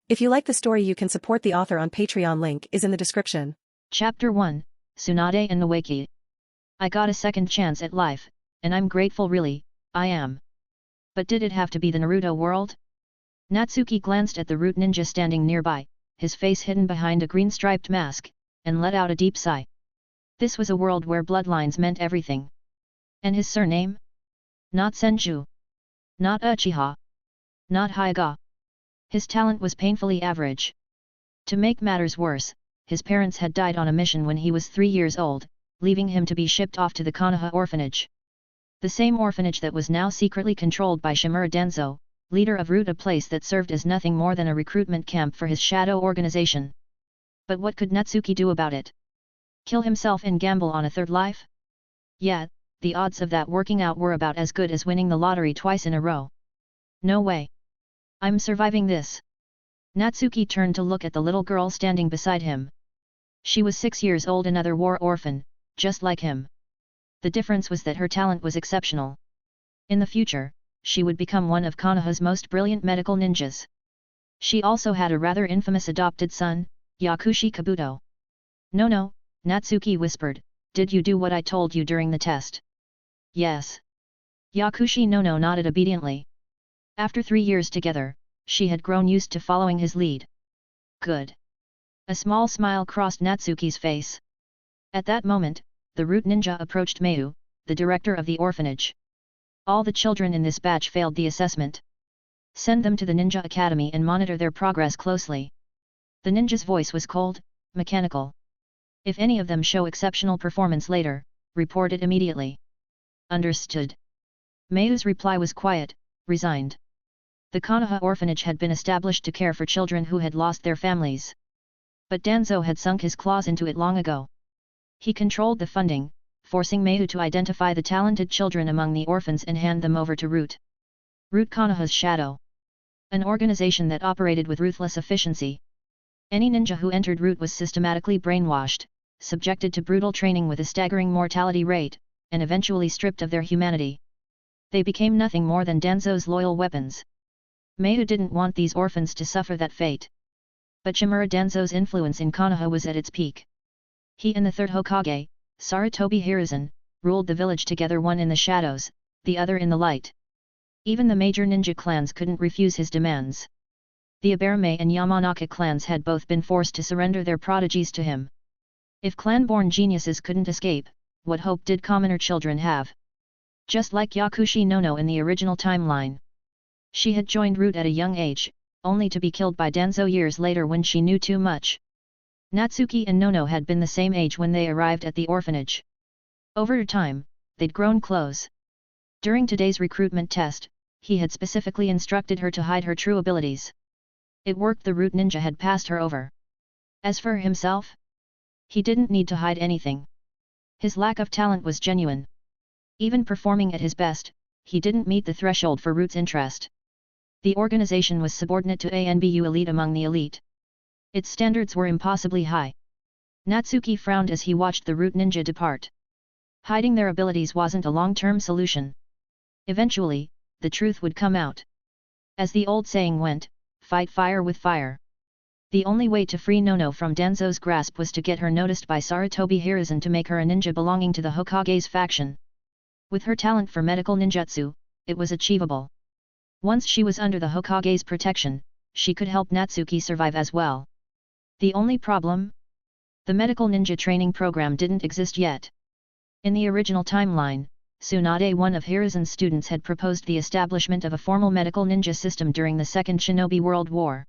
If you like the story, you can support the author on Patreon. Link is in the description. Chapter 1, Tsunade and the Waki. I got a second chance at life, and I'm grateful, really, I am. But did it have to be the Naruto world? Natsuki glanced at the root ninja standing nearby, his face hidden behind a green-striped mask, and let out a deep sigh. This was a world where bloodlines meant everything. And his surname? Not Senju. Not Uchiha. Not Hyuga. His talent was painfully average. To make matters worse, his parents had died on a mission when he was 3 years old, leaving him to be shipped off to the Konoha orphanage. The same orphanage that was now secretly controlled by Shimura Denzo, leader of Root, a place that served as nothing more than a recruitment camp for his shadow organization. But what could Natsuki do about it? Kill himself and gamble on a third life? Yeah, the odds of that working out were about as good as winning the lottery twice in a row. No way. I'm surviving this. Natsuki turned to look at the little girl standing beside him. She was 6 years old, another war orphan, just like him. The difference was that her talent was exceptional. In the future, she would become one of Konoha's most brilliant medical ninjas. She also had a rather infamous adopted son, Yakushi Kabuto. No, Natsuki whispered, did you do what I told you during the test? Yes. Yakushi no nodded obediently. After 3 years together, she had grown used to following his lead. Good. A small smile crossed Natsuki's face. At that moment, the root ninja approached Mayu, the director of the orphanage. All the children in this batch failed the assessment. Send them to the Ninja Academy and monitor their progress closely. The ninja's voice was cold, mechanical. If any of them show exceptional performance later, report it immediately. Understood. Mayu's reply was quiet, resigned. The Konoha orphanage had been established to care for children who had lost their families. But Danzo had sunk his claws into it long ago. He controlled the funding, forcing Mayu to identify the talented children among the orphans and hand them over to Root. Root, Konoha's shadow. An organization that operated with ruthless efficiency. Any ninja who entered Root was systematically brainwashed, subjected to brutal training with a staggering mortality rate, and eventually stripped of their humanity. They became nothing more than Danzo's loyal weapons. Mayu didn't want these orphans to suffer that fate. But Shimura Danzo's influence in Konoha was at its peak. He and the third Hokage, Sarutobi Hiruzen, ruled the village together, one in the shadows, the other in the light. Even the major ninja clans couldn't refuse his demands. The Abarame and Yamanaka clans had both been forced to surrender their prodigies to him. If clan-born geniuses couldn't escape, what hope did commoner children have? Just like Yakushi no in the original timeline. She had joined Root at a young age, only to be killed by Danzo years later when she knew too much. Natsuki and Nono had been the same age when they arrived at the orphanage. Over time, they'd grown close. During today's recruitment test, he had specifically instructed her to hide her true abilities. It worked. The Root ninja had passed her over. As for himself, he didn't need to hide anything. His lack of talent was genuine. Even performing at his best, he didn't meet the threshold for Root's interest. The organization was subordinate to ANBU elite among the elite. Its standards were impossibly high. Natsuki frowned as he watched the Root ninja depart. Hiding their abilities wasn't a long-term solution. Eventually, the truth would come out. As the old saying went, fight fire with fire. The only way to free Nono from Danzo's grasp was to get her noticed by Sarutobi Hiruzen to make her a ninja belonging to the Hokage's faction. With her talent for medical ninjutsu, it was achievable. Once she was under the Hokage's protection, she could help Natsuki survive as well. The only problem? The medical ninja training program didn't exist yet. In the original timeline, Tsunade, one of Hiruzen's students, had proposed the establishment of a formal medical ninja system during the Second Shinobi World War.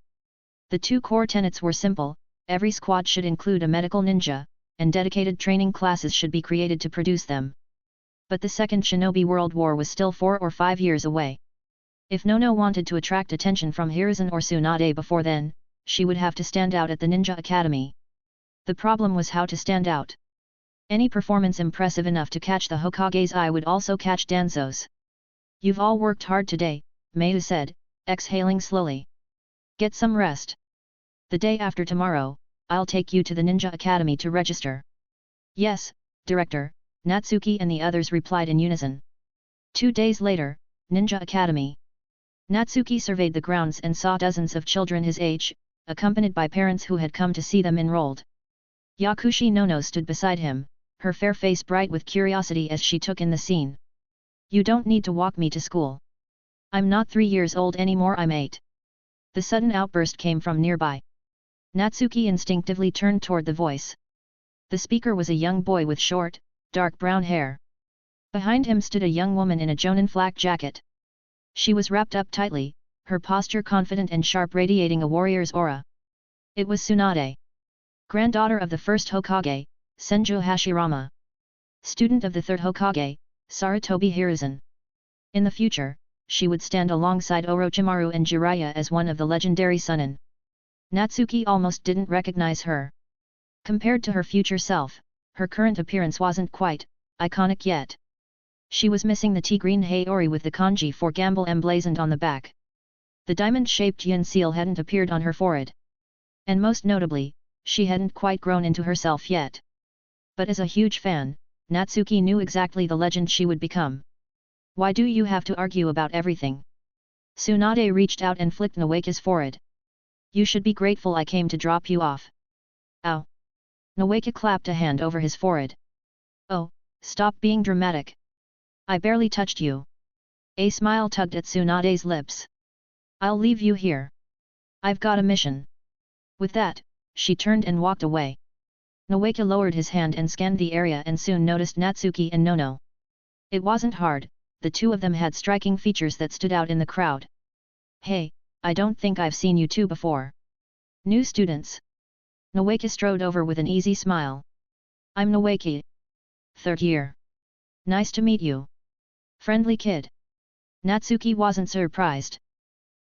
The two core tenets were simple: every squad should include a medical ninja, and dedicated training classes should be created to produce them. But the Second Shinobi World War was still 4 or 5 years away. If Nono wanted to attract attention from Hiruzen or Tsunade before then, she would have to stand out at the Ninja Academy. The problem was how to stand out. Any performance impressive enough to catch the Hokage's eye would also catch Danzo's. "You've all worked hard today," Mayu said, exhaling slowly. "Get some rest. The day after tomorrow, I'll take you to the Ninja Academy to register." "Yes, Director," Natsuki and the others replied in unison. 2 days later, Ninja Academy. Natsuki surveyed the grounds and saw dozens of children his age, accompanied by parents who had come to see them enrolled. Yakushi Nono stood beside him, her fair face bright with curiosity as she took in the scene. "You don't need to walk me to school. I'm not 3 years old anymore, I'm 8. The sudden outburst came from nearby. Natsuki instinctively turned toward the voice. The speaker was a young boy with short, dark brown hair. Behind him stood a young woman in a jonin flak jacket. She was wrapped up tightly, her posture confident and sharp, radiating a warrior's aura. It was Tsunade, granddaughter of the first Hokage, Senju Hashirama. Student of the third Hokage, Sarutobi Hiruzen. In the future, she would stand alongside Orochimaru and Jiraiya as one of the legendary Sunin. Natsuki almost didn't recognize her. Compared to her future self, her current appearance wasn't quite iconic yet. She was missing the tea-green Haori with the kanji for gamble emblazoned on the back. The diamond-shaped yin seal hadn't appeared on her forehead. And most notably, she hadn't quite grown into herself yet. But as a huge fan, Natsuki knew exactly the legend she would become. "Why do you have to argue about everything?" Tsunade reached out and flicked Noeki's forehead. "You should be grateful I came to drop you off." "Ow!" Noeki clapped a hand over his forehead. "Oh, stop being dramatic. I barely touched you." A smile tugged at Tsunade's lips. "I'll leave you here. I've got a mission." With that, she turned and walked away. Noeki lowered his hand and scanned the area and soon noticed Natsuki and Nono. It wasn't hard, the two of them had striking features that stood out in the crowd. "Hey, I don't think I've seen you two before." "New students?" Noeki strode over with an easy smile. "I'm Noeki. 3rd year. Nice to meet you. Friendly kid." Natsuki wasn't surprised.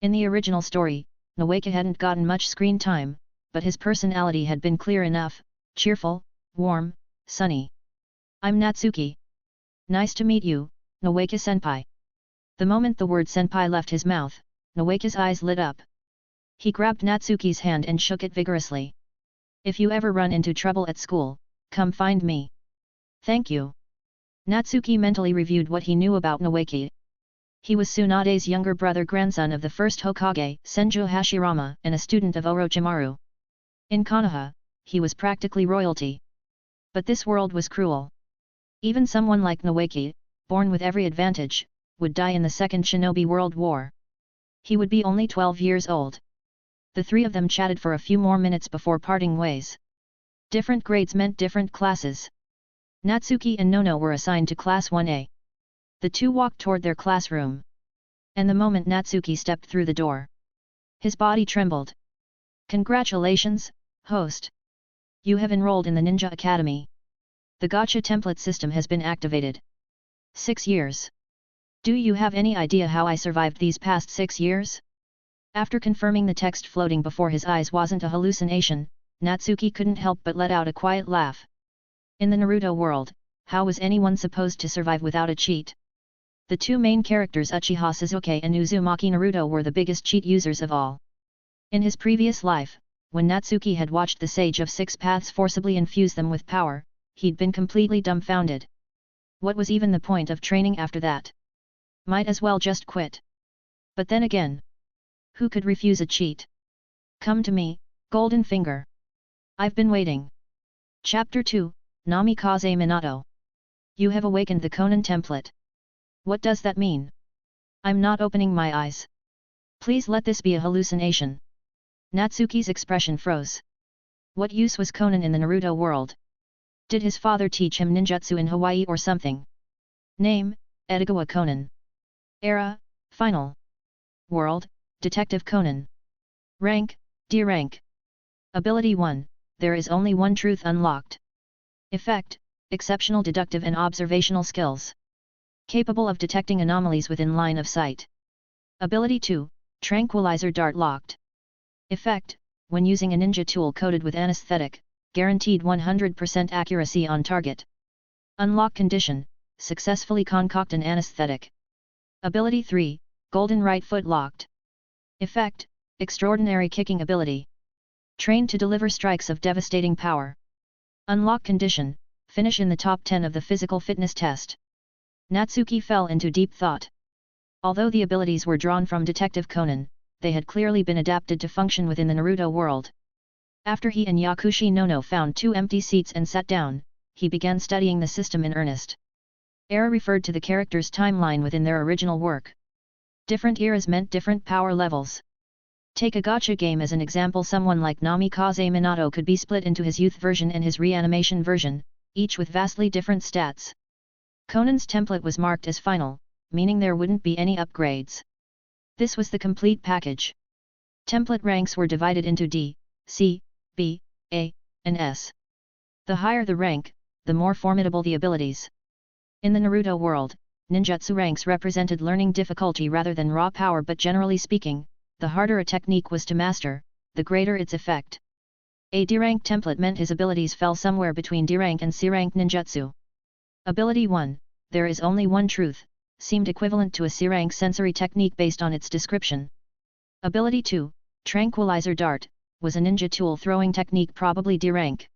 In the original story, Noeki hadn't gotten much screen time, but his personality had been clear enough: cheerful, warm, sunny. "I'm Natsuki. Nice to meet you, Noeki-senpai." The moment the word senpai left his mouth, Noeki's eyes lit up. He grabbed Natsuki's hand and shook it vigorously. "If you ever run into trouble at school, come find me." "Thank you." Natsuki mentally reviewed what he knew about Noeki. He was Tsunade's younger brother, grandson of the first Hokage, Senju Hashirama, and a student of Orochimaru. In Konoha, he was practically royalty. But this world was cruel. Even someone like Noeki, born with every advantage, would die in the Second Shinobi World War. He would be only 12 years old. The three of them chatted for a few more minutes before parting ways. Different grades meant different classes. Natsuki and Nono were assigned to Class 1A. The two walked toward their classroom. And the moment Natsuki stepped through the door, his body trembled. "Congratulations, host! You have enrolled in the Ninja Academy. The Gacha Template System has been activated. 6 years. Do you have any idea how I survived these past 6 years?" After confirming the text floating before his eyes wasn't a hallucination, Natsuki couldn't help but let out a quiet laugh. In the Naruto world, how was anyone supposed to survive without a cheat? The two main characters Uchiha Sasuke and Uzumaki Naruto were the biggest cheat users of all. In his previous life, when Natsuki had watched the Sage of Six Paths forcibly infuse them with power, he'd been completely dumbfounded. What was even the point of training after that? Might as well just quit. But then again, who could refuse a cheat? "Come to me, Golden Finger. I've been waiting." Chapter 2, Namikaze Minato. "You have awakened the Conan template. What does that mean? I'm not opening my eyes. Please let this be a hallucination." Natsuki's expression froze. What use was Conan in the Naruto world? Did his father teach him ninjutsu in Hawaii or something? Name: Edogawa Conan. Era: Final. World: Detective Conan. Rank: D rank. Ability 1: There is only one truth unlocked. Effect: Exceptional deductive and observational skills. Capable of detecting anomalies within line of sight. Ability 2: Tranquilizer dart locked. Effect: When using a ninja tool coated with anesthetic, guaranteed 100% accuracy on target. Unlock condition: Successfully concoct an anesthetic. Ability 3: Golden right foot locked. Effect: Extraordinary kicking ability. Trained to deliver strikes of devastating power. Unlock condition: Finish in the top 10 of the physical fitness test. Natsuki fell into deep thought. Although the abilities were drawn from Detective Conan, they had clearly been adapted to function within the Naruto world. After he and Yakushi Nono found 2 empty seats and sat down, he began studying the system in earnest. Era referred to the character's timeline within their original work. Different eras meant different power levels. Take a gacha game as an example. Someone like Namikaze Minato could be split into his youth version and his reanimation version, each with vastly different stats. Conan's template was marked as final, meaning there wouldn't be any upgrades. This was the complete package. Template ranks were divided into D, C, B, A, and S. The higher the rank, the more formidable the abilities. In the Naruto world, ninjutsu ranks represented learning difficulty rather than raw power, but generally speaking, the harder a technique was to master, the greater its effect. A D-rank template meant his abilities fell somewhere between D-rank and C-rank ninjutsu. Ability 1, there is only one truth, seemed equivalent to a C-rank sensory technique based on its description. Ability 2, Tranquilizer Dart, was a ninja tool throwing technique, probably D-rank.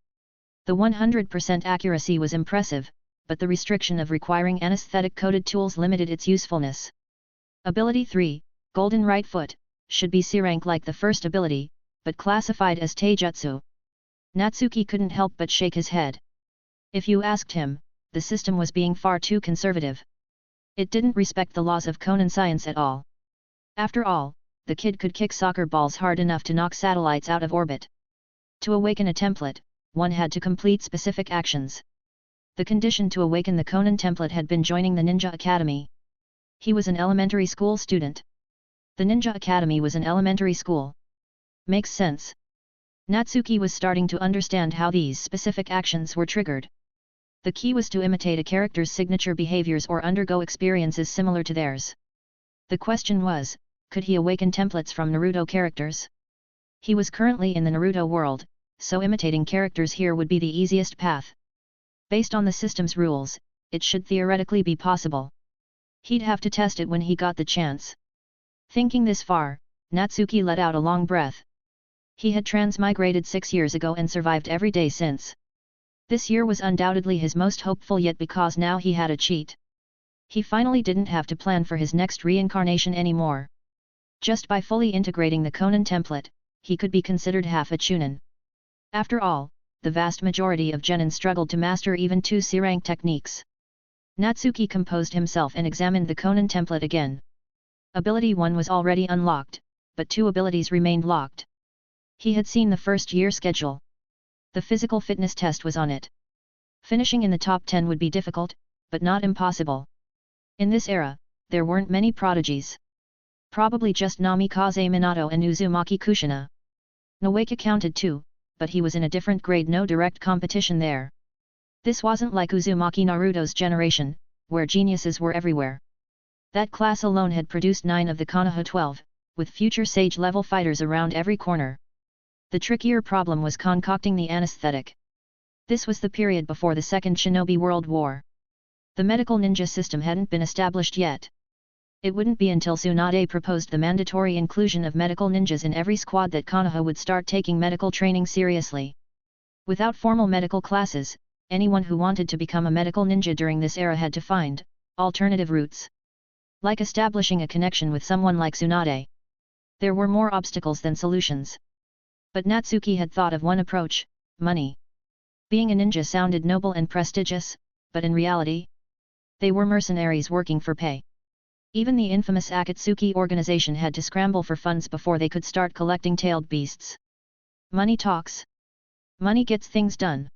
The 100% accuracy was impressive, but the restriction of requiring anesthetic-coated tools limited its usefulness. Ability 3, Golden Right Foot, should be C-rank like the first ability, but classified as taijutsu. Natsuki couldn't help but shake his head. If you asked him, the system was being far too conservative. It didn't respect the laws of Conan science at all. After all, the kid could kick soccer balls hard enough to knock satellites out of orbit. To awaken a template, one had to complete specific actions. The condition to awaken the Conan template had been joining the Ninja Academy. He was an elementary school student. The Ninja Academy was an elementary school. Makes sense. Natsuki was starting to understand how these specific actions were triggered. The key was to imitate a character's signature behaviors or undergo experiences similar to theirs. The question was, could he awaken templates from Naruto characters? He was currently in the Naruto world, so imitating characters here would be the easiest path. Based on the system's rules, it should theoretically be possible. He'd have to test it when he got the chance. Thinking this far, Natsuki let out a long breath. He had transmigrated 6 years ago and survived every day since. This year was undoubtedly his most hopeful yet, because now he had a cheat. He finally didn't have to plan for his next reincarnation anymore. Just by fully integrating the Conan template, he could be considered half a chunin. After all, the vast majority of genin struggled to master even 2 C-rank techniques. Natsuki composed himself and examined the Conan template again. Ability 1 was already unlocked, but 2 abilities remained locked. He had seen the first year schedule. The physical fitness test was on it. Finishing in the top 10 would be difficult, but not impossible. In this era, there weren't many prodigies. Probably just Namikaze Minato and Uzumaki Kushina. Noeka counted too, but he was in a different grade, no direct competition there. This wasn't like Uzumaki Naruto's generation, where geniuses were everywhere. That class alone had produced 9 of the Konoha 12, with future sage-level fighters around every corner. The trickier problem was concocting the anesthetic. This was the period before the Second Shinobi World War. The medical ninja system hadn't been established yet. It wouldn't be until Tsunade proposed the mandatory inclusion of medical ninjas in every squad that Konoha would start taking medical training seriously. Without formal medical classes, anyone who wanted to become a medical ninja during this era had to find alternative routes. Like establishing a connection with someone like Tsunade. There were more obstacles than solutions. But Natsuki had thought of one approach: money. Being a ninja sounded noble and prestigious, but in reality, they were mercenaries working for pay. Even the infamous Akatsuki organization had to scramble for funds before they could start collecting tailed beasts. Money talks. Money gets things done.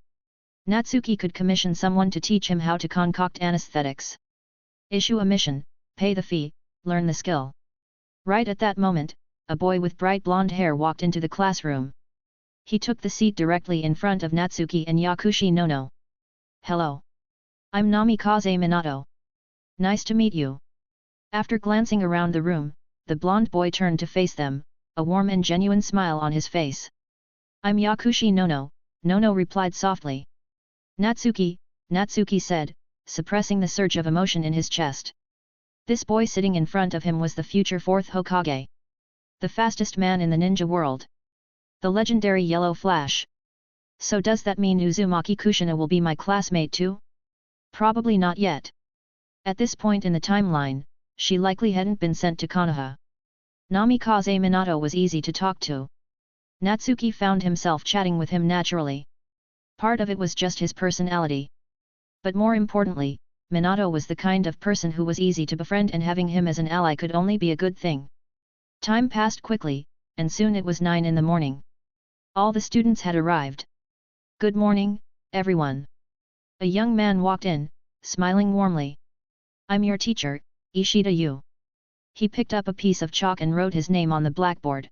Natsuki could commission someone to teach him how to concoct anesthetics. Issue a mission, pay the fee, learn the skill. Right at that moment, a boy with bright blonde hair walked into the classroom. He took the seat directly in front of Natsuki and Yakushi Nono. "Hello. I'm Namikaze Minato. Nice to meet you." After glancing around the room, the blonde boy turned to face them, a warm and genuine smile on his face. "I'm Yakushi Nono," Nono replied softly. "Natsuki," Natsuki said, suppressing the surge of emotion in his chest. This boy sitting in front of him was the future 4th Hokage. The fastest man in the ninja world. The legendary Yellow Flash. So does that mean Uzumaki Kushina will be my classmate too? Probably not yet. At this point in the timeline, she likely hadn't been sent to Konoha. Namikaze Minato was easy to talk to. Natsuki found himself chatting with him naturally. Part of it was just his personality. But more importantly, Minato was the kind of person who was easy to befriend, and having him as an ally could only be a good thing. Time passed quickly, and soon it was 9 in the morning. All the students had arrived. "Good morning, everyone." A young man walked in, smiling warmly. "I'm your teacher, Ishida Yu." He picked up a piece of chalk and wrote his name on the blackboard.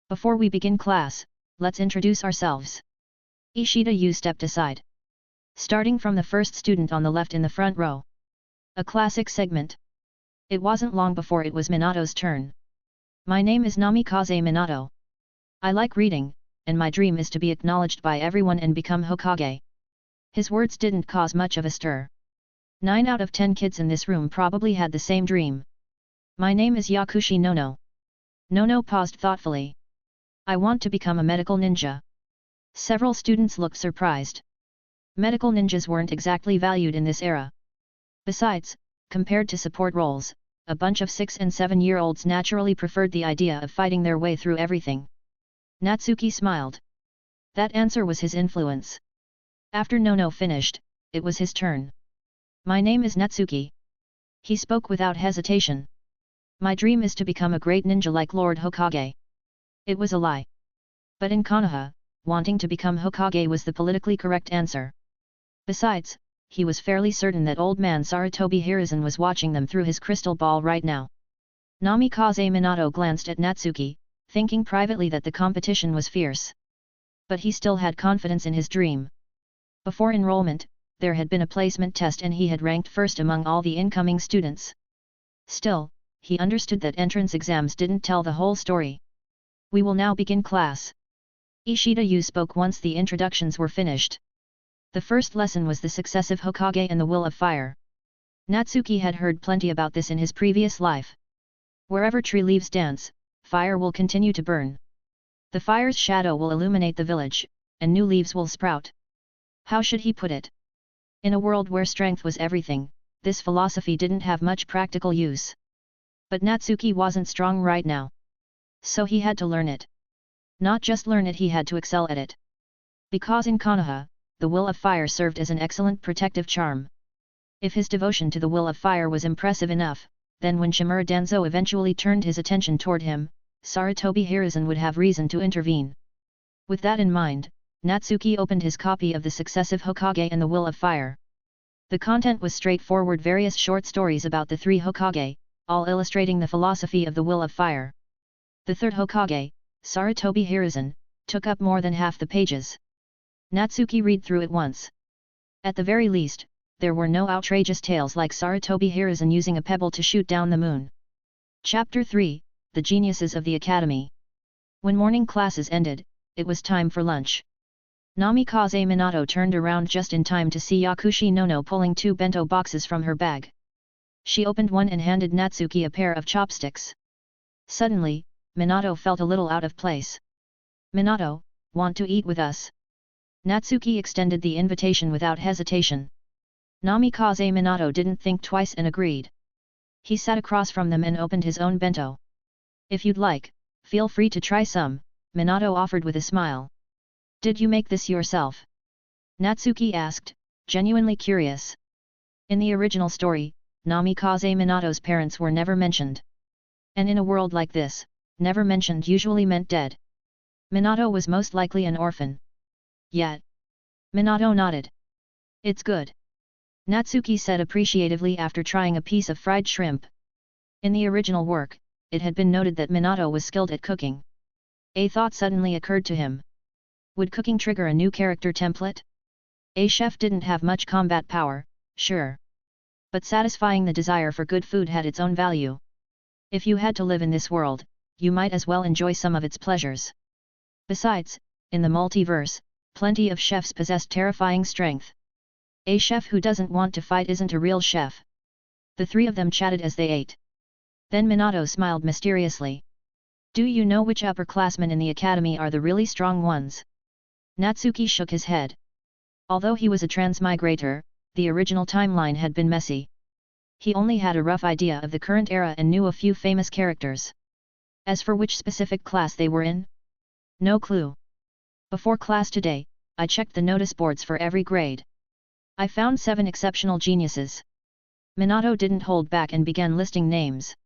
"Before we begin class, let's introduce ourselves." Ishida Yu stepped aside. Starting from the first student on the left in the front row. A classic segment. It wasn't long before it was Minato's turn. "My name is Namikaze Minato. I like reading, and my dream is to be acknowledged by everyone and become Hokage." His words didn't cause much of a stir. 9 out of 10 kids in this room probably had the same dream. "My name is Yakushi Nono." Nono paused thoughtfully. "I want to become a medical ninja." Several students looked surprised. Medical ninjas weren't exactly valued in this era. Besides, compared to support roles, a bunch of 6- and 7-year-olds naturally preferred the idea of fighting their way through everything. Natsuki smiled. That answer was his influence. After Nono finished, it was his turn. "My name is Natsuki." He spoke without hesitation. "My dream is to become a great ninja like Lord Hokage." It was a lie. But in Konoha, wanting to become Hokage was the politically correct answer. Besides, he was fairly certain that old man Sarutobi Hiruzen was watching them through his crystal ball right now. Namikaze Minato glanced at Natsuki, thinking privately that the competition was fierce. But he still had confidence in his dream. Before enrollment, there had been a placement test and he had ranked first among all the incoming students. Still, he understood that entrance exams didn't tell the whole story. "We will now begin class." Ishida Yu spoke once the introductions were finished. The first lesson was the successive Hokage and the will of fire. Natsuki had heard plenty about this in his previous life. Wherever tree leaves dance, fire will continue to burn. The fire's shadow will illuminate the village, and new leaves will sprout. How should he put it? In a world where strength was everything, this philosophy didn't have much practical use. But Natsuki wasn't strong right now. So he had to learn it. Not just learn it, he had to excel at it. Because in Konoha, the will of fire served as an excellent protective charm. If his devotion to the will of fire was impressive enough, then when Shimura Danzo eventually turned his attention toward him, Sarutobi Hiruzen would have reason to intervene. With that in mind, Natsuki opened his copy of the successive Hokage and the will of fire. The content was straightforward, various short stories about the 3 Hokage, all illustrating the philosophy of the will of fire. The third Hokage, Sarutobi Hiruzen, took up more than half the pages. Natsuki read through it once. At the very least, there were no outrageous tales like Sarutobi Hiruzen using a pebble to shoot down the moon. Chapter 3, The Geniuses of the Academy. When morning classes ended, it was time for lunch. Namikaze Minato turned around just in time to see Yakushi Nono pulling 2 bento boxes from her bag. She opened one and handed Natsuki a pair of chopsticks. Suddenly, Minato felt a little out of place. "Minato, want to eat with us?" Natsuki extended the invitation without hesitation. Namikaze Minato didn't think twice and agreed. He sat across from them and opened his own bento. "If you'd like, feel free to try some," Minato offered with a smile. "Did you make this yourself?" Natsuki asked, genuinely curious. In the original story, Namikaze Minato's parents were never mentioned. And in a world like this, never mentioned usually meant dead. Minato was most likely an orphan. Yet. Minato nodded. "It's good," Natsuki said appreciatively after trying a piece of fried shrimp. In the original work, it had been noted that Minato was skilled at cooking. A thought suddenly occurred to him. Would cooking trigger a new character template? A chef didn't have much combat power, sure. But satisfying the desire for good food had its own value. If you had to live in this world, you might as well enjoy some of its pleasures. Besides, in the multiverse, plenty of chefs possessed terrifying strength. A chef who doesn't want to fight isn't a real chef. The 3 of them chatted as they ate. Then Minato smiled mysteriously. "Do you know which upperclassmen in the academy are the really strong ones?" Natsuki shook his head. Although he was a transmigrator, the original timeline had been messy. He only had a rough idea of the current era and knew a few famous characters. As for which specific class they were in? No clue. Before class today, I checked the notice boards for every grade. I found 7 exceptional geniuses. Minato didn't hold back and began listing names.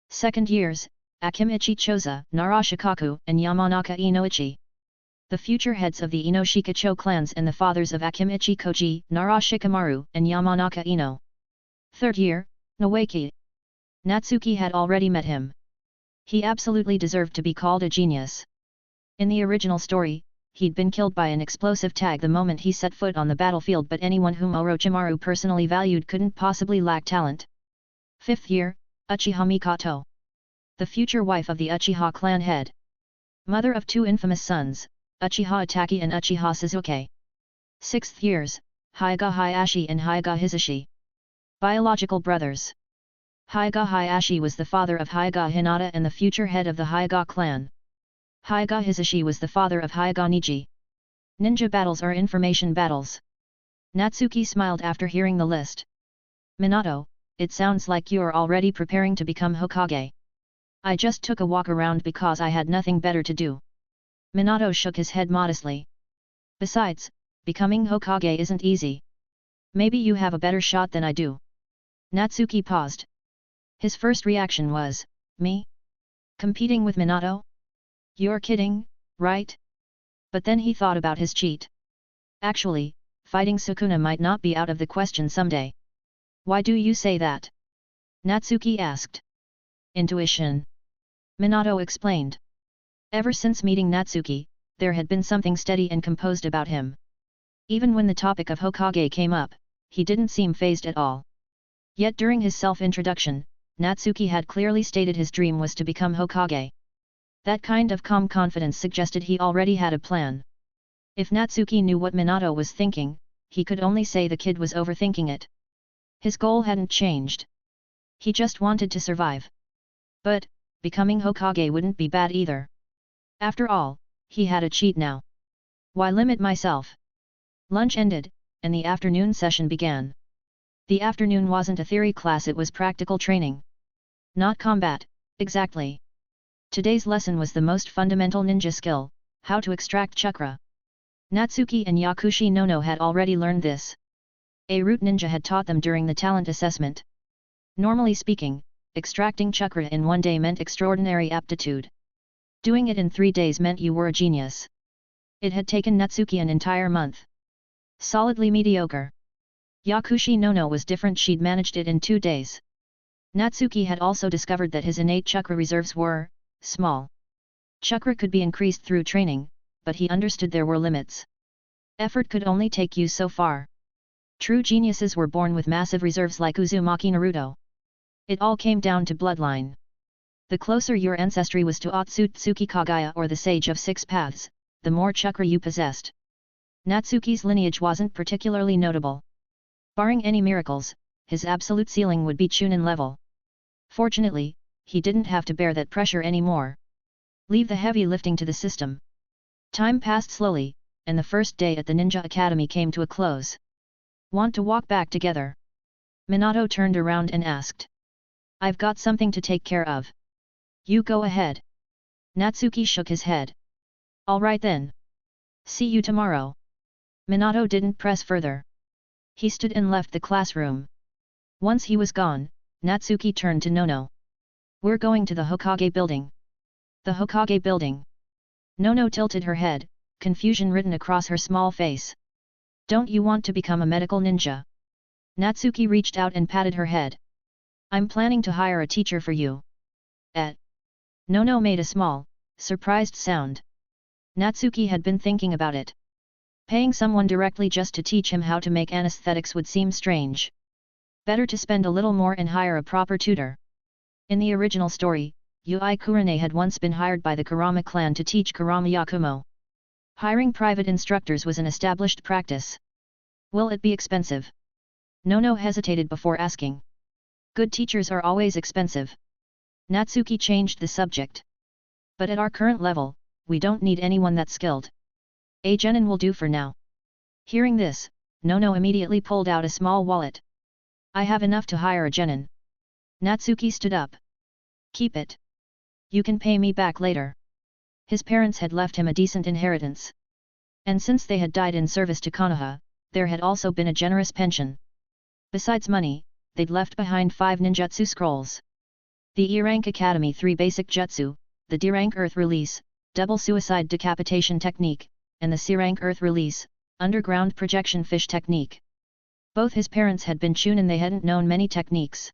Second years, Akimichi Choza, Narashikaku, and Yamanaka Inoichi. The future heads of the Inoshikacho clans and the fathers of Akimichi Koji, Narashikamaru, and Yamanaka Ino. Third year, Nawaki. Natsuki had already met him. He absolutely deserved to be called a genius. In the original story, he'd been killed by an explosive tag the moment he set foot on the battlefield, but anyone whom Orochimaru personally valued couldn't possibly lack talent. Fifth year, Uchiha Mikoto. The future wife of the Uchiha clan head. Mother of 2 infamous sons, Uchiha Itachi and Uchiha Sasuke. Sixth years, Hyuga Hayashi and Hyuga Hisashi. Biological brothers. Hyuga Hayashi was the father of Hyuga Hinata and the future head of the Hyuga clan. Hyuga Hisashi was the father of Hyuga Niji. Ninja battles are information battles. Natsuki smiled after hearing the list. Minato, it sounds like you are already preparing to become Hokage. I just took a walk around because I had nothing better to do. Minato shook his head modestly. Besides, becoming Hokage isn't easy. Maybe you have a better shot than I do. Natsuki paused. His first reaction was, me? Competing with Minato? You're kidding, right? But then he thought about his cheat. Actually, fighting Sukuna might not be out of the question someday. Why do you say that? Natsuki asked. Intuition. Minato explained. Ever since meeting Natsuki, there had been something steady and composed about him. Even when the topic of Hokage came up, he didn't seem fazed at all. Yet during his self-introduction, Natsuki had clearly stated his dream was to become Hokage. That kind of calm confidence suggested he already had a plan. If Natsuki knew what Minato was thinking, he could only say the kid was overthinking it. His goal hadn't changed. He just wanted to survive. But, becoming Hokage wouldn't be bad either. After all, he had a cheat now. Why limit myself? Lunch ended, and the afternoon session began. The afternoon wasn't a theory class, it was practical training. Not combat, exactly. Today's lesson was the most fundamental ninja skill, how to extract chakra. Natsuki and Yakushi Nono had already learned this. A root ninja had taught them during the talent assessment. Normally speaking, extracting chakra in 1 day meant extraordinary aptitude. Doing it in 3 days meant you were a genius. It had taken Natsuki an entire month. Solidly mediocre. Yakushi Nono was different, she'd managed it in 2 days. Natsuki had also discovered that his innate chakra reserves were small. Chakra could be increased through training, but he understood there were limits. Effort could only take you so far. True geniuses were born with massive reserves like Uzumaki Naruto. It all came down to bloodline. The closer your ancestry was to Otsutsuki Kagaya or the Sage of Six Paths, the more chakra you possessed. Natsuki's lineage wasn't particularly notable. Barring any miracles, his absolute ceiling would be Chunin level. Fortunately, he didn't have to bear that pressure anymore. Leave the heavy lifting to the system. Time passed slowly, and the first day at the Ninja Academy came to a close. Want to walk back together? Minato turned around and asked. I've got something to take care of. You go ahead. Natsuki shook his head. All right then. See you tomorrow. Minato didn't press further. He stood and left the classroom. Once he was gone, Natsuki turned to Nono. We're going to the Hokage building. The Hokage building. Nono tilted her head, confusion written across her small face. Don't you want to become a medical ninja? Natsuki reached out and patted her head. I'm planning to hire a teacher for you. Nono made a small, surprised sound. Natsuki had been thinking about it. Paying someone directly just to teach him how to make anesthetics would seem strange. Better to spend a little more and hire a proper tutor. In the original story, Yui Kurane had once been hired by the Kurama clan to teach Kurama Yakumo. Hiring private instructors was an established practice. Will it be expensive? Nono hesitated before asking. Good teachers are always expensive. Natsuki changed the subject. But at our current level, we don't need anyone that skilled. A genin will do for now. Hearing this, Nono immediately pulled out a small wallet. I have enough to hire a genin. Natsuki stood up. Keep it. You can pay me back later. His parents had left him a decent inheritance. And since they had died in service to Konoha, there had also been a generous pension. Besides money, they'd left behind 5 ninjutsu scrolls. The E-Rank Academy 3 Basic Jutsu, the D-Rank Earth Release, Double Suicide Decapitation Technique, and the C-Rank Earth Release, Underground Projection Fish Technique. Both his parents had been Chunin, they hadn't known many techniques.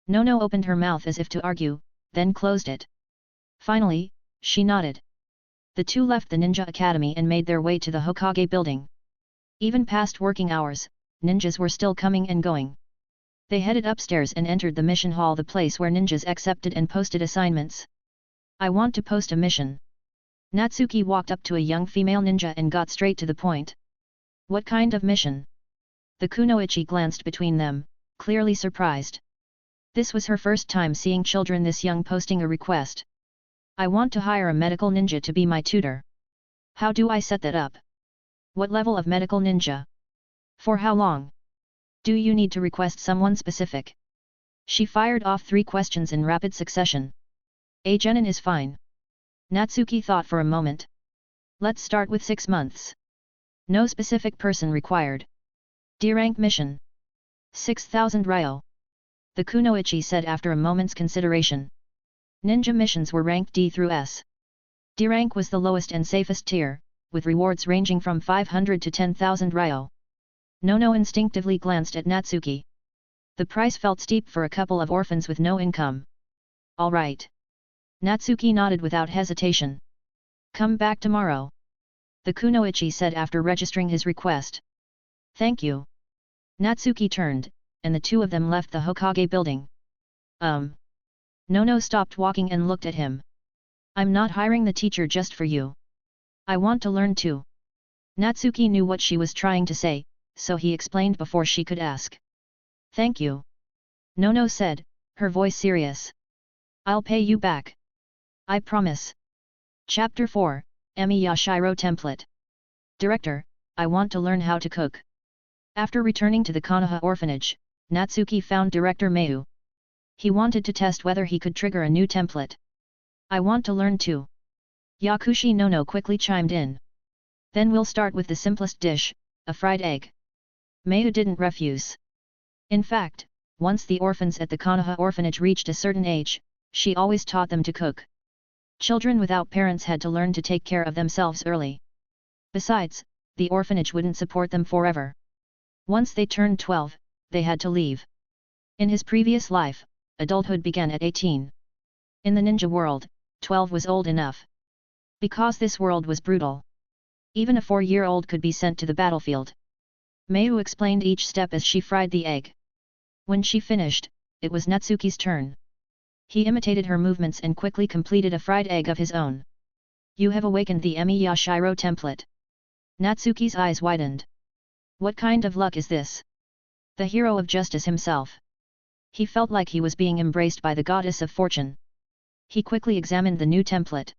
Nono opened her mouth as if to argue, then closed it. Finally, she nodded. The two left the Ninja Academy and made their way to the Hokage building. Even past working hours, ninjas were still coming and going. They headed upstairs and entered the mission hall, the place where ninjas accepted and posted assignments. I want to post a mission. Natsuki walked up to a young female ninja and got straight to the point. What kind of mission? The kunoichi glanced between them, clearly surprised. This was her first time seeing children this young posting a request. I want to hire a medical ninja to be my tutor. How do I set that up? What level of medical ninja? For how long? Do you need to request someone specific? She fired off 3 questions in rapid succession. A genin is fine. Natsuki thought for a moment. Let's start with 6 months. No specific person required. D-rank mission. 6,000 ryo. The kunoichi said after a moment's consideration. Ninja missions were ranked D through S. D rank was the lowest and safest tier, with rewards ranging from 500 to 10,000 ryo. Nono instinctively glanced at Natsuki. The price felt steep for a couple of orphans with no income. All right. Natsuki nodded without hesitation. Come back tomorrow. The kunoichi said after registering his request. Thank you. Natsuki turned, and the two of them left the Hokage building. Nono stopped walking and looked at him. I'm not hiring the teacher just for you. I want to learn too. Natsuki knew what she was trying to say, so he explained before she could ask. Thank you. Nono said, her voice serious. I'll pay you back. I promise. Chapter 4, Emi Yashiro Template. Director, I want to learn how to cook. After returning to the Konoha orphanage, Natsuki found Director Mayu. He wanted to test whether he could trigger a new template. I want to learn too. Yakushi Nono quickly chimed in. Then we'll start with the simplest dish, a fried egg. Mayu didn't refuse. In fact, once the orphans at the Konoha orphanage reached a certain age, she always taught them to cook. Children without parents had to learn to take care of themselves early. Besides, the orphanage wouldn't support them forever. Once they turned 12, they had to leave. In his previous life, adulthood began at 18. In the ninja world, 12 was old enough. Because this world was brutal. Even a 4-year-old could be sent to the battlefield. Mayu explained each step as she fried the egg. When she finished, it was Natsuki's turn. He imitated her movements and quickly completed a fried egg of his own. You have awakened the Emi Yashiro template. Natsuki's eyes widened. What kind of luck is this? The hero of justice himself. He felt like he was being embraced by the goddess of fortune. He quickly examined the new template.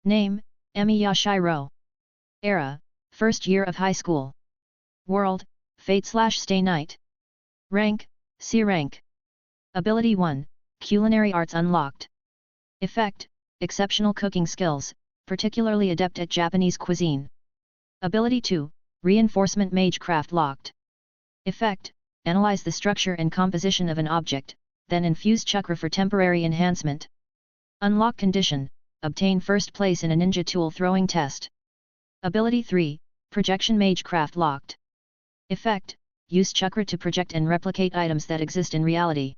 Name, Emi Yashiro. Era, first year of high school. World, Fate/Stay Night. Rank, C rank. Ability 1, Culinary Arts unlocked. Effect, exceptional cooking skills, particularly adept at Japanese cuisine. Ability 2, Reinforcement Magecraft locked. Effect, analyze the structure and composition of an object, then infuse chakra for temporary enhancement. Unlock condition, obtain first place in a ninja tool throwing test. Ability 3, Projection Magecraft locked. Effect, use chakra to project and replicate items that exist in reality.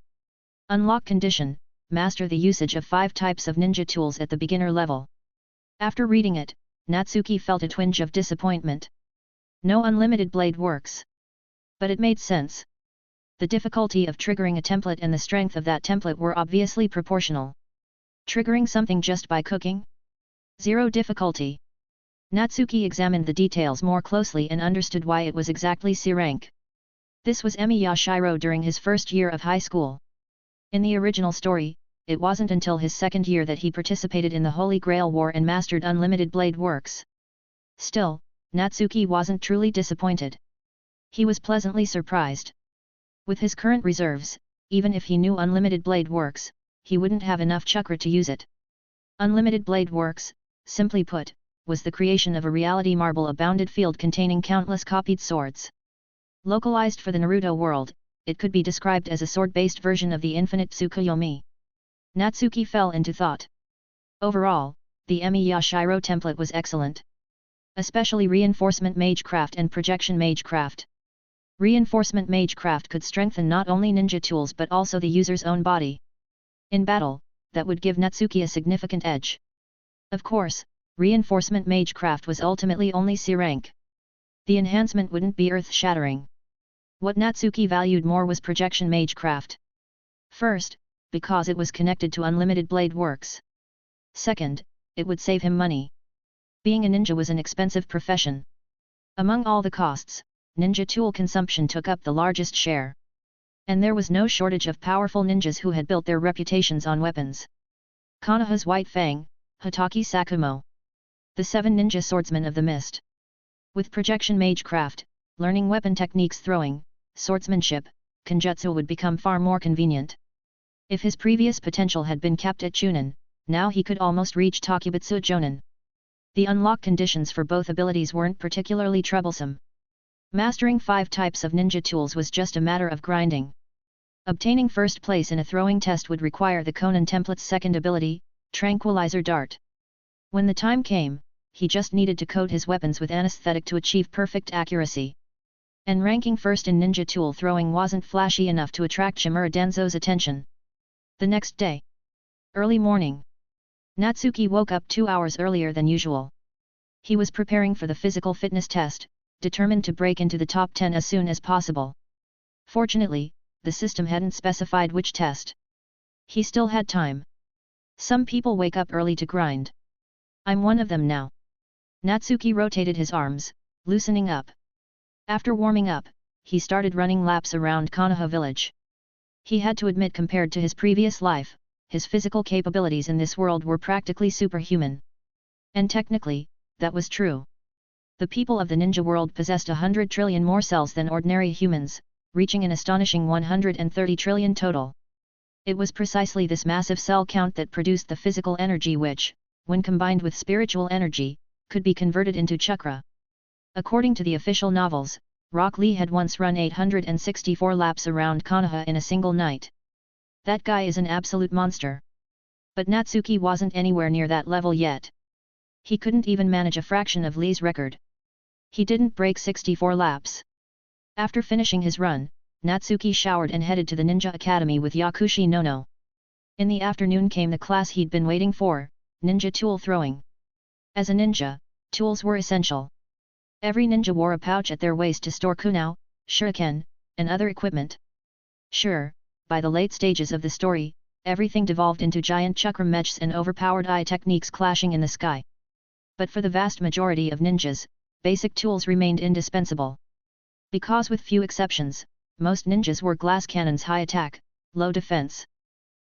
Unlock condition, master the usage of 5 types of ninja tools at the beginner level. After reading it, Natsuki felt a twinge of disappointment. No unlimited blade works. But it made sense. The difficulty of triggering a template and the strength of that template were obviously proportional. Triggering something just by cooking? 0 difficulty. Natsuki examined the details more closely and understood why it was exactly C rank. This was Emi Yashiro during his first year of high school. In the original story, it wasn't until his second year that he participated in the Holy Grail War and mastered unlimited blade works. Still, Natsuki wasn't truly disappointed. He was pleasantly surprised. With his current reserves, even if he knew unlimited blade works, he wouldn't have enough chakra to use it. Unlimited blade works, simply put, was the creation of a reality marble, a bounded field containing countless copied swords. Localized for the Naruto world, it could be described as a sword-based version of the infinite Tsukuyomi. Natsuki fell into thought. Overall, the Emi Yashiro template was excellent. Especially reinforcement magecraft and projection magecraft. Reinforcement magecraft could strengthen not only ninja tools but also the user's own body. In battle, that would give Natsuki a significant edge. Of course, reinforcement magecraft was ultimately only C rank. The enhancement wouldn't be earth-shattering. What Natsuki valued more was projection magecraft. First, because it was connected to unlimited blade works. Second, it would save him money. Being a ninja was an expensive profession. Among all the costs, ninja tool consumption took up the largest share. And there was no shortage of powerful ninjas who had built their reputations on weapons. Konoha's White Fang, Hatake Sakumo. The 7 ninja swordsmen of the mist. With projection magecraft, learning weapon techniques, throwing, swordsmanship, kenjutsu would become far more convenient. If his previous potential had been capped at Chunin, now he could almost reach Takebutsu Jonin. The unlock conditions for both abilities weren't particularly troublesome. Mastering 5 types of ninja tools was just a matter of grinding. Obtaining first place in a throwing test would require the Conan template's second ability, Tranquilizer Dart. When the time came, he just needed to coat his weapons with anesthetic to achieve perfect accuracy. And ranking first in ninja tool throwing wasn't flashy enough to attract Shimura Denzo's attention. The next day. Early morning. Natsuki woke up 2 hours earlier than usual. He was preparing for the physical fitness test, determined to break into the top 10 as soon as possible. Fortunately, the system hadn't specified which test. He still had time. Some people wake up early to grind. I'm one of them now. Natsuki rotated his arms, loosening up. After warming up, he started running laps around Konoha village. He had to admit, compared to his previous life, his physical capabilities in this world were practically superhuman. And technically, that was true. The people of the ninja world possessed 100 trillion more cells than ordinary humans, reaching an astonishing 130 trillion total. It was precisely this massive cell count that produced the physical energy which, when combined with spiritual energy, could be converted into chakra. According to the official novels, Rock Lee had once run 864 laps around Konoha in a single night. That guy is an absolute monster. But Natsuki wasn't anywhere near that level yet. He couldn't even manage a fraction of Lee's record. He didn't break 64 laps. After finishing his run, Natsuki showered and headed to the Ninja Academy with Yakushi Nono. In the afternoon came the class he'd been waiting for, ninja tool throwing. As a ninja, tools were essential. Every ninja wore a pouch at their waist to store kunao, shuriken, and other equipment. Sure, by the late stages of the story, everything devolved into giant chakra mechs and overpowered eye techniques clashing in the sky. But for the vast majority of ninjas, basic tools remained indispensable. Because with few exceptions, most ninjas wore glass cannons, high attack, low defense.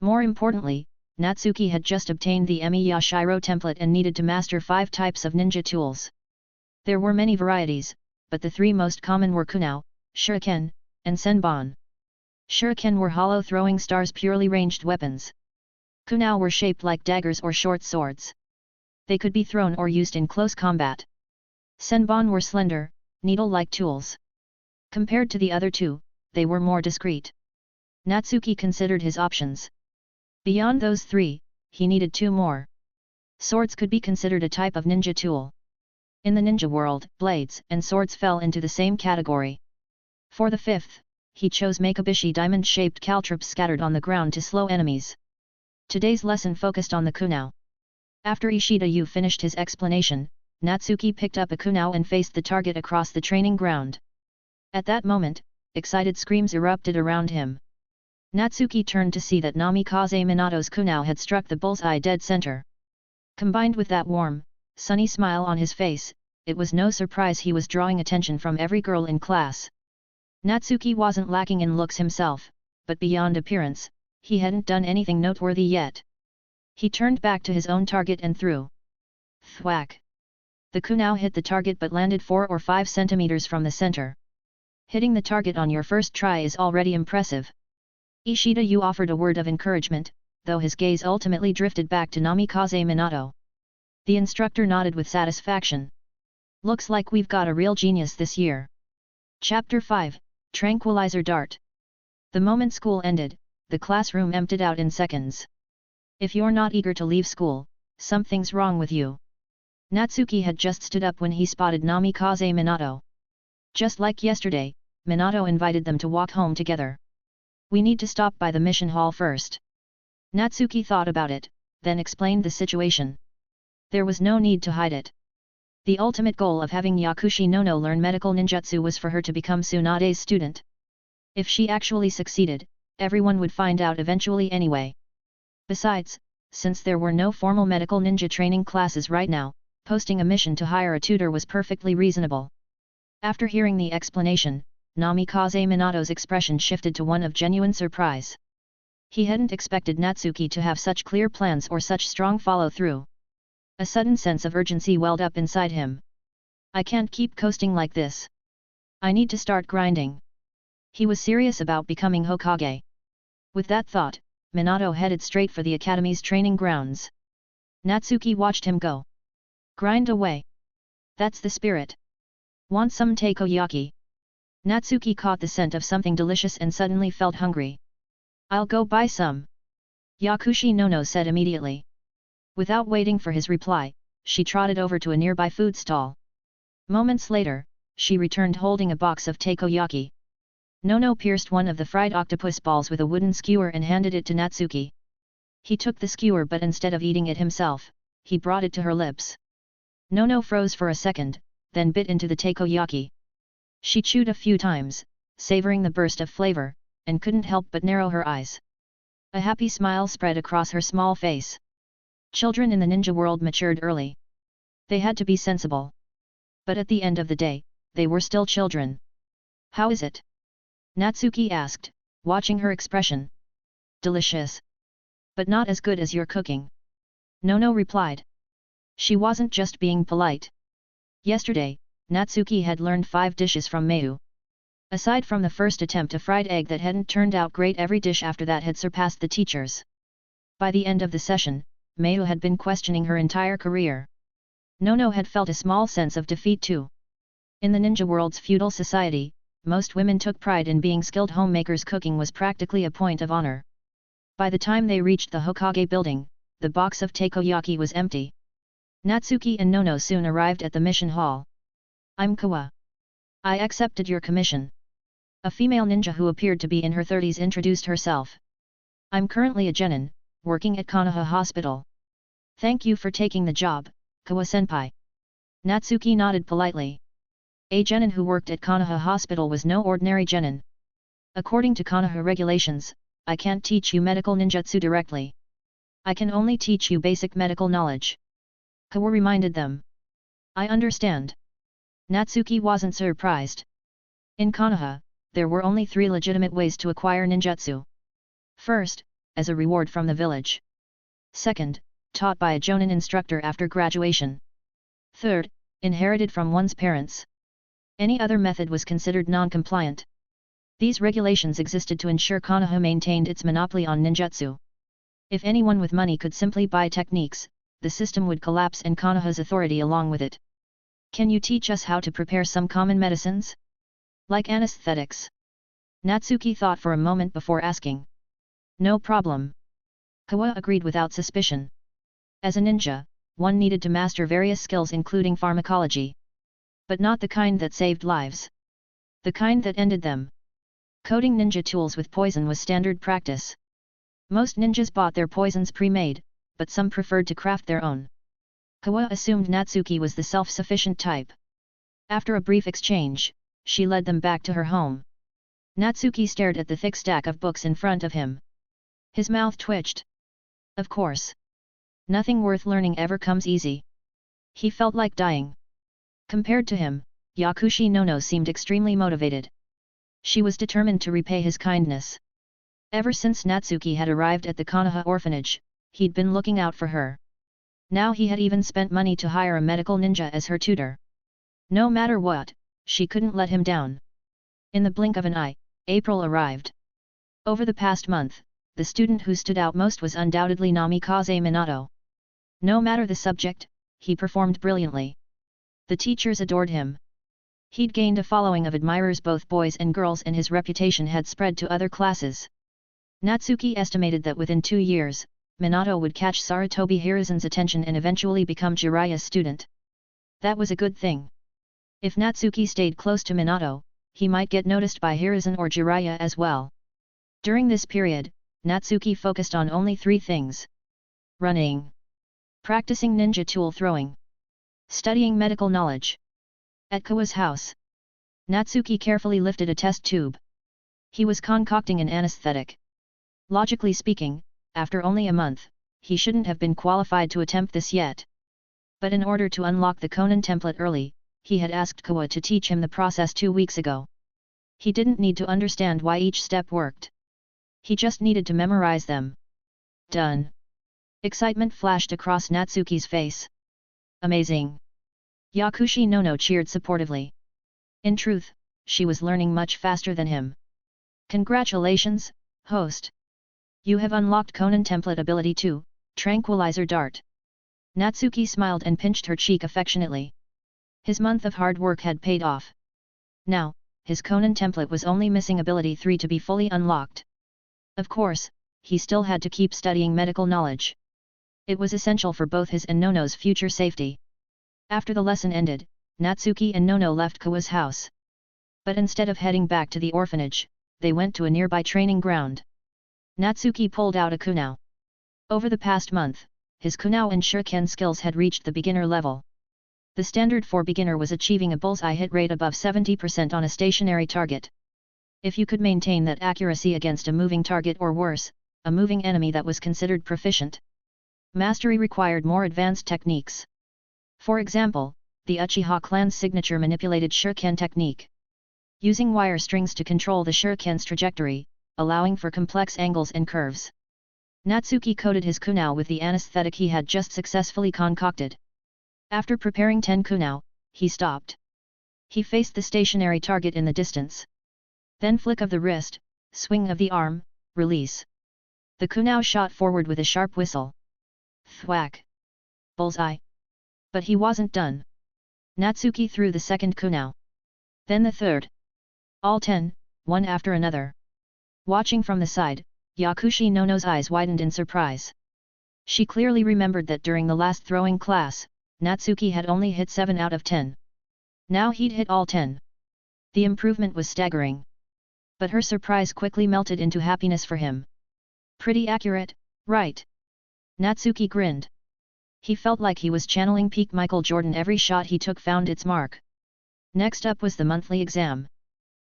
More importantly, Natsuki had just obtained the Emi Yashiro template and needed to master 5 types of ninja tools. There were many varieties, but the 3 most common were kunao, shuriken, and senbon. Shuriken were hollow throwing stars, purely ranged weapons. Kunao were shaped like daggers or short swords. They could be thrown or used in close combat. Senbon were slender, needle-like tools. Compared to the other 2, they were more discreet. Natsuki considered his options. Beyond those 3, he needed 2 more. Swords could be considered a type of ninja tool. In the ninja world, blades and swords fell into the same category. For the 5th, he chose Makebishi diamond-shaped caltrops scattered on the ground to slow enemies. Today's lesson focused on the kunao. After Ishida Yu finished his explanation, Natsuki picked up a kunao and faced the target across the training ground. At that moment, excited screams erupted around him. Natsuki turned to see that Namikaze Minato's kunao had struck the bullseye dead center. Combined with that warm, sunny smile on his face, it was no surprise he was drawing attention from every girl in class. Natsuki wasn't lacking in looks himself, but beyond appearance, he hadn't done anything noteworthy yet. He turned back to his own target and threw. Thwack! The kunao hit the target but landed 4 or 5 centimeters from the center. Hitting the target on your first try is already impressive. Ishida Yu offered a word of encouragement, though his gaze ultimately drifted back to Namikaze Minato. The instructor nodded with satisfaction. Looks like we've got a real genius this year. Chapter 5, Tranquilizer Dart. The moment school ended, the classroom emptied out in seconds. If you're not eager to leave school, something's wrong with you. Natsuki had just stood up when he spotted Namikaze Minato. Just like yesterday, Minato invited them to walk home together. We need to stop by the mission hall first. Natsuki thought about it, then explained the situation. There was no need to hide it. The ultimate goal of having Yakushi Nono learn medical ninjutsu was for her to become Tsunade's student. If she actually succeeded, everyone would find out eventually anyway. Besides, since there were no formal medical ninja training classes right now, posting a mission to hire a tutor was perfectly reasonable. After hearing the explanation, Namikaze Minato's expression shifted to one of genuine surprise. He hadn't expected Natsuki to have such clear plans or such strong follow-through. A sudden sense of urgency welled up inside him. I can't keep coasting like this. I need to start grinding. He was serious about becoming Hokage. With that thought, Minato headed straight for the academy's training grounds. Natsuki watched him go. Grind away. That's the spirit. Want some takoyaki? Natsuki caught the scent of something delicious and suddenly felt hungry. I'll go buy some. Yakushi Nono said immediately. Without waiting for his reply, she trotted over to a nearby food stall. Moments later, she returned holding a box of takoyaki. Nono pierced one of the fried octopus balls with a wooden skewer and handed it to Natsuki. He took the skewer, but instead of eating it himself, he brought it to her lips. Nono froze for a second, then bit into the takoyaki. She chewed a few times, savoring the burst of flavor, and couldn't help but narrow her eyes. A happy smile spread across her small face. Children in the ninja world matured early. They had to be sensible. But at the end of the day, they were still children. How is it? Natsuki asked, watching her expression. Delicious. But not as good as your cooking. Nono replied. She wasn't just being polite. Yesterday, Natsuki had learned 5 dishes from Mayu. Aside from the first attempt a fried egg that hadn't turned out great, every dish after that had surpassed the teacher's. By the end of the session, Mayu had been questioning her entire career. Nono had felt a small sense of defeat too. In the ninja world's feudal society, most women took pride in being skilled homemakers. Cooking was practically a point of honor. By the time they reached the Hokage building, the box of takoyaki was empty. Natsuki and Nono soon arrived at the mission hall. I'm Kawa. I accepted your commission. A female ninja who appeared to be in her 30s introduced herself. I'm currently a genin, working at Konoha Hospital. Thank you for taking the job, Kawa-senpai. Natsuki nodded politely. A genin who worked at Konoha Hospital was no ordinary genin. According to Konoha regulations, I can't teach you medical ninjutsu directly. I can only teach you basic medical knowledge. Kawa reminded them. I understand. Natsuki wasn't surprised. In Konoha, there were only 3 legitimate ways to acquire ninjutsu. First, as a reward from the village. Second, taught by a jonin instructor after graduation. Third, inherited from one's parents. Any other method was considered non-compliant. These regulations existed to ensure Konoha maintained its monopoly on ninjutsu. If anyone with money could simply buy techniques, the system would collapse and Konoha's authority along with it. Can you teach us how to prepare some common medicines? Like anesthetics? Natsuki thought for a moment before asking. No problem. Kawa agreed without suspicion. As a ninja, one needed to master various skills including pharmacology. But not the kind that saved lives. The kind that ended them. Coating ninja tools with poison was standard practice. Most ninjas bought their poisons pre-made, but some preferred to craft their own. Kawa assumed Natsuki was the self-sufficient type. After a brief exchange, she led them back to her home. Natsuki stared at the thick stack of books in front of him. His mouth twitched. Of course. Nothing worth learning ever comes easy. He felt like dying. Compared to him, Yakushi Nono seemed extremely motivated. She was determined to repay his kindness. Ever since Natsuki had arrived at the Konoha orphanage, he'd been looking out for her. Now he had even spent money to hire a medical ninja as her tutor. No matter what, she couldn't let him down. In the blink of an eye, April arrived. Over the past month, the student who stood out most was undoubtedly Namikaze Minato. No matter the subject, he performed brilliantly. The teachers adored him. He'd gained a following of admirers, both boys and girls, and his reputation had spread to other classes. Natsuki estimated that within 2 years, Minato would catch Sarutobi Hiruzen's attention and eventually become Jiraiya's student. That was a good thing. If Natsuki stayed close to Minato, he might get noticed by Hiruzen or Jiraiya as well. During this period, Natsuki focused on only 3 things: running, practicing ninja tool throwing, studying medical knowledge. At Kawa's house, Natsuki carefully lifted a test tube. He was concocting an anesthetic. Logically speaking, after only a month, he shouldn't have been qualified to attempt this yet. But in order to unlock the Conan template early, he had asked Kawa to teach him the process 2 weeks ago. He didn't need to understand why each step worked. He just needed to memorize them. Done. Excitement flashed across Natsuki's face. Amazing! Yakushi Nono cheered supportively. In truth, she was learning much faster than him. Congratulations, host! You have unlocked Conan template ability 2, Tranquilizer Dart. Natsuki smiled and pinched her cheek affectionately. His month of hard work had paid off. Now, his Conan template was only missing ability 3 to be fully unlocked. Of course, he still had to keep studying medical knowledge. It was essential for both his and Nono's future safety. After the lesson ended, Natsuki and Nono left Kawa's house. But instead of heading back to the orphanage, they went to a nearby training ground. Natsuki pulled out a kunao. Over the past month, his kunao and shuriken skills had reached the beginner level. The standard for beginner was achieving a bullseye hit rate above 70% on a stationary target. If you could maintain that accuracy against a moving target or worse, a moving enemy, that was considered proficient. Mastery required more advanced techniques. For example, the Uchiha clan's signature manipulated shuriken technique. Using wire strings to control the shuriken's trajectory, allowing for complex angles and curves. Natsuki coated his kunao with the anesthetic he had just successfully concocted. After preparing 10 kunao, he stopped. He faced the stationary target in the distance. Then flick of the wrist, swing of the arm, release. The kunao shot forward with a sharp whistle. Thwack! Bullseye! But he wasn't done. Natsuki threw the second kunao. Then the third. All 10, one after another. Watching from the side, Yakushi Nono's eyes widened in surprise. She clearly remembered that during the last throwing class, Natsuki had only hit 7 out of 10. Now he'd hit all 10. The improvement was staggering. But her surprise quickly melted into happiness for him. Pretty accurate, right? Natsuki grinned. He felt like he was channeling peak Michael Jordan. Every shot he took found its mark. Next up was the monthly exam.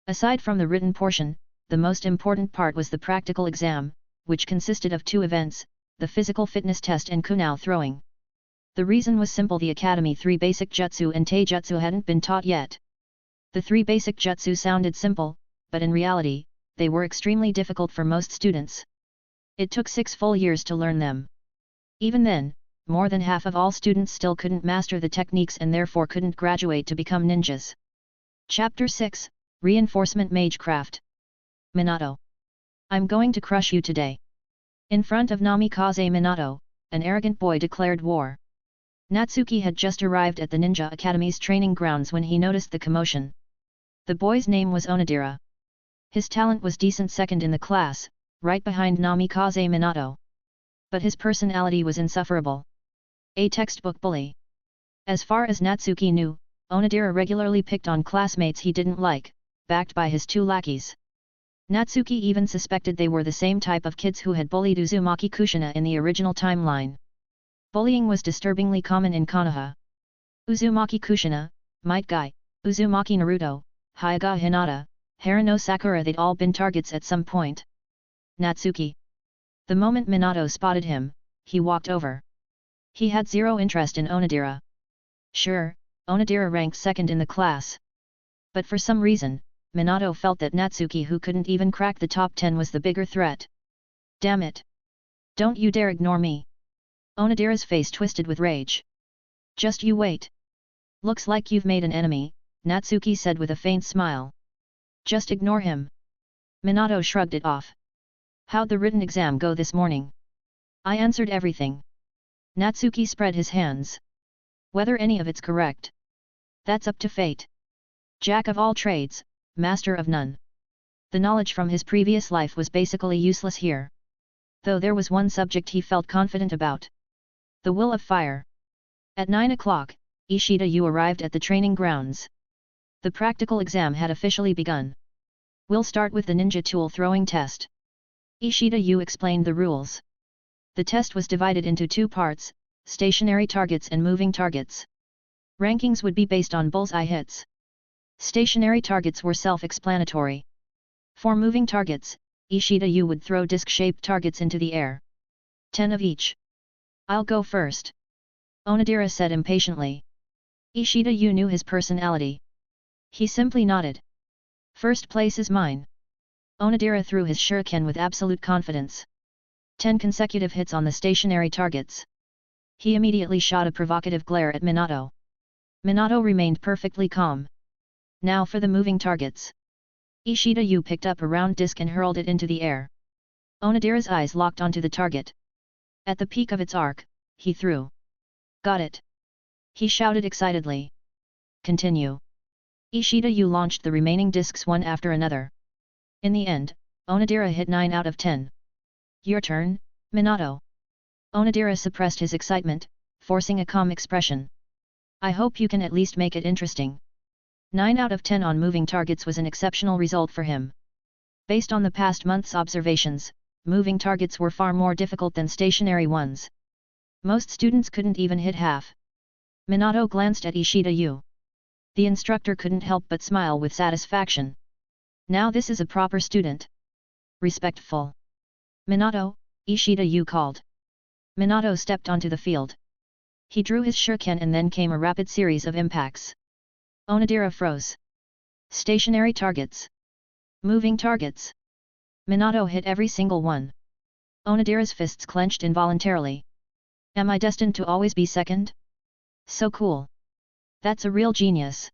Aside from the written portion, the most important part was the practical exam, which consisted of 2 events, the physical fitness test and kunao throwing. The reason was simple: the Academy 3 basic jutsu and taijutsu hadn't been taught yet. The 3 basic jutsu sounded simple, but in reality, they were extremely difficult for most students. It took 6 full years to learn them. Even then, more than half of all students still couldn't master the techniques and therefore couldn't graduate to become ninjas. Chapter 6, Reinforcement Magecraft. Minato. I'm going to crush you today. In front of Namikaze Minato, an arrogant boy declared war. Natsuki had just arrived at the Ninja Academy's training grounds when he noticed the commotion. The boy's name was Onodera. His talent was decent, second in the class, right behind Namikaze Minato. But his personality was insufferable. A textbook bully. As far as Natsuki knew, Onodera regularly picked on classmates he didn't like, backed by his 2 lackeys. Natsuki even suspected they were the same type of kids who had bullied Uzumaki Kushina in the original timeline. Bullying was disturbingly common in Konoha. Uzumaki Kushina, Might Guy, Uzumaki Naruto, Hyuga Hinata, Harano Sakura, they'd all been targets at some point. Natsuki. The moment Minato spotted him, he walked over. He had zero interest in Onodera. Sure, Onodera ranked second in the class. But for some reason, Minato felt that Natsuki, who couldn't even crack the top 10, was the bigger threat. Damn it! Don't you dare ignore me! Onodera's face twisted with rage. Just you wait. Looks like you've made an enemy, Natsuki said with a faint smile. Just ignore him. Minato shrugged it off. How'd the written exam go this morning? I answered everything. Natsuki spread his hands. Whether any of it's correct, that's up to fate. Jack of all trades, master of none. The knowledge from his previous life was basically useless here. Though there was one subject he felt confident about. The will of fire. At 9 o'clock, Ishida Yu arrived at the training grounds. The practical exam had officially begun. We'll start with the ninja tool throwing test. Ishida Yu explained the rules. The test was divided into two parts, stationary targets and moving targets. Rankings would be based on bullseye hits. Stationary targets were self-explanatory. For moving targets, Ishida Yu would throw disc-shaped targets into the air. 10 of each. I'll go first. Onodera said impatiently. Ishida Yu knew his personality. He simply nodded. First place is mine. Onodera threw his shuriken with absolute confidence. 10 consecutive hits on the stationary targets. He immediately shot a provocative glare at Minato. Minato remained perfectly calm. Now for the moving targets. Ishida Yu picked up a round disc and hurled it into the air. Onodera's eyes locked onto the target. At the peak of its arc, he threw. Got it! He shouted excitedly. Continue. Ishida Yu launched the remaining discs one after another. In the end, Onodera hit 9 out of 10. Your turn, Minato. Onodera suppressed his excitement, forcing a calm expression. I hope you can at least make it interesting. 9 out of 10 on moving targets was an exceptional result for him. Based on the past month's observations, moving targets were far more difficult than stationary ones. Most students couldn't even hit half. Minato glanced at Ishida Yu. The instructor couldn't help but smile with satisfaction. Now this is a proper student. Respectful. Minato, Ishida Yu called. Minato stepped onto the field. He drew his shuriken and then came a rapid series of impacts. Onodera froze. Stationary targets. Moving targets. Minato hit every single one. Onodera's fists clenched involuntarily. Am I destined to always be second? So cool. That's a real genius.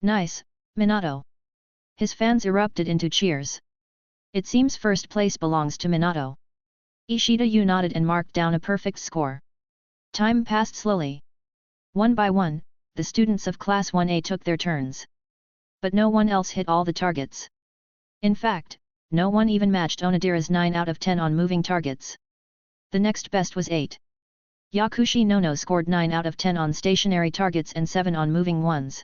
Nice, Minato. His fans erupted into cheers. It seems first place belongs to Minato. Ishida Yu nodded and marked down a perfect score. Time passed slowly. One by one, the students of Class 1A took their turns. But no one else hit all the targets. In fact, no one even matched Onodera's 9 out of 10 on moving targets. The next best was 8. Yakushi Nono scored 9 out of 10 on stationary targets and 7 on moving ones.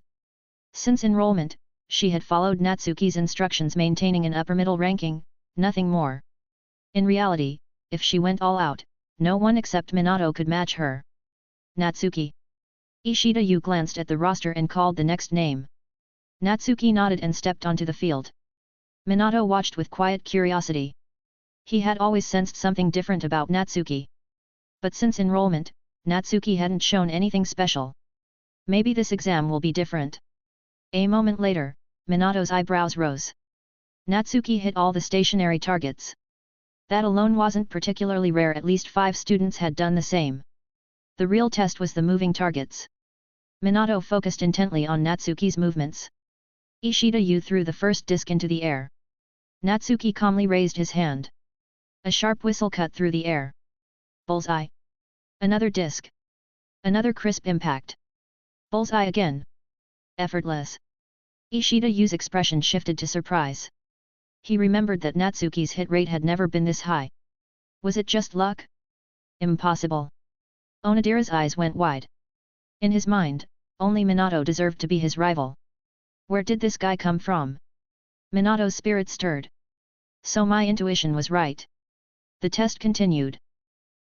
Since enrollment, she had followed Natsuki's instructions, maintaining an upper-middle ranking, nothing more. In reality, if she went all out, no one except Minato could match her. Natsuki. Ishida Yu glanced at the roster and called the next name. Natsuki nodded and stepped onto the field. Minato watched with quiet curiosity. He had always sensed something different about Natsuki. But since enrollment, Natsuki hadn't shown anything special. Maybe this exam will be different. A moment later, Minato's eyebrows rose. Natsuki hit all the stationary targets. That alone wasn't particularly rare, at least 5 students had done the same. The real test was the moving targets. Minato focused intently on Natsuki's movements. Ishida Yu threw the first disc into the air. Natsuki calmly raised his hand. A sharp whistle cut through the air. Bullseye. Another disc. Another crisp impact. Bullseye again. Effortless. Ishida Yu's expression shifted to surprise. He remembered that Natsuki's hit rate had never been this high. Was it just luck? Impossible. Onodera's eyes went wide. In his mind, only Minato deserved to be his rival. Where did this guy come from? Minato's spirit stirred. So my intuition was right. The test continued.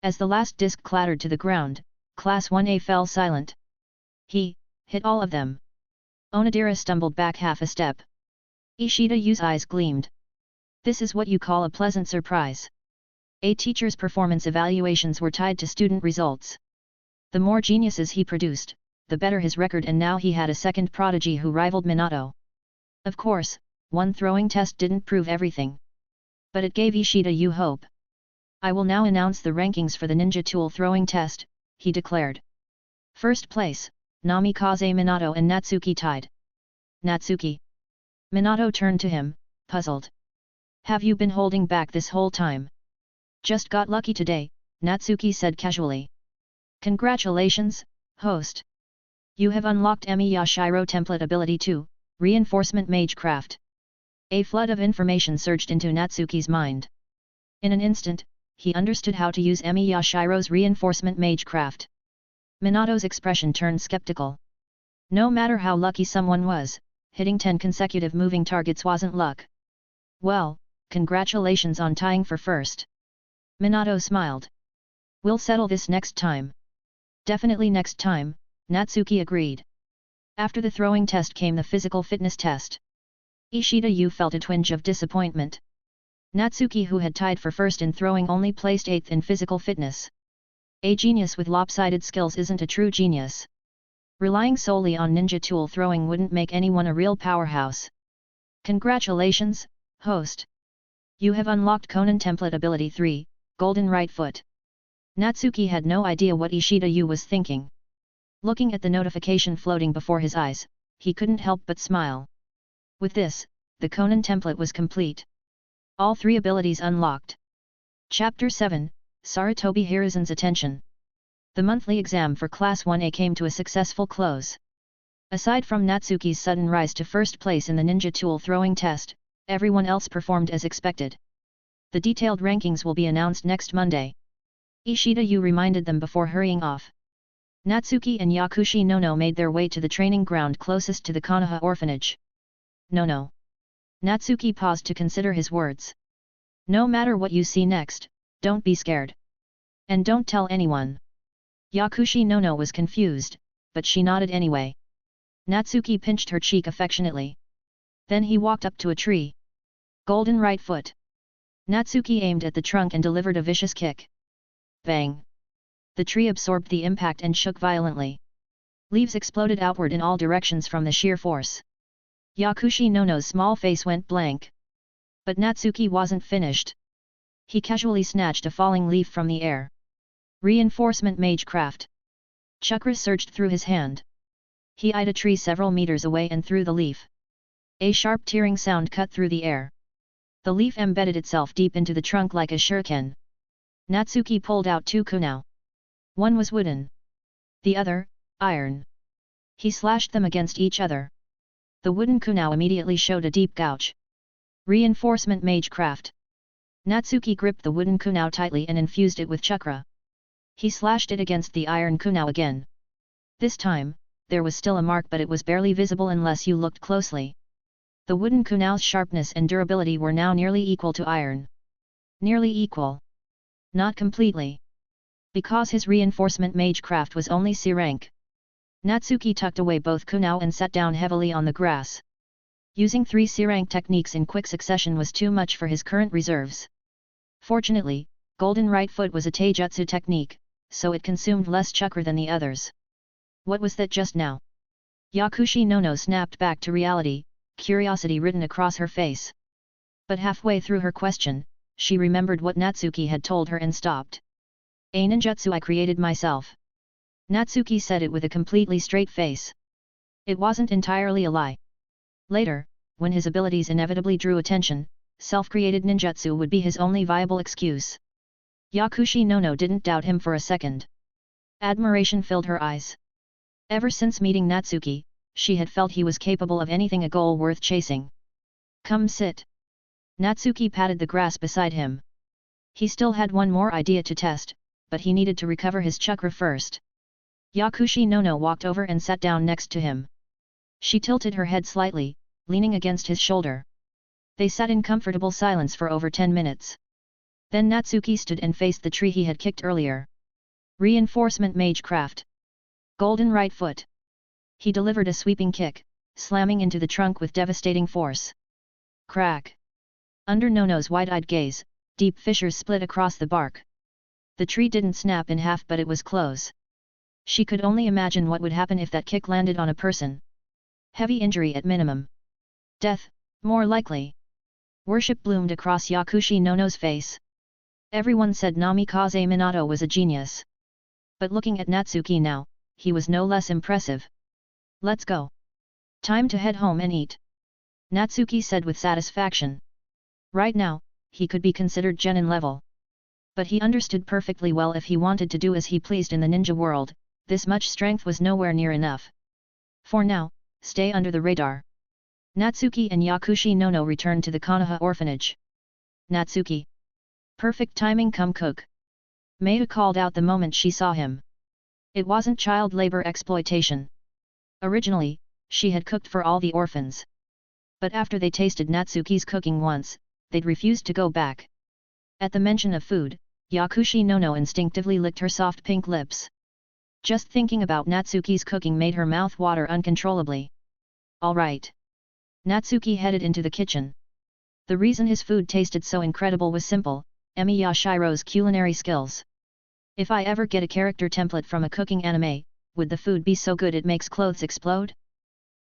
As the last disc clattered to the ground, Class 1A fell silent. He hit all of them. Onodera stumbled back half a step. Ishida Yu's eyes gleamed. This is what you call a pleasant surprise. A teacher's performance evaluations were tied to student results. The more geniuses he produced, the better his record, and now he had a second prodigy who rivaled Minato. Of course, one throwing test didn't prove everything. But it gave Ishida Yu hope. I will now announce the rankings for the ninja tool throwing test, he declared. First place, Namikaze Minato and Natsuki tied. Natsuki. Minato turned to him, puzzled. Have you been holding back this whole time? Just got lucky today, Natsuki said casually. Congratulations, host. You have unlocked Emi Yashiro template ability 2, Reinforcement Magecraft. A flood of information surged into Natsuki's mind. In an instant, he understood how to use Emi Yashiro's Reinforcement Magecraft. Minato's expression turned skeptical. No matter how lucky someone was, hitting 10 consecutive moving targets wasn't luck. Well, congratulations on tying for first. Minato smiled. We'll settle this next time. Definitely next time, Natsuki agreed. After the throwing test came the physical fitness test. Ishida Yu felt a twinge of disappointment. Natsuki, who had tied for first in throwing, only placed 8th in physical fitness. A genius with lopsided skills isn't a true genius. Relying solely on ninja tool throwing wouldn't make anyone a real powerhouse. Congratulations, host. You have unlocked Conan template ability 3, Golden Right Foot. Natsuki had no idea what Ishida Yu was thinking. Looking at the notification floating before his eyes, he couldn't help but smile. With this, the Conan template was complete. All 3 abilities unlocked. Chapter 7, Sarutobi Hiruzen's attention. The monthly exam for Class 1A came to a successful close. Aside from Natsuki's sudden rise to first place in the ninja tool throwing test, everyone else performed as expected. The detailed rankings will be announced next Monday. Ishida Yu reminded them before hurrying off. Natsuki and Yakushi Nono made their way to the training ground closest to the Konoha orphanage. No. Natsuki paused to consider his words. No matter what you see next, don't be scared. And don't tell anyone. Yakushi Nono was confused, but she nodded anyway. Natsuki pinched her cheek affectionately. Then he walked up to a tree. Golden Right Foot. Natsuki aimed at the trunk and delivered a vicious kick. Bang! The tree absorbed the impact and shook violently. Leaves exploded outward in all directions from the sheer force. Yakushi Nono's small face went blank. But Natsuki wasn't finished. He casually snatched a falling leaf from the air. Reinforcement Magecraft. Chakra surged through his hand. He eyed a tree several meters away and threw the leaf. A sharp tearing sound cut through the air. The leaf embedded itself deep into the trunk like a shuriken. Natsuki pulled out 2 kunai. One was wooden. The other, iron. He slashed them against each other. The wooden kunai immediately showed a deep gouge. Reinforcement Magecraft. Natsuki gripped the wooden kunai tightly and infused it with chakra. He slashed it against the iron kunai again. This time, there was still a mark, but it was barely visible unless you looked closely. The wooden kunai's sharpness and durability were now nearly equal to iron. Nearly equal. Not completely. Because his reinforcement magecraft was only C rank. Natsuki tucked away both kunai and sat down heavily on the grass. Using 3 C rank techniques in quick succession was too much for his current reserves. Fortunately, Golden Right Foot was a taijutsu technique, so it consumed less chakra than the others. What was that just now? Yakushi Nono snapped back to reality, curiosity written across her face. But halfway through her question, she remembered what Natsuki had told her and stopped. A ninjutsu I created myself. Natsuki said it with a completely straight face. It wasn't entirely a lie. Later, when his abilities inevitably drew attention, self-created ninjutsu would be his only viable excuse. Yakushi Nono didn't doubt him for a second. Admiration filled her eyes. Ever since meeting Natsuki, she had felt he was capable of anything, a goal worth chasing. Come sit. Natsuki patted the grass beside him. He still had one more idea to test, but he needed to recover his chakra first. Yakushi Nono walked over and sat down next to him. She tilted her head slightly, leaning against his shoulder. They sat in comfortable silence for over 10 minutes. Then Natsuki stood and faced the tree he had kicked earlier. Reinforcement Magecraft. Golden Right Foot. He delivered a sweeping kick, slamming into the trunk with devastating force. Crack! Under Nono's wide-eyed gaze, deep fissures split across the bark. The tree didn't snap in half, but it was close. She could only imagine what would happen if that kick landed on a person. Heavy injury at minimum. Death, more likely. Worship bloomed across Yakushi Nono's face. Everyone said Namikaze Minato was a genius. But looking at Natsuki now, he was no less impressive. Let's go. Time to head home and eat. Natsuki said with satisfaction. Right now, he could be considered genin level. But he understood perfectly well if he wanted to do as he pleased in the ninja world, this much strength was nowhere near enough. For now, stay under the radar. Natsuki and Yakushi Nono returned to the Konoha orphanage. Natsuki. Perfect timing, come cook. Maida called out the moment she saw him. It wasn't child labor exploitation. Originally, she had cooked for all the orphans. But after they tasted Natsuki's cooking once, they'd refused to go back. At the mention of food, Yakushi Nono instinctively licked her soft pink lips. Just thinking about Natsuki's cooking made her mouth water uncontrollably. All right. Natsuki headed into the kitchen. The reason his food tasted so incredible was simple, Emi Yashiro's culinary skills. If I ever get a character template from a cooking anime, would the food be so good it makes clothes explode?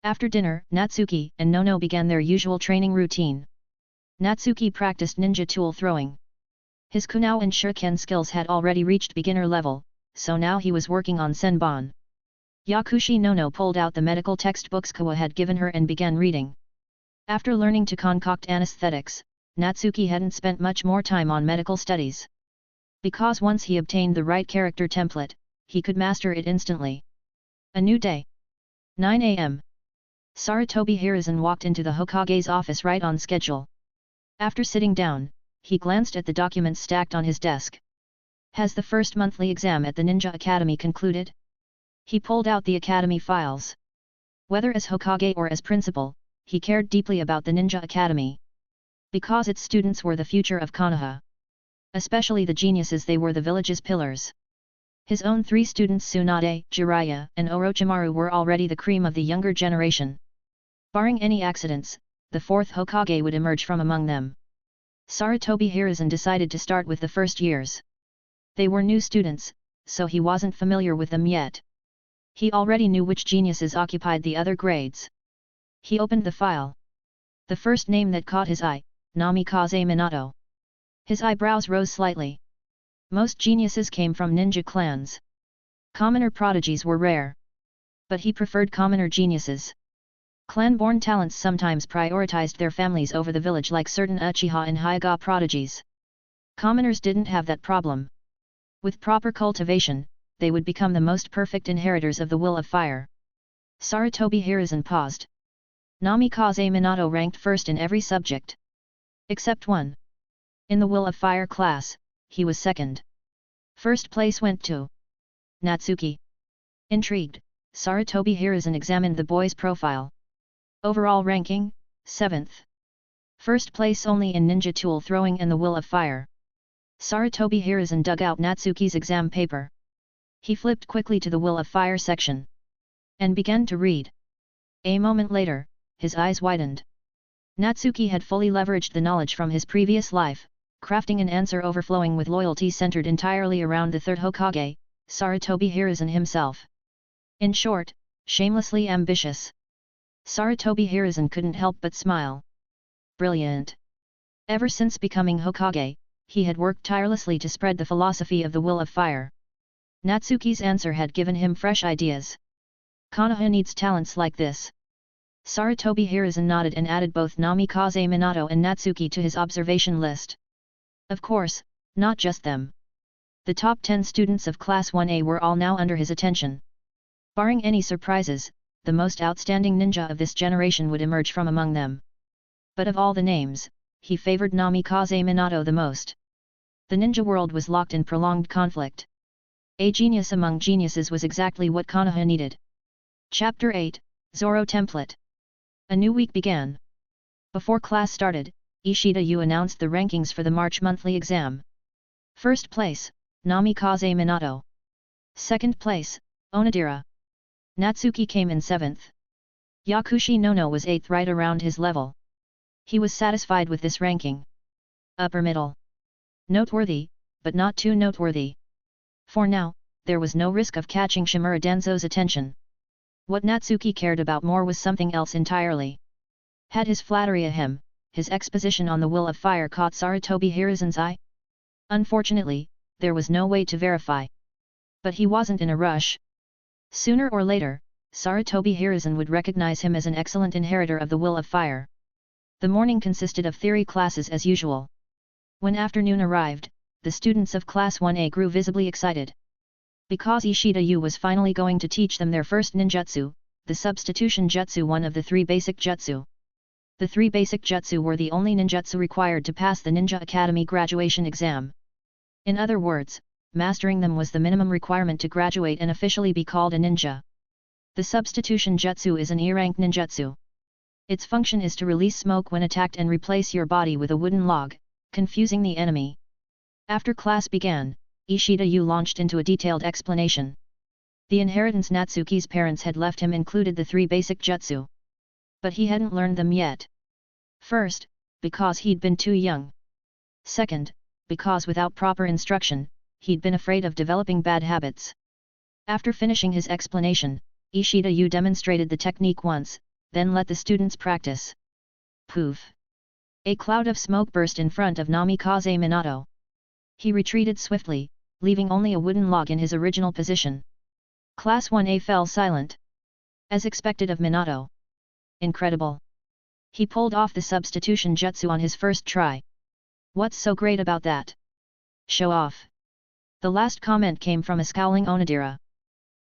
After dinner, Natsuki and Nono began their usual training routine. Natsuki practiced ninja tool throwing. His kunao and shuriken skills had already reached beginner level, so now he was working on senbon. Yakushi Nono pulled out the medical textbooks Kawa had given her and began reading. After learning to concoct anesthetics, Natsuki hadn't spent much more time on medical studies. Because once he obtained the right character template, he could master it instantly. A new day. 9 a.m. Sarutobi Hiruzen walked into the Hokage's office right on schedule. After sitting down, he glanced at the documents stacked on his desk. Has the first monthly exam at the Ninja Academy concluded? He pulled out the academy files. Whether as Hokage or as principal, he cared deeply about the Ninja Academy. Because its students were the future of Konoha. Especially the geniuses, they were the village's pillars. His own 3 students Tsunade, Jiraiya, and Orochimaru were already the cream of the younger generation. Barring any accidents, the 4th Hokage would emerge from among them. Sarutobi Hiruzen decided to start with the first years. They were new students, so he wasn't familiar with them yet. He already knew which geniuses occupied the other grades. He opened the file. The first name that caught his eye, Namikaze Minato. His eyebrows rose slightly. Most geniuses came from ninja clans. Commoner prodigies were rare. But he preferred commoner geniuses. Clan-born talents sometimes prioritized their families over the village, like certain Uchiha and Hyuga prodigies. Commoners didn't have that problem. With proper cultivation, they would become the most perfect inheritors of the will of fire. Sarutobi Hiruzen paused. Namikaze Minato ranked first in every subject. Except one. In the will of fire class, he was second. First place went to Natsuki. Intrigued, Sarutobi Hiruzen examined the boy's profile. Overall ranking, 7th. First place only in ninja tool throwing and the will of fire. Sarutobi Hiruzen dug out Natsuki's exam paper. He flipped quickly to the will of fire section. And began to read. A moment later, his eyes widened. Natsuki had fully leveraged the knowledge from his previous life, crafting an answer overflowing with loyalty centered entirely around the 3rd Hokage, Sarutobi Hiruzen himself. In short, shamelessly ambitious. Sarutobi Hiruzen couldn't help but smile. Brilliant. Ever since becoming Hokage, he had worked tirelessly to spread the philosophy of the will of fire. Natsuki's answer had given him fresh ideas. Konoha needs talents like this. Sarutobi Hiruzen nodded and added both Namikaze Minato and Natsuki to his observation list. Of course, not just them. The top 10 students of Class 1A were all now under his attention. Barring any surprises, the most outstanding ninja of this generation would emerge from among them. But of all the names, he favored Namikaze Minato the most. The ninja world was locked in prolonged conflict. A genius among geniuses was exactly what Konoha needed. Chapter 8, Zoro Template. A new week began. Before class started, Ishida Yu announced the rankings for the March monthly exam. First place, Namikaze Minato. Second place, Onodera. Natsuki came in 7th. Yakushi Nono was 8th, right around his level. He was satisfied with this ranking. Upper middle. Noteworthy, but not too noteworthy. For now, there was no risk of catching Shimura Denzo's attention. What Natsuki cared about more was something else entirely. Had his flattery of him, his exposition on the will of fire, caught Sarutobi Hiruzen's eye? Unfortunately, there was no way to verify. But he wasn't in a rush. Sooner or later, Sarutobi Hiruzen would recognize him as an excellent inheritor of the will of fire. The morning consisted of theory classes as usual. When afternoon arrived, the students of Class 1A grew visibly excited. Because Ishida Yu was finally going to teach them their first ninjutsu, the substitution jutsu, one of the 3 basic jutsu. The 3 basic jutsu were the only ninjutsu required to pass the Ninja Academy graduation exam. In other words, mastering them was the minimum requirement to graduate and officially be called a ninja. The substitution jutsu is an E-rank ninjutsu. Its function is to release smoke when attacked and replace your body with a wooden log, confusing the enemy. After class began, Ishida Yu launched into a detailed explanation. The inheritance Natsuki's parents had left him included the 3 basic jutsu. But he hadn't learned them yet. First, because he'd been too young. Second, because without proper instruction, he'd been afraid of developing bad habits. After finishing his explanation, Ishida Yu demonstrated the technique once, then let the students practice. Poof! A cloud of smoke burst in front of Namikaze Minato. He retreated swiftly, leaving only a wooden log in his original position. Class 1A fell silent. As expected of Minato. Incredible! He pulled off the substitution jutsu on his first try. What's so great about that? Show off! The last comment came from a scowling Onodera.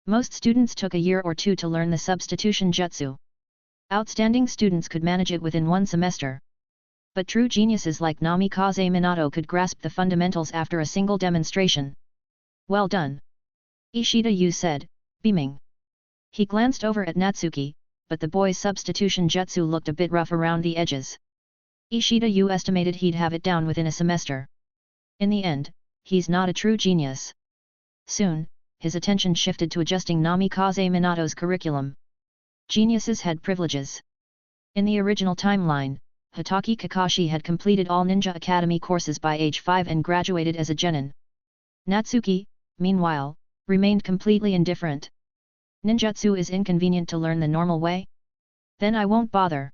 Most students took a year or 2 to learn the substitution jutsu. Outstanding students could manage it within 1 semester. But true geniuses like Namikaze Minato could grasp the fundamentals after a single demonstration. Well done! Ishida Yu said, beaming. He glanced over at Natsuki, but the boy's substitution jutsu looked a bit rough around the edges. Ishida Yu estimated he'd have it down within a semester. In the end, he's not a true genius. Soon, his attention shifted to adjusting Namikaze Minato's curriculum. Geniuses had privileges. In the original timeline, Hitaki Kakashi had completed all Ninja Academy courses by age 5 and graduated as a genin. Natsuki, meanwhile, remained completely indifferent. Ninjutsu is inconvenient to learn the normal way? Then I won't bother.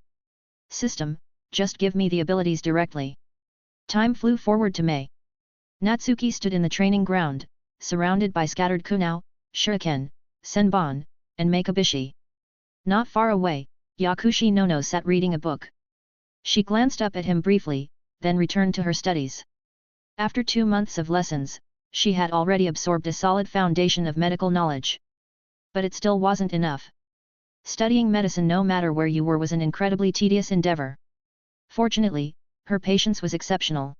System, just give me the abilities directly. Time flew forward to May. Natsuki stood in the training ground, surrounded by scattered kunao, shuriken, senbon, and meikabishi. Not far away, Yakushi Nono sat reading a book. She glanced up at him briefly, then returned to her studies. After 2 months of lessons, she had already absorbed a solid foundation of medical knowledge. But it still wasn't enough. Studying medicine no matter where you were was an incredibly tedious endeavor. Fortunately, her patience was exceptional.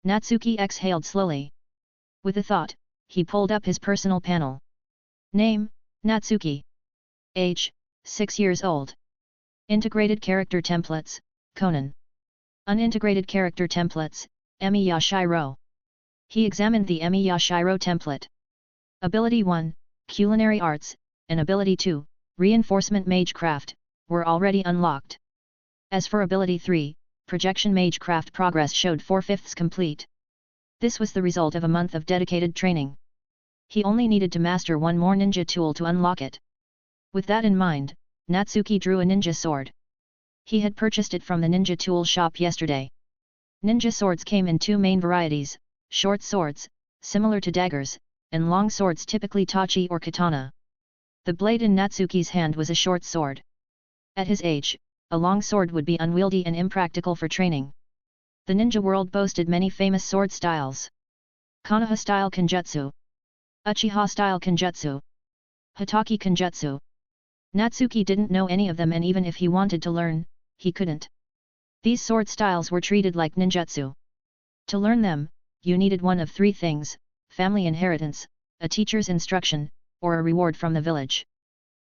Natsuki exhaled slowly. With a thought, he pulled up his personal panel. Name, Natsuki. Age, 6 years old. Integrated character templates, Conan. Unintegrated character templates, Emi Yashiro. He examined the Emi Yashiro template. Ability 1, Culinary Arts, and Ability 2, Reinforcement Magecraft, were already unlocked. As for Ability 3, Projection Magecraft progress showed 4/5 complete. This was the result of a month of dedicated training. He only needed to master one more ninja tool to unlock it. With that in mind, Natsuki drew a ninja sword. He had purchased it from the ninja tool shop yesterday. Ninja swords came in 2 main varieties, short swords, similar to daggers, and long swords typically tachi or katana. The blade in Natsuki's hand was a short sword. At his age, a long sword would be unwieldy and impractical for training. The ninja world boasted many famous sword styles. Konoha style kenjutsu. Uchiha style kenjutsu. Hitaki kenjutsu. Natsuki didn't know any of them, and even if he wanted to learn, he couldn't. These sword styles were treated like ninjutsu. To learn them, you needed one of 3 things: family inheritance, a teacher's instruction, or a reward from the village.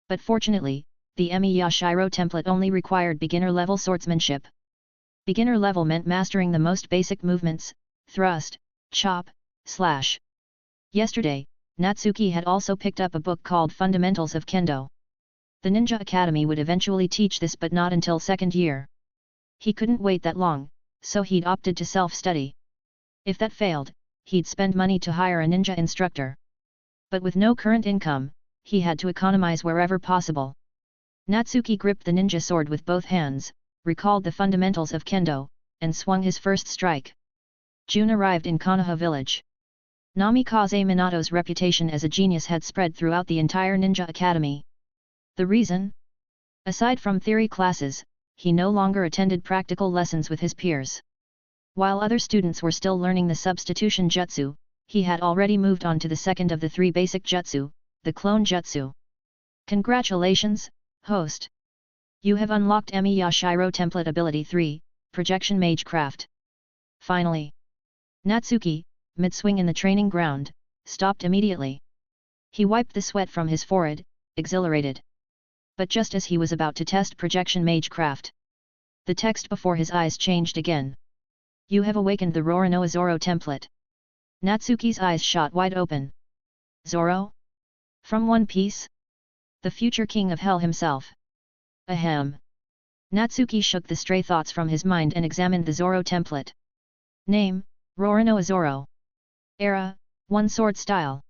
But fortunately, the Emi Yashiro template only required beginner-level swordsmanship. Beginner level meant mastering the most basic movements: thrust, chop, slash. Yesterday, Natsuki had also picked up a book called Fundamentals of Kendo. The Ninja Academy would eventually teach this, but not until 2nd year. He couldn't wait that long, so he'd opted to self-study. If that failed, he'd spend money to hire a ninja instructor. But with no current income, he had to economize wherever possible. Natsuki gripped the ninja sword with both hands, recalled the fundamentals of Kendo, and swung his first strike. June arrived in Konoha village. Namikaze Minato's reputation as a genius had spread throughout the entire Ninja Academy. The reason? Aside from theory classes, he no longer attended practical lessons with his peers. While other students were still learning the substitution jutsu, he had already moved on to the second of the three basic jutsu, the clone jutsu. Congratulations, host! You have unlocked Emi Yashiro Template Ability 3, Projection Magecraft. Finally! Natsuki, mid-swing in the training ground, stopped immediately. He wiped the sweat from his forehead, exhilarated. But just as he was about to test Projection Magecraft, the text before his eyes changed again. You have awakened the Roronoa Zoro template. Natsuki's eyes shot wide open. Zoro? From One Piece? The future king of hell himself. Ahem. Natsuki shook the stray thoughts from his mind and examined the Zoro template. Name, Roronoa Zoro. Era, One Sword Style.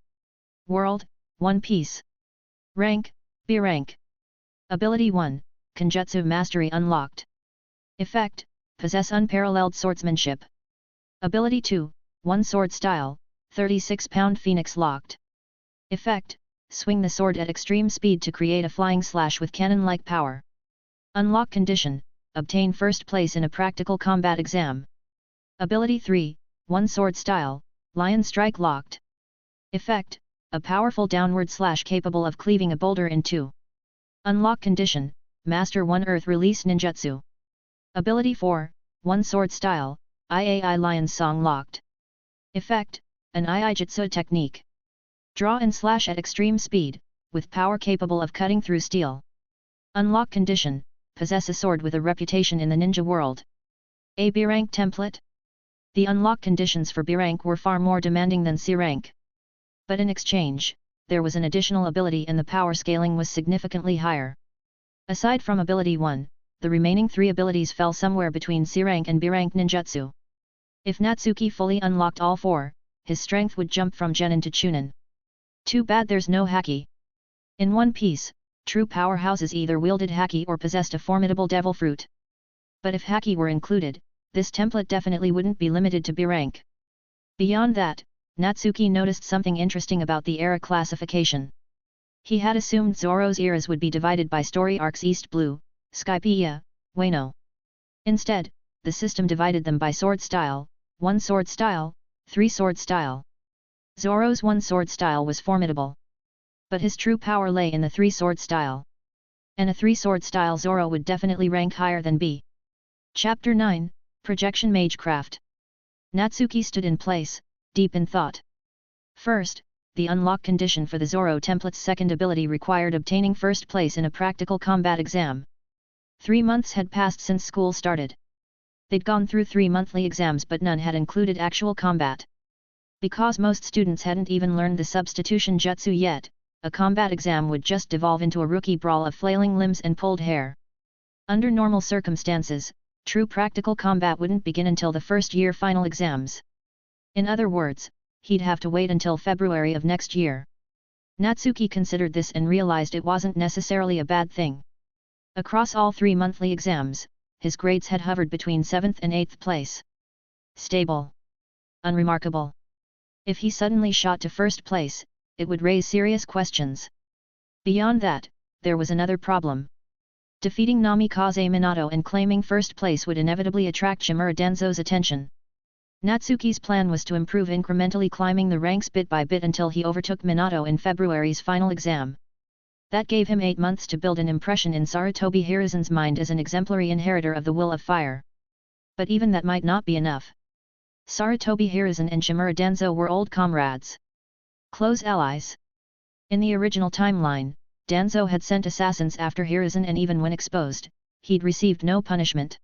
World, One Piece. Rank, B rank. Ability 1, Kenjutsu Mastery unlocked. Effect, possess unparalleled swordsmanship. Ability 2, One Sword Style, 36-pound Phoenix locked. Effect, swing the sword at extreme speed to create a flying slash with cannon-like power. Unlock condition, obtain first place in a practical combat exam. Ability 3, One Sword Style, Lion Strike locked. Effect, a powerful downward slash capable of cleaving a boulder in two. Unlock condition, Master One Earth Release Ninjutsu. Ability 4, One Sword Style, Iai Lion Song locked. Effect, an Iijutsu technique. Draw and slash at extreme speed, with power capable of cutting through steel. Unlock condition, possess a sword with a reputation in the ninja world. A B rank template? The unlock conditions for B rank were far more demanding than C rank. But in exchange, there was an additional ability and the power scaling was significantly higher. Aside from ability 1, the remaining 3 abilities fell somewhere between C rank and B rank ninjutsu. If Natsuki fully unlocked all 4, his strength would jump from Genin to Chunin. Too bad there's no Haki. In One Piece, true powerhouses either wielded Haki or possessed a formidable devil fruit. But if Haki were included, this template definitely wouldn't be limited to B rank. Beyond that, Natsuki noticed something interesting about the era classification. He had assumed Zoro's eras would be divided by story arcs East Blue, Skypiea, Wano. Instead, the system divided them by sword style, One Sword Style, Three Sword Style. Zoro's One Sword Style was formidable. But his true power lay in the Three Sword Style. And a Three Sword Style Zoro would definitely rank higher than B. Chapter 9, Projection Magecraft. Natsuki stood in place, deep in thought. First, the unlock condition for the Zoro template's second ability required obtaining first place in a practical combat exam. 3 months had passed since school started. They'd gone through 3 monthly exams but none had included actual combat. Because most students hadn't even learned the substitution jutsu yet, a combat exam would just devolve into a rookie brawl of flailing limbs and pulled hair. Under normal circumstances, true practical combat wouldn't begin until the first year final exams. In other words, he'd have to wait until February of next year. Natsuki considered this and realized it wasn't necessarily a bad thing. Across all 3 monthly exams, his grades had hovered between 7th and 8th place. Stable. Unremarkable. If he suddenly shot to first place, it would raise serious questions. Beyond that, there was another problem. Defeating Namikaze Minato and claiming first place would inevitably attract Shimura Denzo's attention. Natsuki's plan was to improve incrementally, climbing the ranks bit by bit until he overtook Minato in February's final exam. That gave him 8 months to build an impression in Sarutobi Hiruzen's mind as an exemplary inheritor of the Will of Fire. But even that might not be enough. Sarutobi Hiruzen and Shimura Denzo were old comrades. Close allies. In the original timeline, Danzo had sent assassins after Hiruzen and even when exposed, he'd received no punishment.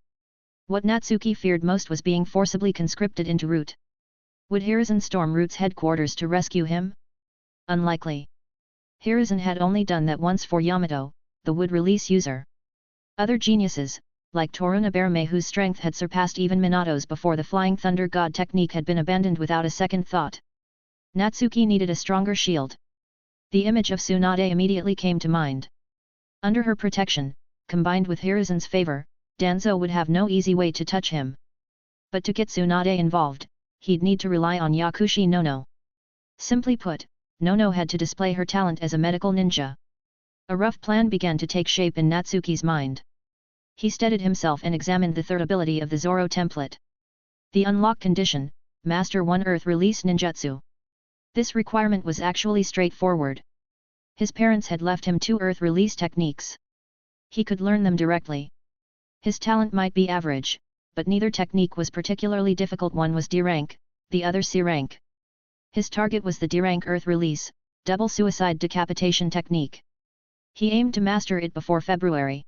What Natsuki feared most was being forcibly conscripted into Root. Would Hiruzen storm Root's headquarters to rescue him? Unlikely. Hiruzen had only done that once for Yamato, the wood release user. Other geniuses, like Torunobume, whose strength had surpassed even Minato's before the Flying Thunder God technique had been abandoned without a second thought. Natsuki needed a stronger shield. The image of Tsunade immediately came to mind. Under her protection, combined with Hiruzen's favor, Danzo would have no easy way to touch him. But to get Tsunade involved, he'd need to rely on Yakushi Nono. Simply put, Nono had to display her talent as a medical ninja. A rough plan began to take shape in Natsuki's mind. He steadied himself and examined the third ability of the Zoro template. The unlock condition, Master 1 Earth Release Ninjutsu. This requirement was actually straightforward. His parents had left him 2 Earth Release techniques. He could learn them directly. His talent might be average, but neither technique was particularly difficult. One was D rank, the other C rank. His target was the D rank Earth Release, double suicide decapitation technique. He aimed to master it before February.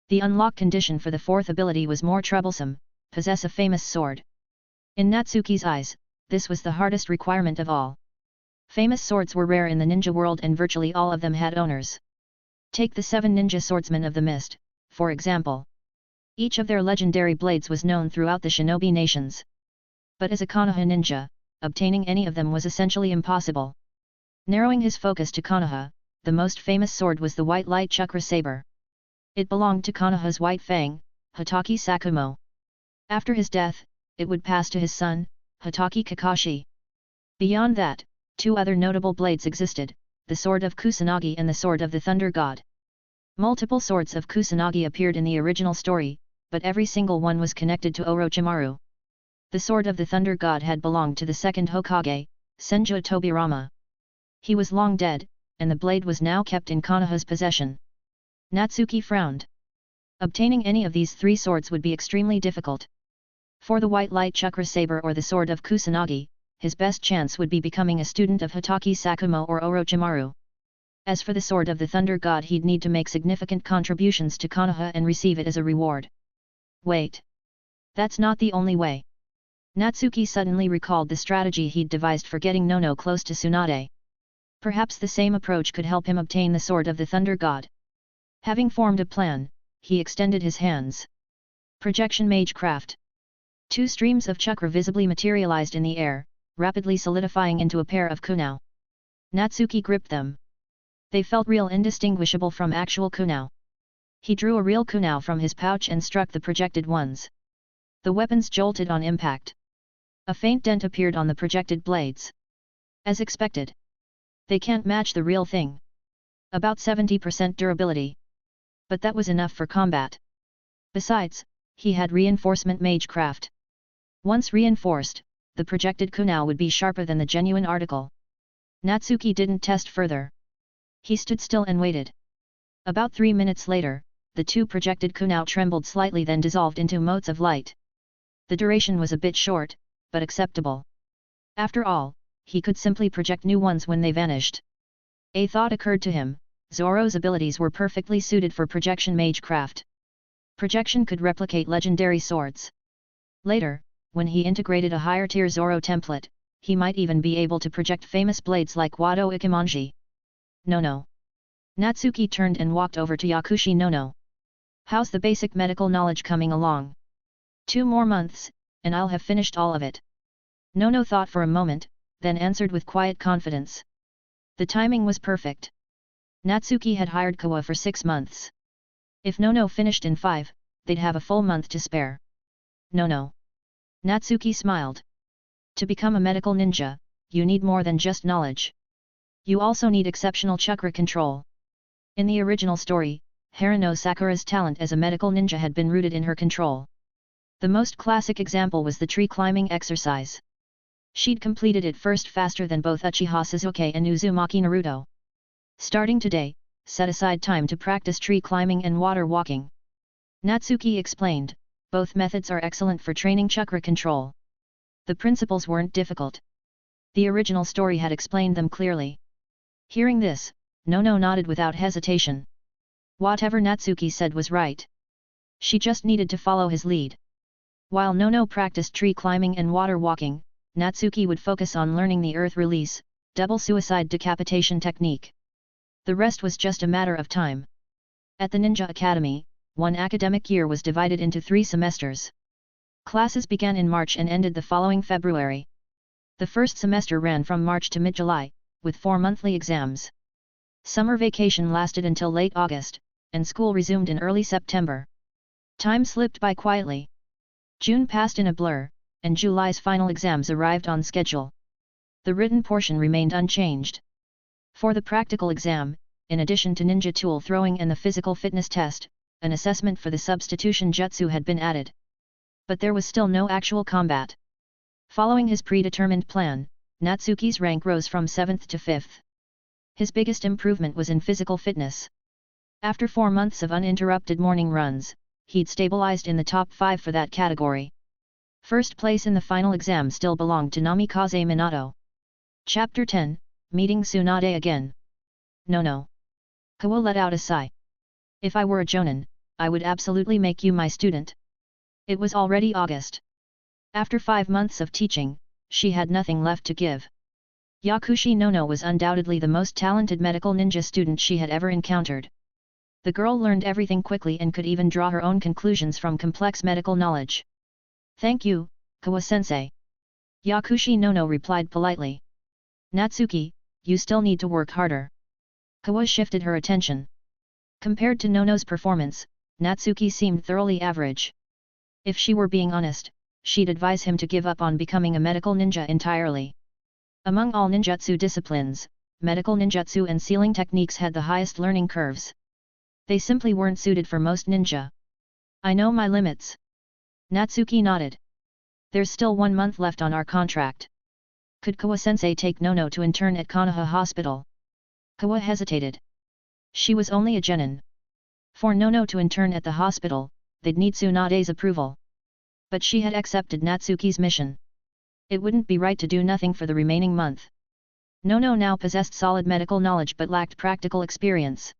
The unlock condition for the fourth ability was more troublesome, possess a famous sword. In Natsuki's eyes, this was the hardest requirement of all. Famous swords were rare in the ninja world and virtually all of them had owners. Take the 7 ninja swordsmen of the mist, for example. Each of their legendary blades was known throughout the shinobi nations. But as a Konoha ninja, obtaining any of them was essentially impossible. Narrowing his focus to Konoha, the most famous sword was the White Light Chakra Saber. It belonged to Konoha's White Fang, Hatake Sakumo. After his death, it would pass to his son, Hatake Kakashi. Beyond that, 2 other notable blades existed, the Sword of Kusanagi and the Sword of the Thunder God. Multiple swords of Kusanagi appeared in the original story, but every single one was connected to Orochimaru. The Sword of the Thunder God had belonged to the second Hokage, Senju Tobirama. He was long dead, and the blade was now kept in Konoha's possession. Natsuki frowned. Obtaining any of these 3 swords would be extremely difficult. For the White Light Chakra Saber or the Sword of Kusanagi, his best chance would be becoming a student of Hatake Sakumo or Orochimaru. As for the Sword of the Thunder God, he'd need to make significant contributions to Konoha and receive it as a reward. Wait. That's not the only way. Natsuki suddenly recalled the strategy he'd devised for getting Nono close to Tsunade. Perhaps the same approach could help him obtain the Sword of the Thunder God. Having formed a plan, he extended his hands. Projection Magecraft. 2 streams of chakra visibly materialized in the air, rapidly solidifying into a pair of kunao. Natsuki gripped them. They felt real, indistinguishable from actual kunao. He drew a real kunao from his pouch and struck the projected ones. The weapons jolted on impact. A faint dent appeared on the projected blades. As expected. They can't match the real thing. About 70% durability. But that was enough for combat. Besides, he had reinforcement magecraft. Once reinforced, the projected kunao would be sharper than the genuine article. Natsuki didn't test further. He stood still and waited. About 3 minutes later, the 2 projected kunao trembled slightly, then dissolved into motes of light. The duration was a bit short, but acceptable. After all, he could simply project new ones when they vanished. A thought occurred to him: Zoro's abilities were perfectly suited for projection magecraft. Projection could replicate legendary swords. Later, when he integrated a higher-tier Zoro template, he might even be able to project famous blades like Wado Ikimonji. Nono. Natsuki turned and walked over to Yakushi Nono. How's the basic medical knowledge coming along? 2 more months, and I'll have finished all of it. Nono thought for a moment, then answered with quiet confidence. The timing was perfect. Natsuki had hired Kawa for 6 months. If Nono finished in 5, they'd have a full month to spare. Nono. Natsuki smiled. To become a medical ninja, you need more than just knowledge. You also need exceptional chakra control. In the original story, Haruno Sakura's talent as a medical ninja had been rooted in her control. The most classic example was the tree climbing exercise. She'd completed it first faster than both Uchiha Sasuke and Uzumaki Naruto. Starting today, set aside time to practice tree climbing and water walking. Natsuki explained, both methods are excellent for training chakra control. The principles weren't difficult. The original story had explained them clearly. Hearing this, Nono nodded without hesitation. Whatever Natsuki said was right. She just needed to follow his lead. While Nono practiced tree climbing and water walking, Natsuki would focus on learning the earth release, double suicide decapitation technique. The rest was just a matter of time. At the Ninja Academy, 1 academic year was divided into 3 semesters. Classes began in March and ended the following February. The first semester ran from March to mid-July, with 4 monthly exams. Summer vacation lasted until late August, and school resumed in early September. Time slipped by quietly. June passed in a blur, and July's final exams arrived on schedule. The written portion remained unchanged. For the practical exam, in addition to ninja tool throwing and the physical fitness test, an assessment for the substitution jutsu had been added. But there was still no actual combat. Following his predetermined plan, Natsuki's rank rose from 7th to 5th. His biggest improvement was in physical fitness. After 4 months of uninterrupted morning runs, he'd stabilized in the top 5 for that category. First place in the final exam still belonged to Namikaze Minato. Chapter 10, Meeting Tsunade Again. No. Kawa let out a sigh. If I were a jonin, I would absolutely make you my student. It was already August. After 5 months of teaching, she had nothing left to give. Yakushi Nono was undoubtedly the most talented medical ninja student she had ever encountered. The girl learned everything quickly and could even draw her own conclusions from complex medical knowledge. Thank you, Kawa-sensei. Yakushi Nono replied politely. Natsuki, you still need to work harder. Kawa shifted her attention. Compared to Nono's performance, Natsuki seemed thoroughly average. If she were being honest, she'd advise him to give up on becoming a medical ninja entirely. Among all ninjutsu disciplines, medical ninjutsu and sealing techniques had the highest learning curves. They simply weren't suited for most ninja. I know my limits. Natsuki nodded. There's still 1 month left on our contract. Could Kawa-sensei take Nono to intern at Konoha Hospital? Kawa hesitated. She was only a genin. For Nono to intern at the hospital, they'd need Tsunade's approval. But she had accepted Natsuki's mission. It wouldn't be right to do nothing for the remaining month. Nono now possessed solid medical knowledge but lacked practical experience.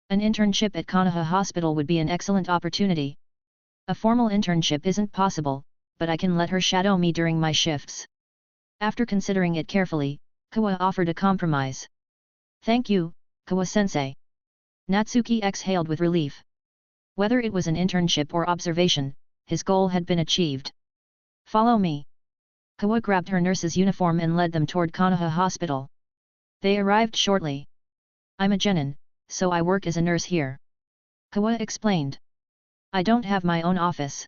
An internship at Konoha Hospital would be an excellent opportunity. A formal internship isn't possible, but I can let her shadow me during my shifts. After considering it carefully, Kawa offered a compromise. Thank you, Kawa-sensei. Natsuki exhaled with relief. Whether it was an internship or observation, his goal had been achieved. Follow me. Kawa grabbed her nurse's uniform and led them toward Konoha Hospital. They arrived shortly. I'm a genin, so I work as a nurse here. Kawa explained. I don't have my own office.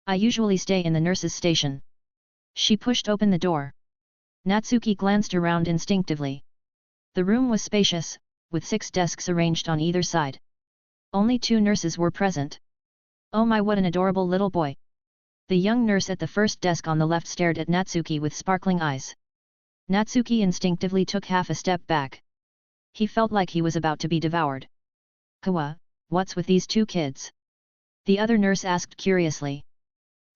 I usually stay in the nurse's station. She pushed open the door. Natsuki glanced around instinctively. The room was spacious, with 6 desks arranged on either side. Only 2 nurses were present. Oh my, what an adorable little boy! The young nurse at the first desk on the left stared at Natsuki with sparkling eyes. Natsuki instinctively took half a step back. He felt like he was about to be devoured. Kawa, what's with these 2 kids? The other nurse asked curiously.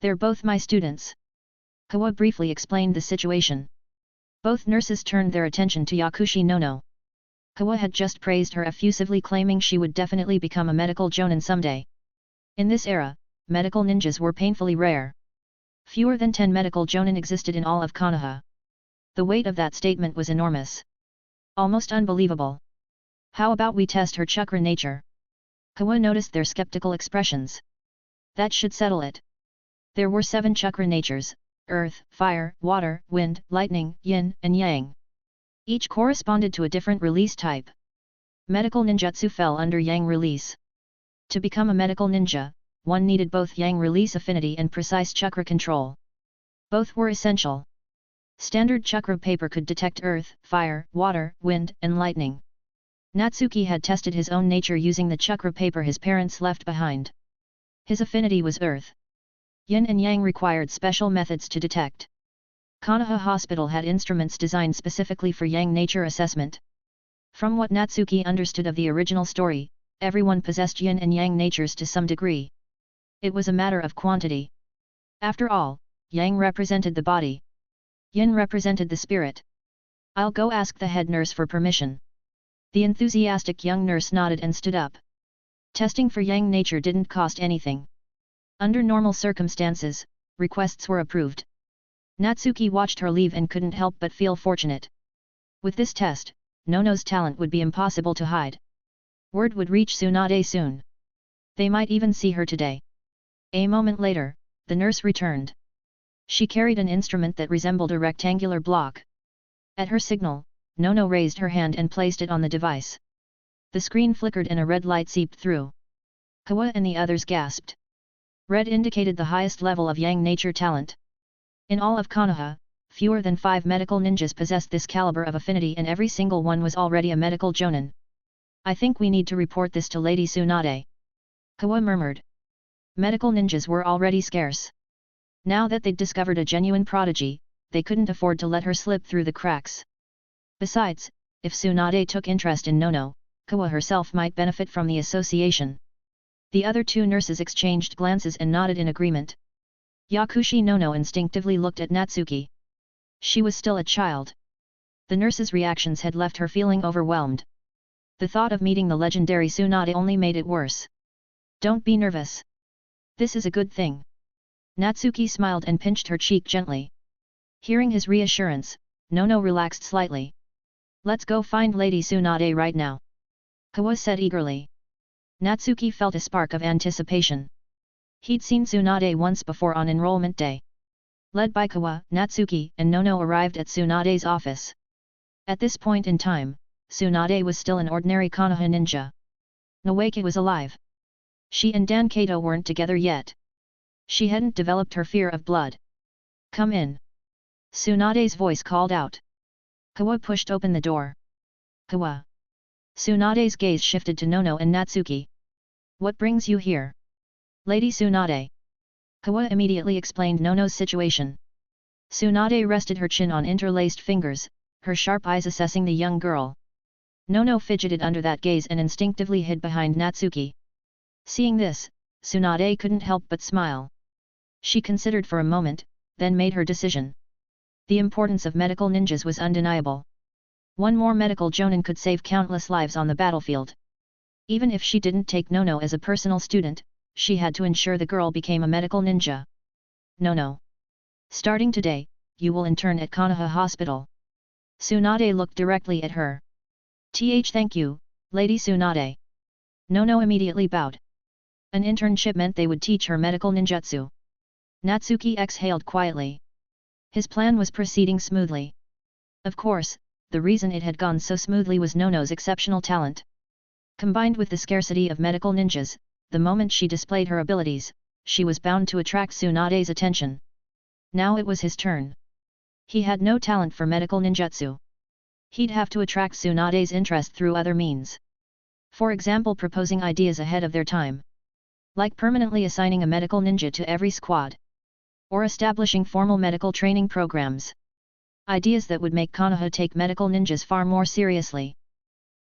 They're both my students. Kawa briefly explained the situation. Both nurses turned their attention to Yakushi Nono. Kawa had just praised her effusively, claiming she would definitely become a medical jonin someday. In this era, medical ninjas were painfully rare. Fewer than 10 medical jonin existed in all of Konoha. The weight of that statement was enormous. Almost unbelievable. How about we test her chakra nature? Kawa noticed their skeptical expressions. That should settle it. There were 7 chakra natures: earth, fire, water, wind, lightning, yin, and yang. Each corresponded to a different release type. Medical ninjutsu fell under yang release. To become a medical ninja, one needed both yang release affinity and precise chakra control. Both were essential. Standard chakra paper could detect earth, fire, water, wind, and lightning. Natsuki had tested his own nature using the chakra paper his parents left behind. His affinity was earth. Yin and yang required special methods to detect. Konoha Hospital had instruments designed specifically for yang nature assessment. From what Natsuki understood of the original story, everyone possessed yin and yang natures to some degree. It was a matter of quantity. After all, yang represented the body. Yin represented the spirit. I'll go ask the head nurse for permission. The enthusiastic young nurse nodded and stood up. Testing for yang nature didn't cost anything. Under normal circumstances, requests were approved. Natsuki watched her leave and couldn't help but feel fortunate. With this test, Nono's talent would be impossible to hide. Word would reach Tsunade soon. They might even see her today. A moment later, the nurse returned. She carried an instrument that resembled a rectangular block. At her signal, Nono raised her hand and placed it on the device. The screen flickered and a red light seeped through. Kawa and the others gasped. Red indicated the highest level of yang nature talent. In all of Konoha, fewer than 5 medical ninjas possessed this caliber of affinity, and every single one was already a medical jonin. I think we need to report this to Lady Tsunade. Kawa murmured. Medical ninjas were already scarce. Now that they'd discovered a genuine prodigy, they couldn't afford to let her slip through the cracks. Besides, if Tsunade took interest in Nono, Kawa herself might benefit from the association. The other two nurses exchanged glances and nodded in agreement. Yakushi Nono instinctively looked at Natsuki. She was still a child. The nurses' reactions had left her feeling overwhelmed. The thought of meeting the legendary Tsunade only made it worse. Don't be nervous. This is a good thing. Natsuki smiled and pinched her cheek gently. Hearing his reassurance, Nono relaxed slightly. Let's go find Lady Tsunade right now. Kawa said eagerly. Natsuki felt a spark of anticipation. He'd seen Tsunade once before on enrollment day. Led by Kawa, Natsuki and Nono arrived at Tsunade's office. At this point in time, Tsunade was still an ordinary Konoha ninja. Nawaki was alive. She and Dan Kato weren't together yet. She hadn't developed her fear of blood. Come in. Tsunade's voice called out. Kawa pushed open the door. Kawa. Tsunade's gaze shifted to Nono and Natsuki. What brings you here? Lady Tsunade. Kawa immediately explained Nono's situation. Tsunade rested her chin on interlaced fingers, her sharp eyes assessing the young girl. Nono fidgeted under that gaze and instinctively hid behind Natsuki. Seeing this, Tsunade couldn't help but smile. She considered for a moment, then made her decision. The importance of medical ninjas was undeniable. One more medical jonin could save countless lives on the battlefield. Even if she didn't take Nono as a personal student, she had to ensure the girl became a medical ninja. Nono. Starting today, you will intern at Konoha Hospital. Tsunade looked directly at her. Thank you, Lady Tsunade. Nono immediately bowed. An internship meant they would teach her medical ninjutsu. Natsuki exhaled quietly. His plan was proceeding smoothly. Of course, the reason it had gone so smoothly was Nono's exceptional talent. Combined with the scarcity of medical ninjas, the moment she displayed her abilities, she was bound to attract Tsunade's attention. Now it was his turn. He had no talent for medical ninjutsu. He'd have to attract Tsunade's interest through other means. For example, proposing ideas ahead of their time. Like permanently assigning a medical ninja to every squad. Or establishing formal medical training programs. Ideas that would make Konoha take medical ninjas far more seriously.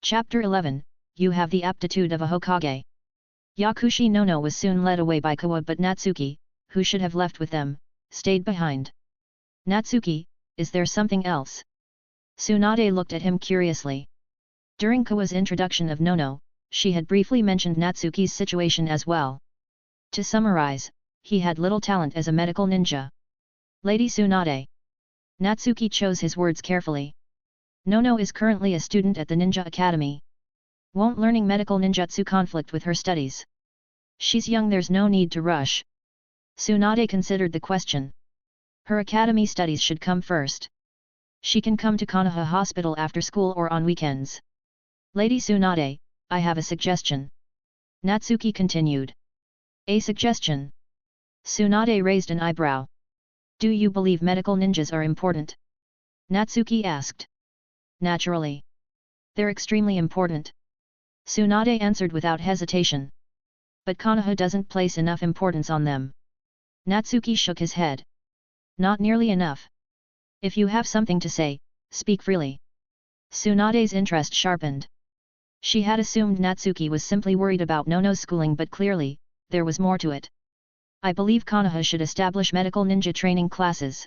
Chapter 11, You have the aptitude of a Hokage. Yakushi Nono was soon led away by Kawa, but Natsuki, who should have left with them, stayed behind. Natsuki, is there something else? Tsunade looked at him curiously. During Kawa's introduction of Nono, she had briefly mentioned Natsuki's situation as well. To summarize, he had little talent as a medical ninja. Lady Tsunade. Natsuki chose his words carefully. Nono is currently a student at the Ninja Academy. Won't learning medical ninjutsu conflict with her studies? She's young, there's no need to rush. Tsunade considered the question. Her academy studies should come first. She can come to Konoha Hospital after school or on weekends. Lady Tsunade, I have a suggestion. Natsuki continued. A suggestion? Tsunade raised an eyebrow. Do you believe medical ninjas are important? Natsuki asked. Naturally. They're extremely important. Tsunade answered without hesitation. But Konoha doesn't place enough importance on them. Natsuki shook his head. Not nearly enough. If you have something to say, speak freely. Tsunade's interest sharpened. She had assumed Natsuki was simply worried about Nono's schooling, but clearly, there was more to it. I believe Konoha should establish medical ninja training classes.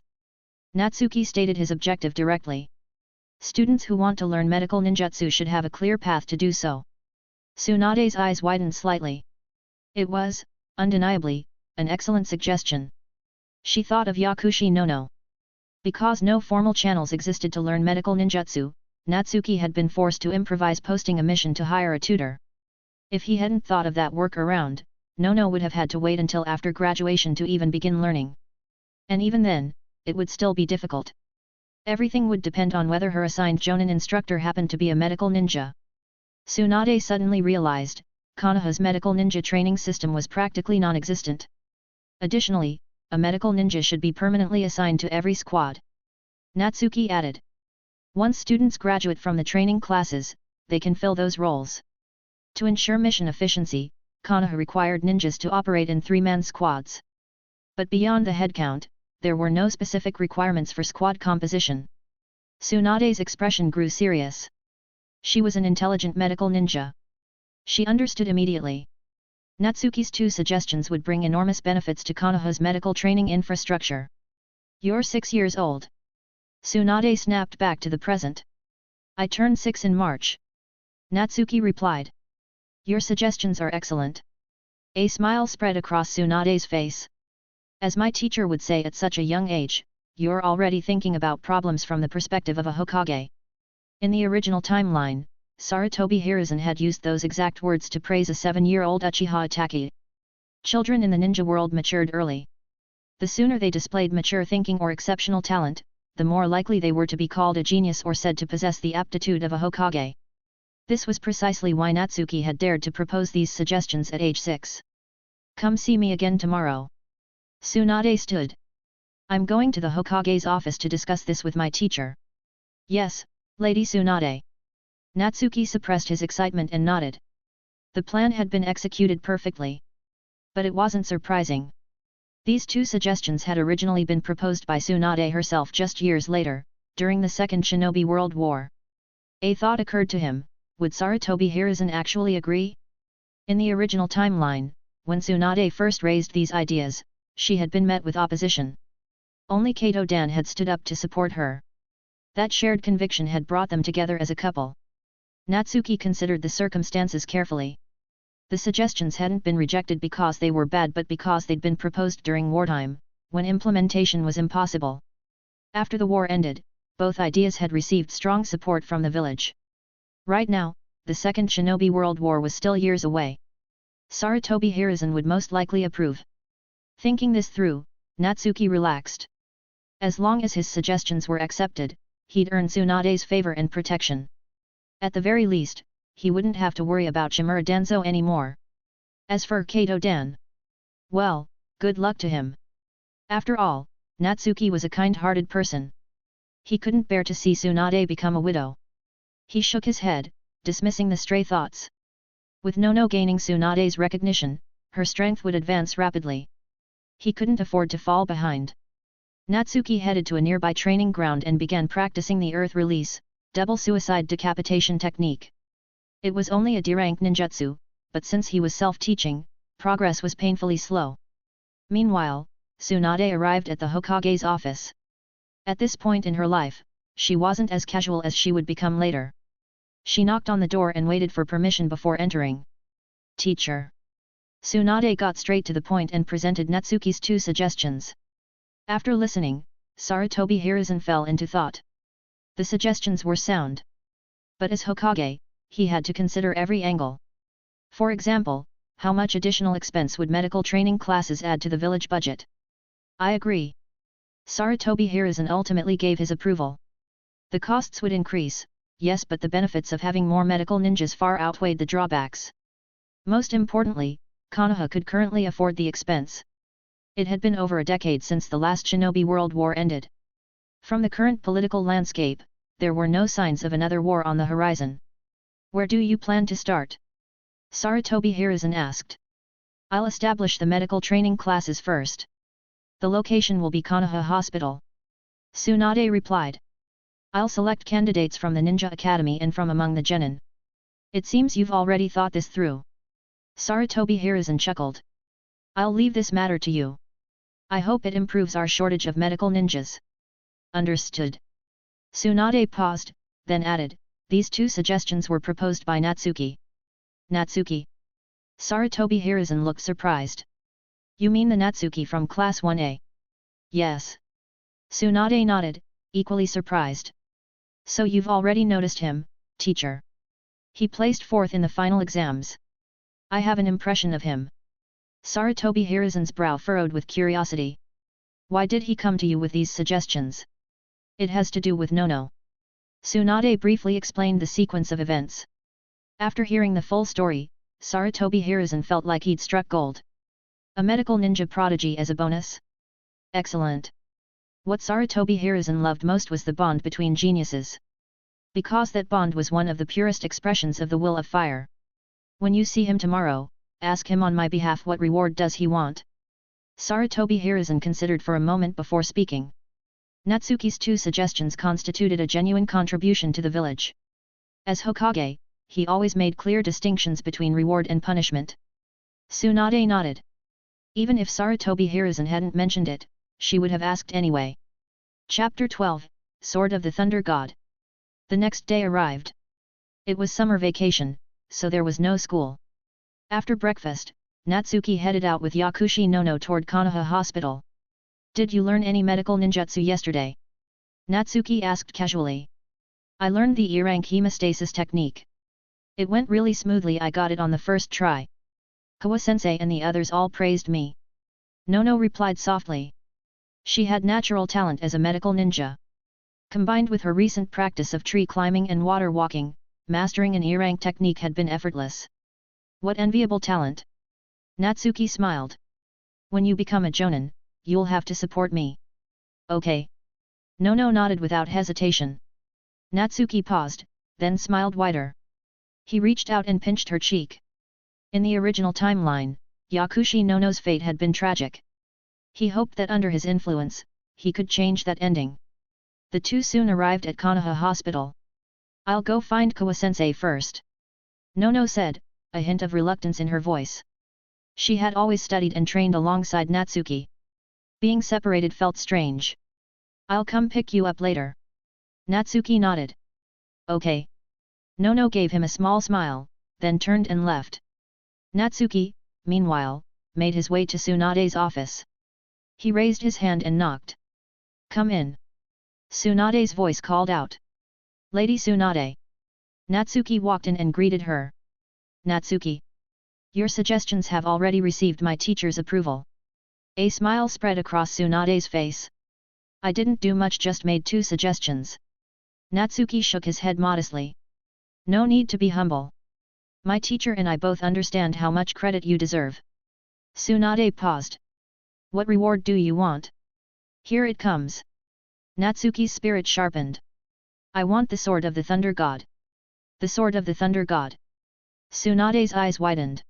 Natsuki stated his objective directly. Students who want to learn medical ninjutsu should have a clear path to do so. Tsunade's eyes widened slightly. It was, undeniably, an excellent suggestion. She thought of Yakushi Nono. Because no formal channels existed to learn medical ninjutsu, Natsuki had been forced to improvise, posting a mission to hire a tutor. If he hadn't thought of that workaround, Nono would have had to wait until after graduation to even begin learning. And even then, it would still be difficult. Everything would depend on whether her assigned Jonin instructor happened to be a medical ninja. Tsunade suddenly realized, Konoha's medical ninja training system was practically non-existent. Additionally, a medical ninja should be permanently assigned to every squad. Natsuki added. Once students graduate from the training classes, they can fill those roles. To ensure mission efficiency, Konoha required ninjas to operate in 3-man squads. But beyond the headcount, there were no specific requirements for squad composition. Tsunade's expression grew serious. She was an intelligent medical ninja. She understood immediately. Natsuki's 2 suggestions would bring enormous benefits to Konoha's medical training infrastructure. "You're 6 years old." Tsunade snapped back to the present. "I turned 6 in March." Natsuki replied. "Your suggestions are excellent." A smile spread across Tsunade's face. "As my teacher would say, at such a young age, you're already thinking about problems from the perspective of a Hokage." In the original timeline, Sarutobi Hiruzen had used those exact words to praise a 7-year-old Uchiha Itachi. Children in the ninja world matured early. The sooner they displayed mature thinking or exceptional talent, the more likely they were to be called a genius or said to possess the aptitude of a Hokage. This was precisely why Natsuki had dared to propose these suggestions at age 6. "Come see me again tomorrow." Tsunade stood. "I'm going to the Hokage's office to discuss this with my teacher." "Yes, Lady Tsunade." Natsuki suppressed his excitement and nodded. The plan had been executed perfectly. But it wasn't surprising. These 2 suggestions had originally been proposed by Tsunade herself just years later, during the Second Shinobi World War. A thought occurred to him: would Sarutobi Hiruzen actually agree? In the original timeline, when Tsunade first raised these ideas, she had been met with opposition. Only Kato Dan had stood up to support her. That shared conviction had brought them together as a couple. Natsuki considered the circumstances carefully. The suggestions hadn't been rejected because they were bad but because they'd been proposed during wartime, when implementation was impossible. After the war ended, both ideas had received strong support from the village. Right now, the Second Shinobi World War was still years away. Sarutobi Hiruzen would most likely approve. Thinking this through, Natsuki relaxed. As long as his suggestions were accepted, he'd earn Tsunade's favor and protection. At the very least, he wouldn't have to worry about Shimura Danzo anymore. As for Kato Dan, well, good luck to him. After all, Natsuki was a kind-hearted person. He couldn't bear to see Tsunade become a widow. He shook his head, dismissing the stray thoughts. With Nono gaining Tsunade's recognition, her strength would advance rapidly. He couldn't afford to fall behind. Natsuki headed to a nearby training ground and began practicing the earth release, double suicide decapitation technique. It was only a D-rank ninjutsu, but since he was self-teaching, progress was painfully slow. Meanwhile, Tsunade arrived at the Hokage's office. At this point in her life, she wasn't as casual as she would become later. She knocked on the door and waited for permission before entering. "Teacher." Tsunade got straight to the point and presented Natsuki's 2 suggestions. After listening, Sarutobi Hiruzen fell into thought. The suggestions were sound. But as Hokage, he had to consider every angle. For example, how much additional expense would medical training classes add to the village budget? "I agree." Sarutobi Hiruzen ultimately gave his approval. The costs would increase, yes, but the benefits of having more medical ninjas far outweighed the drawbacks. Most importantly, Konoha could currently afford the expense. It had been over a decade since the last Shinobi World War ended. From the current political landscape, there were no signs of another war on the horizon. "Where do you plan to start?" Sarutobi Hiruzen asked. "I'll establish the medical training classes first. The location will be Konoha Hospital." Tsunade replied. "I'll select candidates from the Ninja Academy and from among the genin." "It seems you've already thought this through." Sarutobi Hiruzen chuckled. "I'll leave this matter to you. I hope it improves our shortage of medical ninjas." "Understood." Tsunade paused, then added, "These 2 suggestions were proposed by Natsuki." "Natsuki?" Sarutobi Hiruzen looked surprised. "You mean the Natsuki from Class 1A? "Yes." Tsunade nodded, equally surprised. "So you've already noticed him, teacher. He placed 4th in the final exams. I have an impression of him." Sarutobi Hiruzen's brow furrowed with curiosity. "Why did he come to you with these suggestions?" "It has to do with Nono." Tsunade briefly explained the sequence of events. After hearing the full story, Sarutobi Hiruzen felt like he'd struck gold. A medical ninja prodigy as a bonus? Excellent. What Sarutobi Hiruzen loved most was the bond between geniuses. Because that bond was one of the purest expressions of the will of fire. "When you see him tomorrow, ask him on my behalf what reward does he want. Sarutobi Hiruzen considered for a moment before speaking. Natsuki's 2 suggestions constituted a genuine contribution to the village. As Hokage, he always made clear distinctions between reward and punishment. Tsunade nodded. Even if Sarutobi Hiruzen hadn't mentioned it, she would have asked anyway. Chapter 12, Sword of the Thunder God. The next day arrived. It was summer vacation, so there was no school. After breakfast, Natsuki headed out with Yakushi Nono toward Konoha Hospital. Did you learn any medical ninjutsu yesterday? Natsuki asked casually. I learned the E-rank hemostasis technique. It went really smoothly. I got it on the first try. Kawa-sensei and the others all praised me. Nono replied softly. She had natural talent as a medical ninja. Combined with her recent practice of tree climbing and water walking, mastering an E-rank technique had been effortless. What enviable talent! Natsuki smiled. When you become a jonin, you'll have to support me. Okay. Nono nodded without hesitation. Natsuki paused, then smiled wider. He reached out and pinched her cheek. In the original timeline, Yakushi Nono's fate had been tragic. He hoped that under his influence, he could change that ending. The two soon arrived at Konoha Hospital. I'll go find Kawa-sensei first. Nono said, a hint of reluctance in her voice. She had always studied and trained alongside Natsuki. Being separated felt strange. I'll come pick you up later. Natsuki nodded. Okay. Nono gave him a small smile, then turned and left. Natsuki, meanwhile, made his way to Tsunade's office. He raised his hand and knocked. Come in. Tsunade's voice called out. Lady Tsunade. Natsuki walked in and greeted her. Natsuki. Your suggestions have already received my teacher's approval. A smile spread across Tsunade's face. I didn't do much, just made 2 suggestions. Natsuki shook his head modestly. No need to be humble. My teacher and I both understand how much credit you deserve. Tsunade paused. What reward do you want? Here it comes. Natsuki's spirit sharpened. I want the Sword of the Thunder God. The Sword of the Thunder God. Tsunade's eyes widened.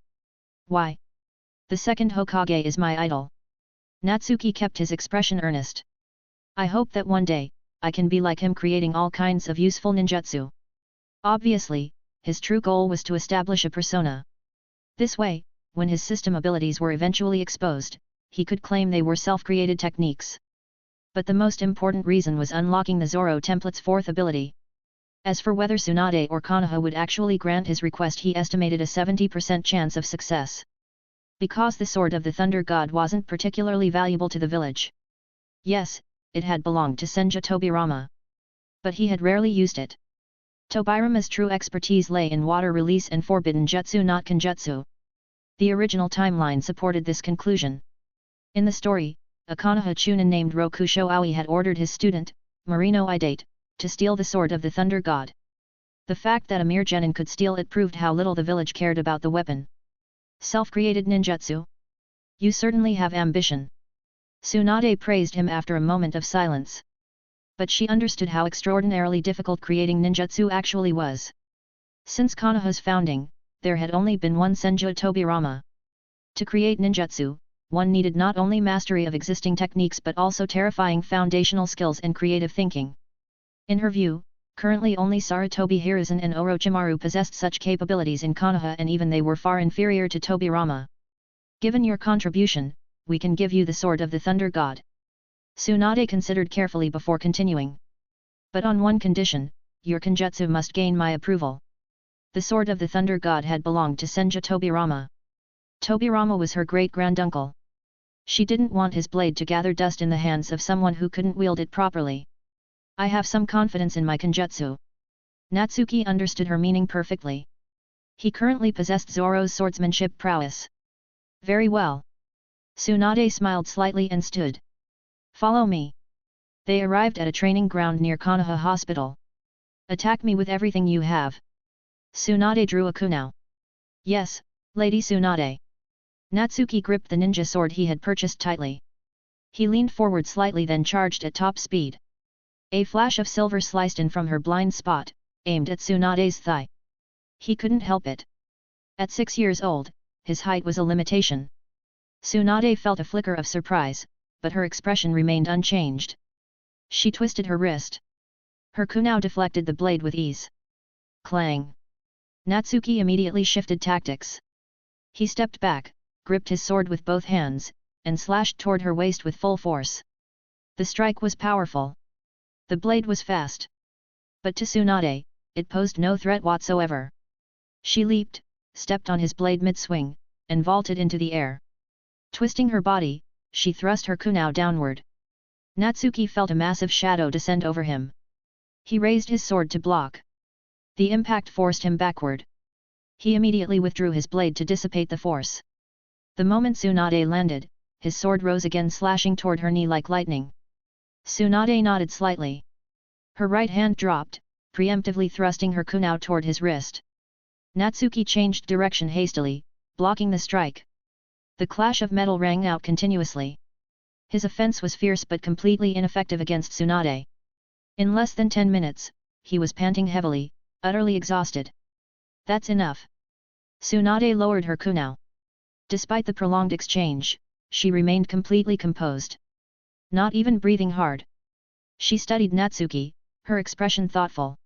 Why? The second Hokage is my idol. Natsuki kept his expression earnest. I hope that one day, I can be like him, creating all kinds of useful ninjutsu. Obviously, his true goal was to establish a persona. This way, when his system abilities were eventually exposed, he could claim they were self-created techniques. But the most important reason was unlocking the Zoro template's 4th ability. As for whether Tsunade or Konoha would actually grant his request, he estimated a 70% chance of success. Because the Sword of the Thunder God wasn't particularly valuable to the village. Yes, it had belonged to Senja Tobirama. But he had rarely used it. Tobirama's true expertise lay in water release and forbidden jutsu, not kenjutsu. The original timeline supported this conclusion. In the story, a Konoha Chunin named Rokusho Aoi had ordered his student, Marino Idate, to steal the Sword of the Thunder God. The fact that a mere genin could steal it proved how little the village cared about the weapon. Self-created ninjutsu? You certainly have ambition. Tsunade praised him after a moment of silence. But she understood how extraordinarily difficult creating ninjutsu actually was. Since Konoha's founding, there had only been one Senju Tobirama. To create ninjutsu, one needed not only mastery of existing techniques but also terrifying foundational skills and creative thinking. In her view, currently only Sarutobi Hiruzen and Orochimaru possessed such capabilities in Konoha, and even they were far inferior to Tobirama. Given your contribution, we can give you the Sword of the Thunder God. Tsunade considered carefully before continuing. But on one condition, your kenjutsu must gain my approval. The Sword of the Thunder God had belonged to Senja Tobirama. Tobirama was her great-granduncle. She didn't want his blade to gather dust in the hands of someone who couldn't wield it properly. I have some confidence in my kenjutsu. Natsuki understood her meaning perfectly. He currently possessed Zoro's swordsmanship prowess. Very well. Tsunade smiled slightly and stood. Follow me. They arrived at a training ground near Konoha Hospital. Attack me with everything you have. Tsunade drew a kunao. Yes, Lady Tsunade. Natsuki gripped the ninja sword he had purchased tightly. He leaned forward slightly, then charged at top speed. A flash of silver sliced in from her blind spot, aimed at Tsunade's thigh. He couldn't help it. At 6 years old, his height was a limitation. Tsunade felt a flicker of surprise, but her expression remained unchanged. She twisted her wrist. Her kunao deflected the blade with ease. Clang! Natsuki immediately shifted tactics. He stepped back, gripped his sword with both hands, and slashed toward her waist with full force. The strike was powerful. The blade was fast. But to Tsunade, it posed no threat whatsoever. She leaped, stepped on his blade mid-swing, and vaulted into the air. Twisting her body, she thrust her kunao downward. Natsuki felt a massive shadow descend over him. He raised his sword to block. The impact forced him backward. He immediately withdrew his blade to dissipate the force. The moment Tsunade landed, his sword rose again, slashing toward her knee like lightning. Tsunade nodded slightly. Her right hand dropped, preemptively thrusting her kunao toward his wrist. Natsuki changed direction hastily, blocking the strike. The clash of metal rang out continuously. His offense was fierce but completely ineffective against Tsunade. In less than 10 minutes, he was panting heavily, utterly exhausted. That's enough. Tsunade lowered her kunao. Despite the prolonged exchange, she remained completely composed. Not even breathing hard. She studied Natsuki, her expression thoughtful.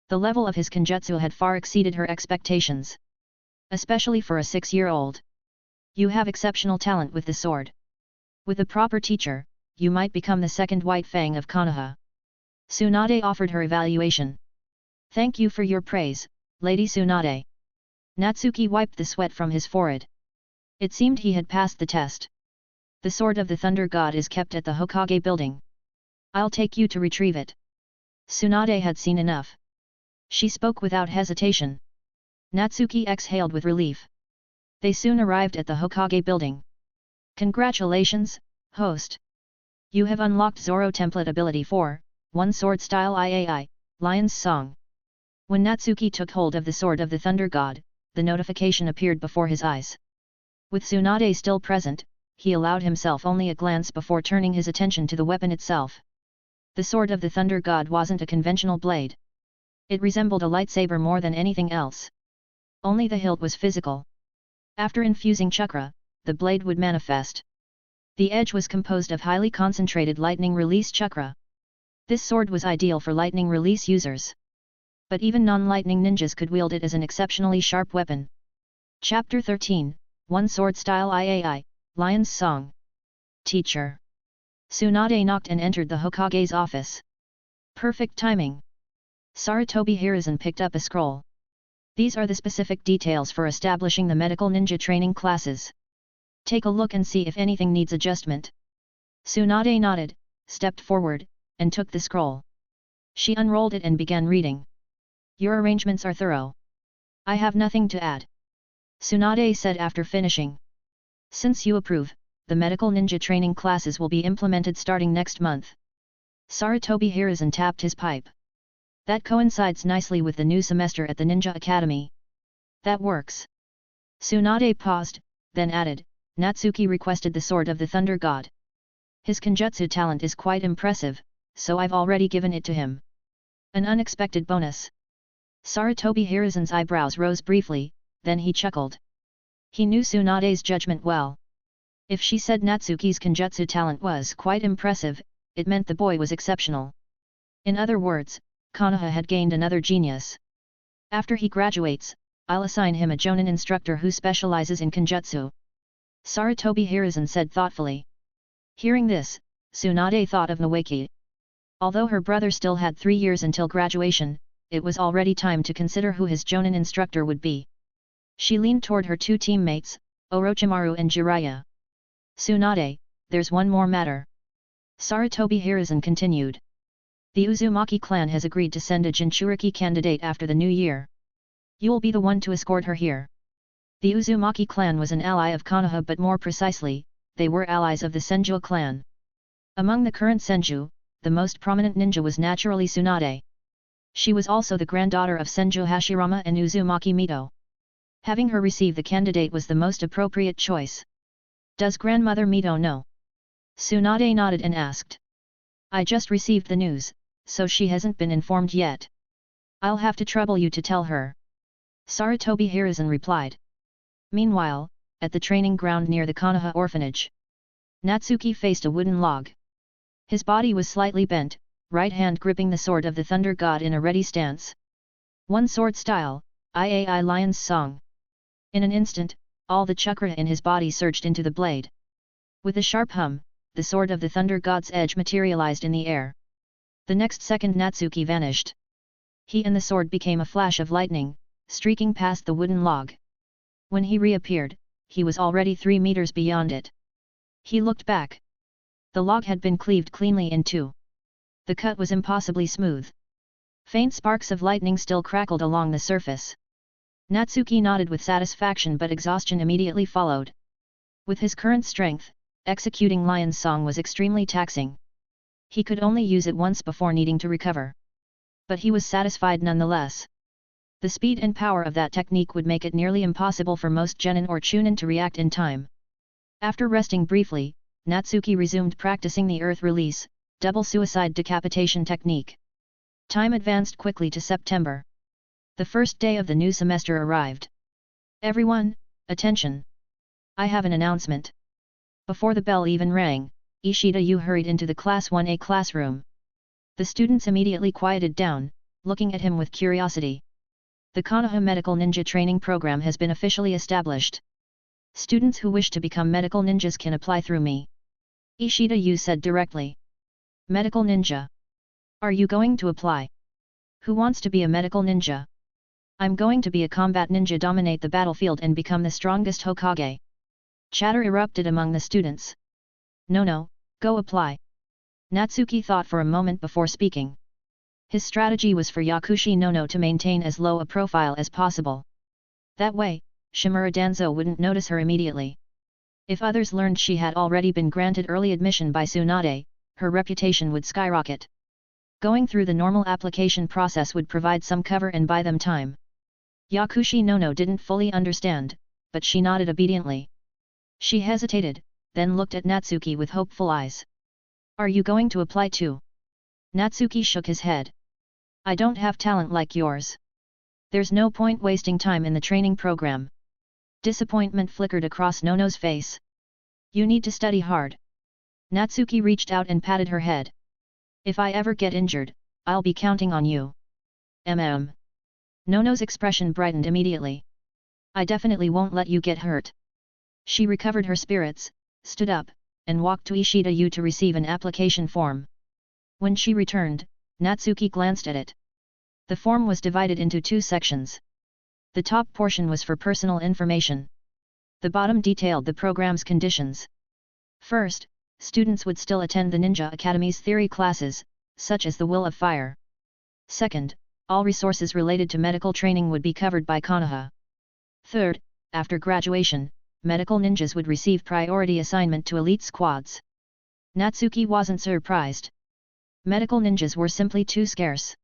The level of his kenjutsu had far exceeded her expectations. Especially for a 6-year-old. You have exceptional talent with the sword. With a proper teacher, you might become the second White Fang of Konoha. Tsunade offered her evaluation. Thank you for your praise, Lady Tsunade. Natsuki wiped the sweat from his forehead. It seemed he had passed the test. The sword of the Thunder God is kept at the Hokage building. I'll take you to retrieve it. Tsunade had seen enough. She spoke without hesitation. Natsuki exhaled with relief. They soon arrived at the Hokage building. Congratulations, host. You have unlocked Zoro Template Ability 4, One Sword Style IAI, Lion's Song. When Natsuki took hold of the sword of the Thunder God, the notification appeared before his eyes. With Tsunade still present, he allowed himself only a glance before turning his attention to the weapon itself. The sword of the Thunder God wasn't a conventional blade. It resembled a lightsaber more than anything else. Only the hilt was physical. After infusing chakra, the blade would manifest. The edge was composed of highly concentrated lightning release chakra. This sword was ideal for lightning release users. But even non-lightning ninjas could wield it as an exceptionally sharp weapon. Chapter 13, One Sword Style IAI, Lion's Song. Teacher. Tsunade knocked and entered the Hokage's office. Perfect timing. Sarutobi Hiruzen picked up a scroll. These are the specific details for establishing the medical ninja training classes. Take a look and see if anything needs adjustment. Tsunade nodded, stepped forward, and took the scroll. She unrolled it and began reading. Your arrangements are thorough. I have nothing to add. Tsunade said after finishing. Since you approve, the medical ninja training classes will be implemented starting next month. Sarutobi Hiruzen tapped his pipe. That coincides nicely with the new semester at the Ninja Academy. That works. Tsunade paused, then added, Natsuki requested the sword of the Thunder God. His kenjutsu talent is quite impressive, so I've already given it to him. An unexpected bonus. Sarutobi Hiruzen's eyebrows rose briefly, then he chuckled. He knew Tsunade's judgment well. If she said Natsuki's kenjutsu talent was quite impressive, it meant the boy was exceptional. In other words, Konoha had gained another genius. After he graduates, I'll assign him a jonin instructor who specializes in kenjutsu. Sarutobi Hiruzen said thoughtfully. Hearing this, Tsunade thought of Nawaki. Although her brother still had 3 years until graduation, it was already time to consider who his jonin instructor would be. She leaned toward her 2 teammates, Orochimaru and Jiraiya. Tsunade, there's one more matter. Sarutobi Hiruzen continued. The Uzumaki clan has agreed to send a Jinchuriki candidate after the new year. You'll be the one to escort her here. The Uzumaki clan was an ally of Konoha, but more precisely, they were allies of the Senju clan. Among the current Senju, the most prominent ninja was naturally Tsunade. She was also the granddaughter of Senju Hashirama and Uzumaki Mito. Having her receive the candidate was the most appropriate choice. Does grandmother Mito know? Tsunade nodded and asked. I just received the news, so she hasn't been informed yet. I'll have to trouble you to tell her. Sarutobi Hiruzen replied. Meanwhile, at the training ground near the Konoha orphanage. Natsuki faced a wooden log. His body was slightly bent, right hand gripping the sword of the Thunder God in a ready stance. One sword style, Iai Lion's Song. In an instant, all the chakra in his body surged into the blade. With a sharp hum, the sword of the Thunder God's edge materialized in the air. The next second Natsuki vanished. He and the sword became a flash of lightning, streaking past the wooden log. When he reappeared, he was already 3 meters beyond it. He looked back. The log had been cleaved cleanly in two. The cut was impossibly smooth. Faint sparks of lightning still crackled along the surface. Natsuki nodded with satisfaction, but exhaustion immediately followed. With his current strength, executing Lion's Song was extremely taxing. He could only use it once before needing to recover. But he was satisfied nonetheless. The speed and power of that technique would make it nearly impossible for most genin or chunin to react in time. After resting briefly, Natsuki resumed practicing the earth release, double suicide decapitation technique. Time advanced quickly to September. The first day of the new semester arrived. Everyone, attention! I have an announcement. Before the bell even rang, Ishida Yu hurried into the Class 1A classroom. The students immediately quieted down, looking at him with curiosity. The Konoha Medical Ninja Training Program has been officially established. Students who wish to become medical ninjas can apply through me. Ishida Yu said directly. Medical ninja. Are you going to apply? Who wants to be a medical ninja? I'm going to be a combat ninja, dominate the battlefield and become the strongest Hokage. Chatter erupted among the students. No, go apply. Natsuki thought for a moment before speaking. His strategy was for Yakushi Nono to maintain as low a profile as possible. That way, Shimura Danzo wouldn't notice her immediately. If others learned she had already been granted early admission by Tsunade, her reputation would skyrocket. Going through the normal application process would provide some cover and buy them time. Yakushi Nono didn't fully understand, but she nodded obediently. She hesitated, then looked at Natsuki with hopeful eyes. Are you going to apply too? Natsuki shook his head. I don't have talent like yours. There's no point wasting time in the training program. Disappointment flickered across Nono's face. You need to study hard. Natsuki reached out and patted her head. If I ever get injured, I'll be counting on you. Nono's expression brightened immediately. I definitely won't let you get hurt. She recovered her spirits, stood up, and walked to Ishida Yu to receive an application form. When she returned, Natsuki glanced at it. The form was divided into 2 sections. The top portion was for personal information. The bottom detailed the program's conditions. First, students would still attend the Ninja Academy's theory classes, such as the Will of Fire. Second, all resources related to medical training would be covered by Konoha. Third, after graduation, medical ninjas would receive priority assignment to elite squads. Natsuki wasn't surprised. Medical ninjas were simply too scarce.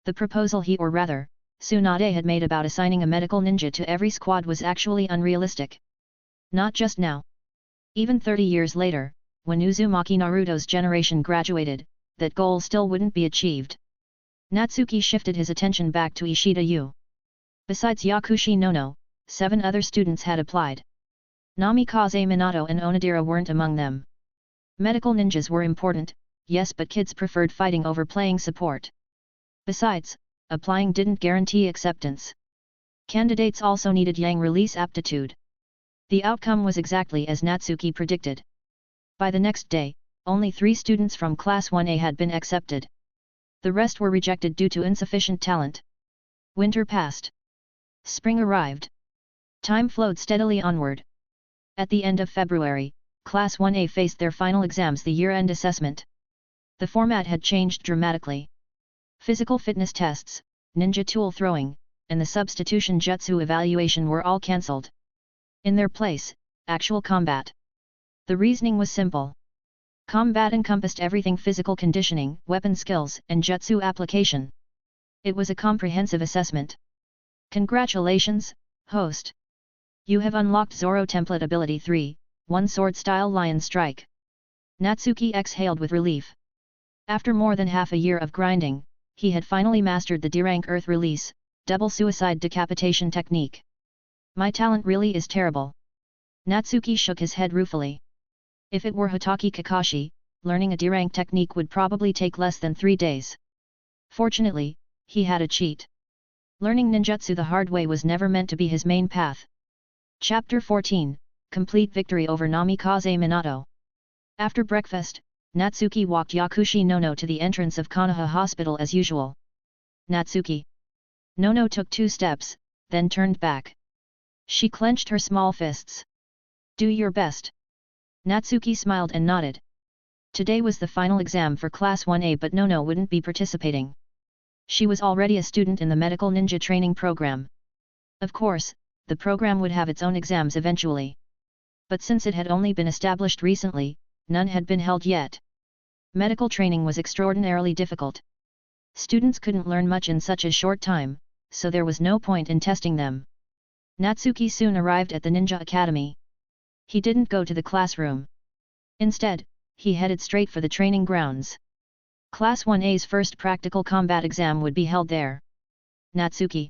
The proposal he, or rather, Tsunade had made about assigning a medical ninja to every squad was actually unrealistic. Not just now. Even 30 years later, when Uzumaki Naruto's generation graduated, that goal still wouldn't be achieved. Natsuki shifted his attention back to Ishida Yu. Besides Yakushi Nono, 7 other students had applied. Namikaze Minato and Onodera weren't among them. Medical ninjas were important, yes, but kids preferred fighting over playing support. Besides, applying didn't guarantee acceptance. Candidates also needed Yang release aptitude. The outcome was exactly as Natsuki predicted. By the next day, only 3 students from Class 1A had been accepted. The rest were rejected due to insufficient talent. Winter passed. Spring arrived. Time flowed steadily onward. At the end of February, Class 1A faced their final exams, the year-end assessment. The format had changed dramatically. Physical fitness tests, ninja tool throwing, and the substitution jutsu evaluation were all cancelled. In their place, actual combat. The reasoning was simple. Combat encompassed everything: physical conditioning, weapon skills, and jutsu application. It was a comprehensive assessment. Congratulations, host! You have unlocked Zoro Template Ability 3, One Sword Style Lion Strike. Natsuki exhaled with relief. After more than half a year of grinding, he had finally mastered the D-rank Earth Release, double suicide decapitation technique. My talent really is terrible. Natsuki shook his head ruefully. If it were Hotaki Kakashi, learning a D-rank technique would probably take less than 3 days. Fortunately, he had a cheat. Learning ninjutsu the hard way was never meant to be his main path. Chapter 14, Complete Victory over Namikaze Minato. After breakfast, Natsuki walked Yakushi Nono to the entrance of Konoha Hospital as usual. Natsuki. Nono took 2 steps, then turned back. She clenched her small fists. Do your best. Natsuki smiled and nodded. Today was the final exam for Class 1A, but Nono wouldn't be participating. She was already a student in the medical ninja training program. Of course, the program would have its own exams eventually. But since it had only been established recently, none had been held yet. Medical training was extraordinarily difficult. Students couldn't learn much in such a short time, so there was no point in testing them. Natsuki soon arrived at the Ninja Academy. He didn't go to the classroom. Instead, he headed straight for the training grounds. Class 1A's first practical combat exam would be held there. Natsuki.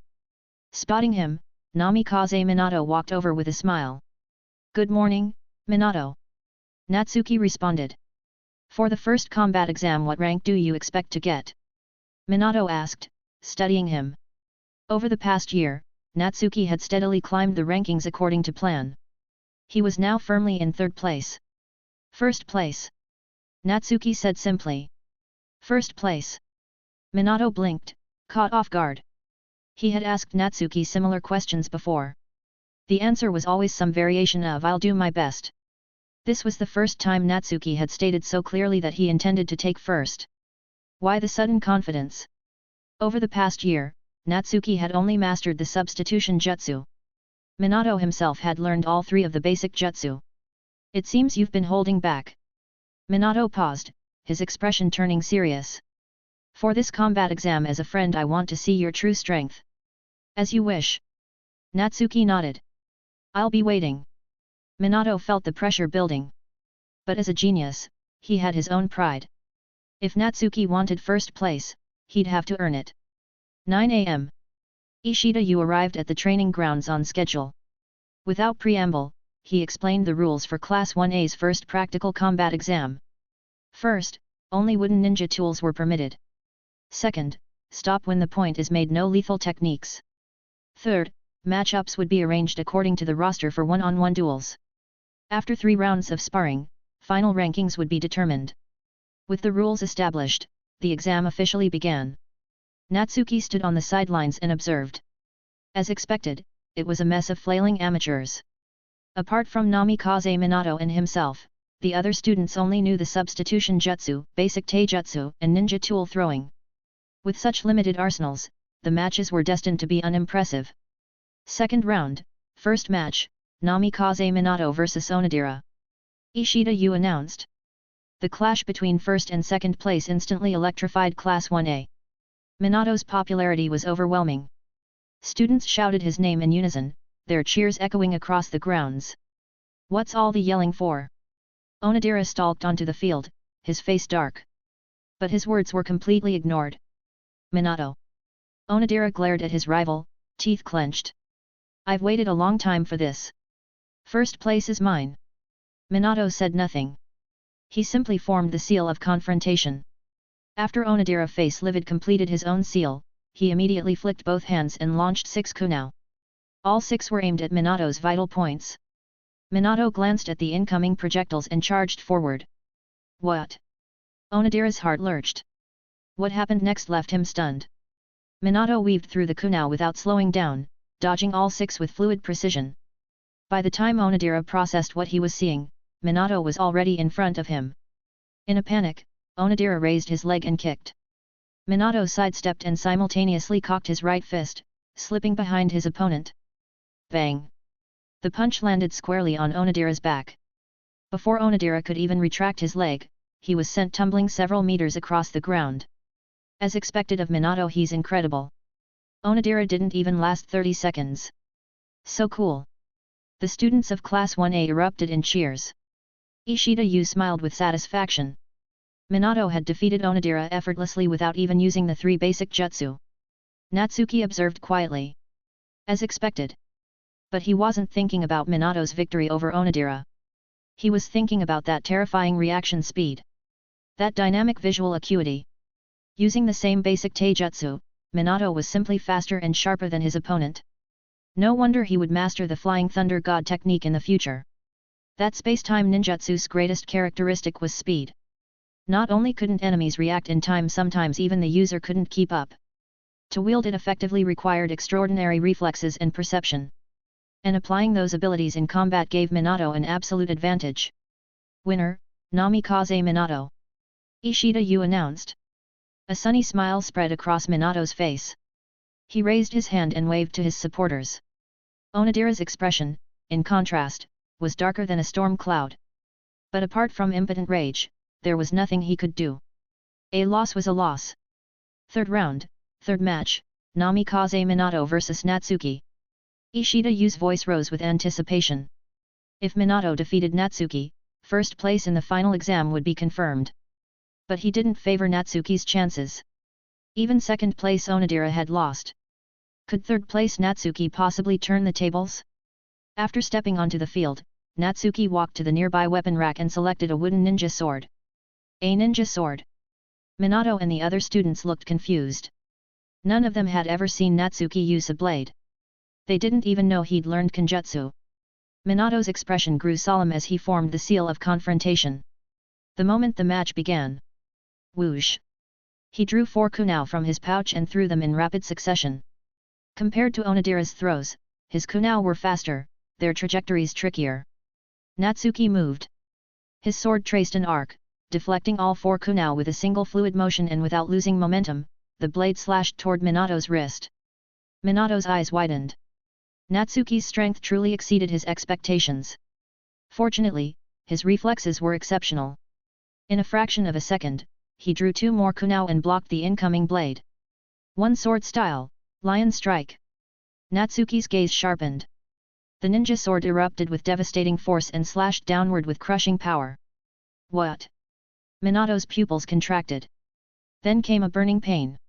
Spotting him, Namikaze Minato walked over with a smile. Good morning, Minato. Natsuki responded. For the first combat exam, what rank do you expect to get? Minato asked, studying him. Over the past year, Natsuki had steadily climbed the rankings according to plan. He was now firmly in 3rd place. First place. Natsuki said simply. First place. Minato blinked, caught off guard. He had asked Natsuki similar questions before. The answer was always some variation of "I'll do my best." This was the first time Natsuki had stated so clearly that he intended to take first. Why the sudden confidence? Over the past year, Natsuki had only mastered the substitution jutsu. Minato himself had learned all 3 of the basic jutsu. It seems you've been holding back. Minato paused, his expression turning serious. For this combat exam as a friend, I want to see your true strength. As you wish. Natsuki nodded. I'll be waiting. Minato felt the pressure building. But as a genius, he had his own pride. If Natsuki wanted first place, he'd have to earn it. 9 a.m. Ishida Yu arrived at the training grounds on schedule. Without preamble, he explained the rules for Class 1A's first practical combat exam. First, only wooden ninja tools were permitted. Second, stop when the point is made, no lethal techniques. Third, matchups would be arranged according to the roster for one-on-one duels. After 3 rounds of sparring, final rankings would be determined. With the rules established, the exam officially began. Natsuki stood on the sidelines and observed. As expected, it was a mess of flailing amateurs. Apart from Namikaze Minato and himself, the other students only knew the substitution jutsu, basic taijutsu, and ninja tool throwing. With such limited arsenals, the matches were destined to be unimpressive. Second round, first match, Namikaze Minato vs Onodera. Ishida Yu announced. The clash between first and second place instantly electrified Class 1A. Minato's popularity was overwhelming. Students shouted his name in unison, their cheers echoing across the grounds. What's all the yelling for? Onodera stalked onto the field, his face dark. But his words were completely ignored. Minato. Onodera glared at his rival, teeth clenched. I've waited a long time for this. First place is mine. Minato said nothing. He simply formed the seal of confrontation. After Onodera, face livid, completed his own seal, he immediately flicked both hands and launched 6 kunai. All 6 were aimed at Minato's vital points. Minato glanced at the incoming projectiles and charged forward. What? Onodera's heart lurched. What happened next left him stunned. Minato weaved through the kunai without slowing down, dodging all 6 with fluid precision. By the time Onodera processed what he was seeing, Minato was already in front of him. In a panic, Onodera raised his leg and kicked. Minato sidestepped and simultaneously cocked his right fist, slipping behind his opponent. Bang! The punch landed squarely on Onodera's back. Before Onodera could even retract his leg, he was sent tumbling several meters across the ground. As expected of Minato, he's incredible. Onodera didn't even last 30 seconds. So cool! The students of Class 1A erupted in cheers. Ishida Yu smiled with satisfaction. Minato had defeated Onodera effortlessly without even using the 3 basic jutsu. Natsuki observed quietly. As expected. But he wasn't thinking about Minato's victory over Onodera. He was thinking about that terrifying reaction speed. That dynamic visual acuity. Using the same basic taijutsu, Minato was simply faster and sharper than his opponent. No wonder he would master the Flying Thunder God technique in the future. That space-time ninjutsu's greatest characteristic was speed. Not only couldn't enemies react in time, sometimes even the user couldn't keep up. To wield it effectively required extraordinary reflexes and perception. And applying those abilities in combat gave Minato an absolute advantage. Winner, Namikaze Minato. Ishida Yu announced. A sunny smile spread across Minato's face. He raised his hand and waved to his supporters. Onodera's expression, in contrast, was darker than a storm cloud. But apart from impotent rage, there was nothing he could do. A loss was a loss. Third round, third match, Namikaze Minato vs Natsuki. Ishida Yu's voice rose with anticipation. If Minato defeated Natsuki, first place in the final exam would be confirmed. But he didn't favor Natsuki's chances. Even second place Onodera had lost. Could third place Natsuki possibly turn the tables? After stepping onto the field, Natsuki walked to the nearby weapon rack and selected a wooden ninja sword. A ninja sword. Minato and the other students looked confused. None of them had ever seen Natsuki use a blade. They didn't even know he'd learned Kenjutsu. Minato's expression grew solemn as he formed the seal of confrontation. The moment the match began. Whoosh! He drew 4 kunai from his pouch and threw them in rapid succession. Compared to Onodera's throws, his kunai were faster, their trajectories trickier. Natsuki moved. His sword traced an arc, deflecting all 4 kunai with a single fluid motion, and without losing momentum, the blade slashed toward Minato's wrist. Minato's eyes widened. Natsuki's strength truly exceeded his expectations. Fortunately, his reflexes were exceptional. In a fraction of a second, he drew 2 more kunai and blocked the incoming blade. One sword style, Lion Strike. Natsuki's gaze sharpened. The ninja sword erupted with devastating force and slashed downward with crushing power. What? Minato's pupils contracted. Then came a burning pain.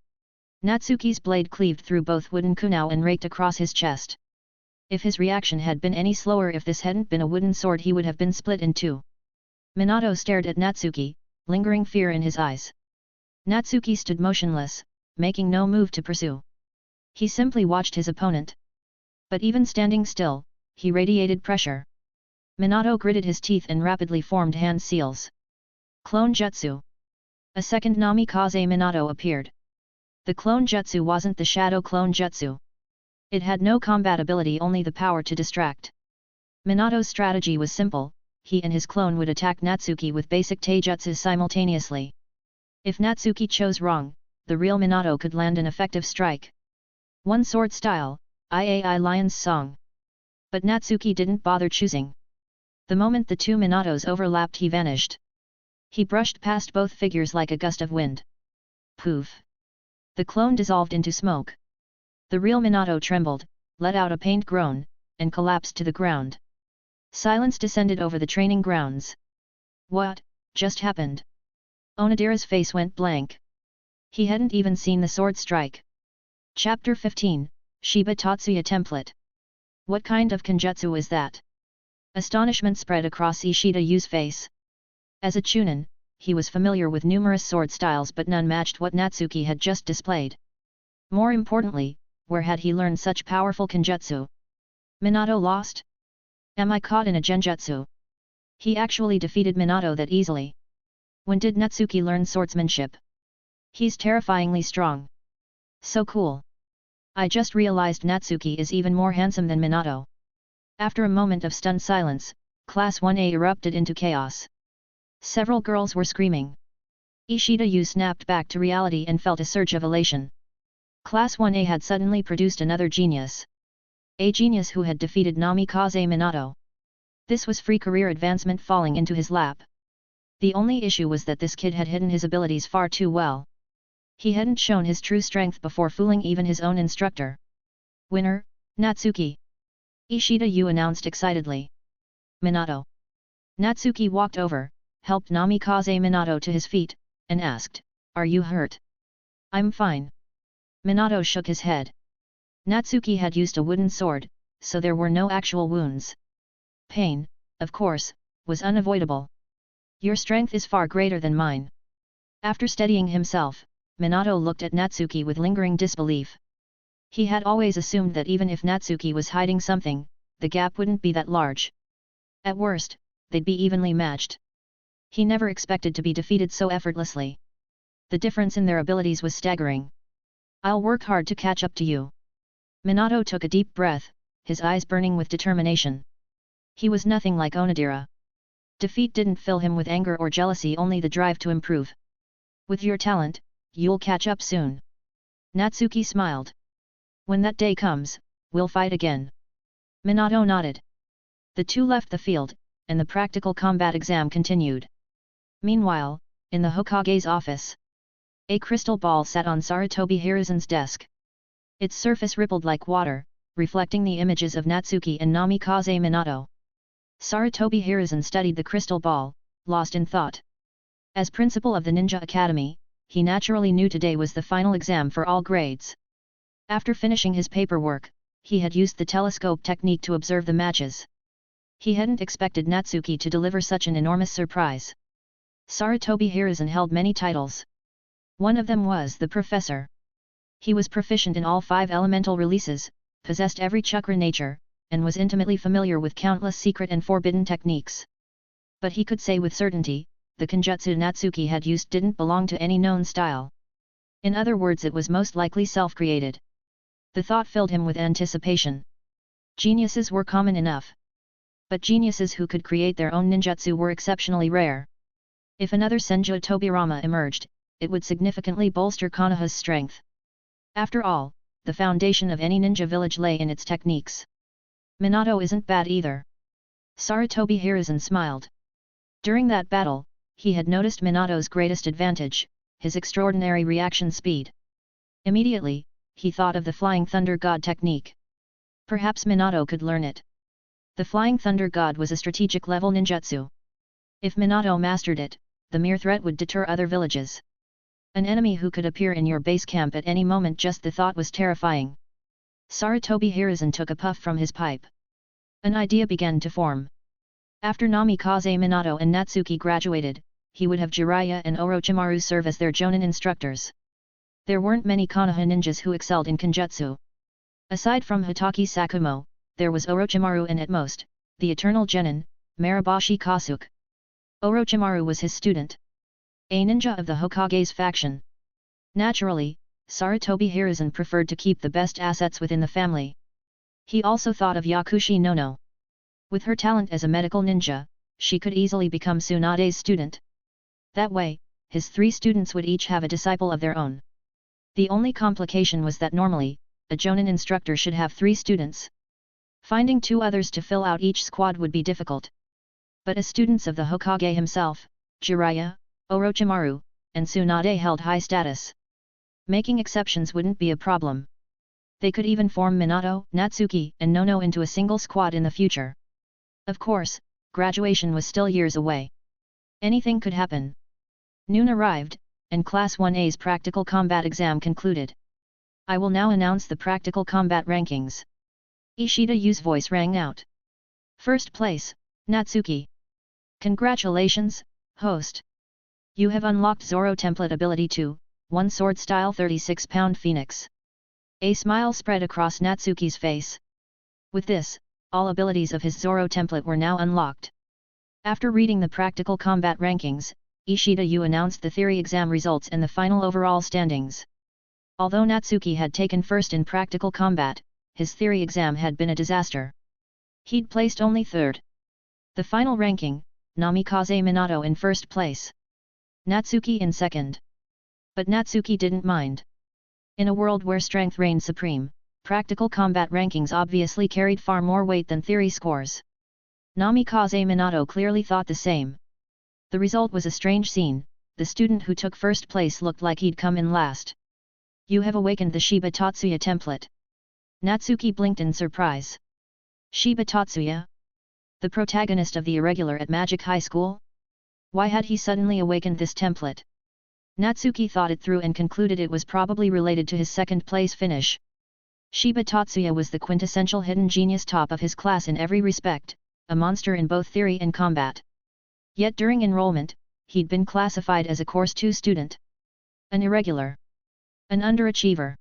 Natsuki's blade cleaved through both wooden kunai and raked across his chest. If his reaction had been any slower, if this hadn't been a wooden sword, he would have been split in 2. Minato stared at Natsuki, lingering fear in his eyes. Natsuki stood motionless, making no move to pursue. He simply watched his opponent. But even standing still, he radiated pressure. Minato gritted his teeth and rapidly formed hand seals. Clone Jutsu. A second Namikaze Minato appeared. The clone jutsu wasn't the shadow clone jutsu. It had no combat ability, only the power to distract. Minato's strategy was simple: he and his clone would attack Natsuki with basic taijutsu simultaneously. If Natsuki chose wrong, the real Minato could land an effective strike. One sword style, Iai Lion's Song. But Natsuki didn't bother choosing. The moment the 2 Minatos overlapped, he vanished. He brushed past both figures like a gust of wind. Poof! The clone dissolved into smoke. The real Minato trembled, let out a pained groan, and collapsed to the ground. Silence descended over the training grounds. What just happened? Onodera's face went blank. He hadn't even seen the sword strike. Chapter 15, Shiba Tatsuya Template. What kind of kenjutsu is that? Astonishment spread across Ishida Yu's face. As a chunin, he was familiar with numerous sword styles, but none matched what Natsuki had just displayed. More importantly, where had he learned such powerful kenjutsu? Minato lost? Am I caught in a genjutsu? He actually defeated Minato that easily. When did Natsuki learn swordsmanship? He's terrifyingly strong. So cool. I just realized Natsuki is even more handsome than Minato. After a moment of stunned silence, Class 1A erupted into chaos. Several girls were screaming. Ishida Yu snapped back to reality and felt a surge of elation. Class 1A had suddenly produced another genius. A genius who had defeated Namikaze Minato. This was free career advancement falling into his lap. The only issue was that this kid had hidden his abilities far too well. He hadn't shown his true strength before fooling even his own instructor. Winner, Natsuki. Ishida Yu announced excitedly. Minato. Natsuki walked over, helped Namikaze Minato to his feet, and asked, "Are you hurt?" "I'm fine." Minato shook his head. Natsuki had used a wooden sword, so there were no actual wounds. Pain, of course, was unavoidable. Your strength is far greater than mine. After steadying himself, Minato looked at Natsuki with lingering disbelief. He had always assumed that even if Natsuki was hiding something, the gap wouldn't be that large. At worst, they'd be evenly matched. He never expected to be defeated so effortlessly. The difference in their abilities was staggering. I'll work hard to catch up to you. Minato took a deep breath, his eyes burning with determination. He was nothing like Onodera. Defeat didn't fill him with anger or jealousy, only the drive to improve. With your talent, you'll catch up soon. Natsuki smiled. When that day comes, we'll fight again. Minato nodded. The two left the field, and the practical combat exam continued. Meanwhile, in the Hokage's office, a crystal ball sat on Sarutobi Hiruzen's desk. Its surface rippled like water, reflecting the images of Natsuki and Namikaze Minato. Sarutobi Hiruzen studied the crystal ball, lost in thought. As principal of the Ninja Academy, he naturally knew today was the final exam for all grades. After finishing his paperwork, he had used the telescope technique to observe the matches. He hadn't expected Natsuki to deliver such an enormous surprise. Sarutobi Hiruzen held many titles. One of them was the Professor. He was proficient in all 5 elemental releases, possessed every chakra nature, and was intimately familiar with countless secret and forbidden techniques. But he could say with certainty, the kenjutsu Natsuki had used didn't belong to any known style. In other words, it was most likely self-created. The thought filled him with anticipation. Geniuses were common enough. But geniuses who could create their own ninjutsu were exceptionally rare. If another Senju Tobirama emerged, it would significantly bolster Konoha's strength. After all, the foundation of any ninja village lay in its techniques. Minato isn't bad either. Sarutobi Hiruzen smiled. During that battle, he had noticed Minato's greatest advantage, his extraordinary reaction speed. Immediately, he thought of the Flying Thunder God technique. Perhaps Minato could learn it. The Flying Thunder God was a strategic level ninjutsu. If Minato mastered it, the mere threat would deter other villages. An enemy who could appear in your base camp at any moment, just the thought was terrifying. Sarutobi Hiruzen took a puff from his pipe. An idea began to form. After Namikaze Minato and Natsuki graduated, he would have Jiraiya and Orochimaru serve as their jonin instructors. There weren't many Konoha ninjas who excelled in kenjutsu. Aside from Hitaki Sakumo, there was Orochimaru and at most, the eternal genin, Mariboshi Kasuke. Orochimaru was his student. A ninja of the Hokage's faction. Naturally, Sarutobi Hiruzen preferred to keep the best assets within the family. He also thought of Yakushi Nono. With her talent as a medical ninja, she could easily become Tsunade's student. That way, his 3 students would each have a disciple of their own. The only complication was that normally, a jonin instructor should have 3 students. Finding 2 others to fill out each squad would be difficult. But as students of the Hokage himself, Jiraiya, Orochimaru, and Tsunade held high status. Making exceptions wouldn't be a problem. They could even form Minato, Natsuki, and Nono into a single squad in the future. Of course, graduation was still years away. Anything could happen. Noon arrived, and Class 1A's practical combat exam concluded. I will now announce the practical combat rankings. Ishida Yu's voice rang out. First place, Natsuki. Congratulations, host. You have unlocked Zoro Template Ability 2, 1 Sword Style 36-pound Phoenix. A smile spread across Natsuki's face. With this, all abilities of his Zoro template were now unlocked. After reading the practical combat rankings, Ishida Yu announced the theory exam results and the final overall standings. Although Natsuki had taken first in practical combat, his theory exam had been a disaster. He'd placed only 3rd. The final ranking, Namikaze Minato in 1st place. Natsuki in 2nd. But Natsuki didn't mind. In a world where strength reigned supreme, practical combat rankings obviously carried far more weight than theory scores. Namikaze Minato clearly thought the same. The result was a strange scene. The student who took 1st place looked like he'd come in last. You have awakened the Shiba Tatsuya template. Natsuki blinked in surprise. Shiba Tatsuya? The protagonist of the Irregular at Magic High School? Why had he suddenly awakened this template? Natsuki thought it through and concluded it was probably related to his 2nd place finish. Shiba Tatsuya was the quintessential hidden genius, top of his class in every respect, a monster in both theory and combat. Yet during enrollment, he'd been classified as a Course 2 student. An irregular. An underachiever.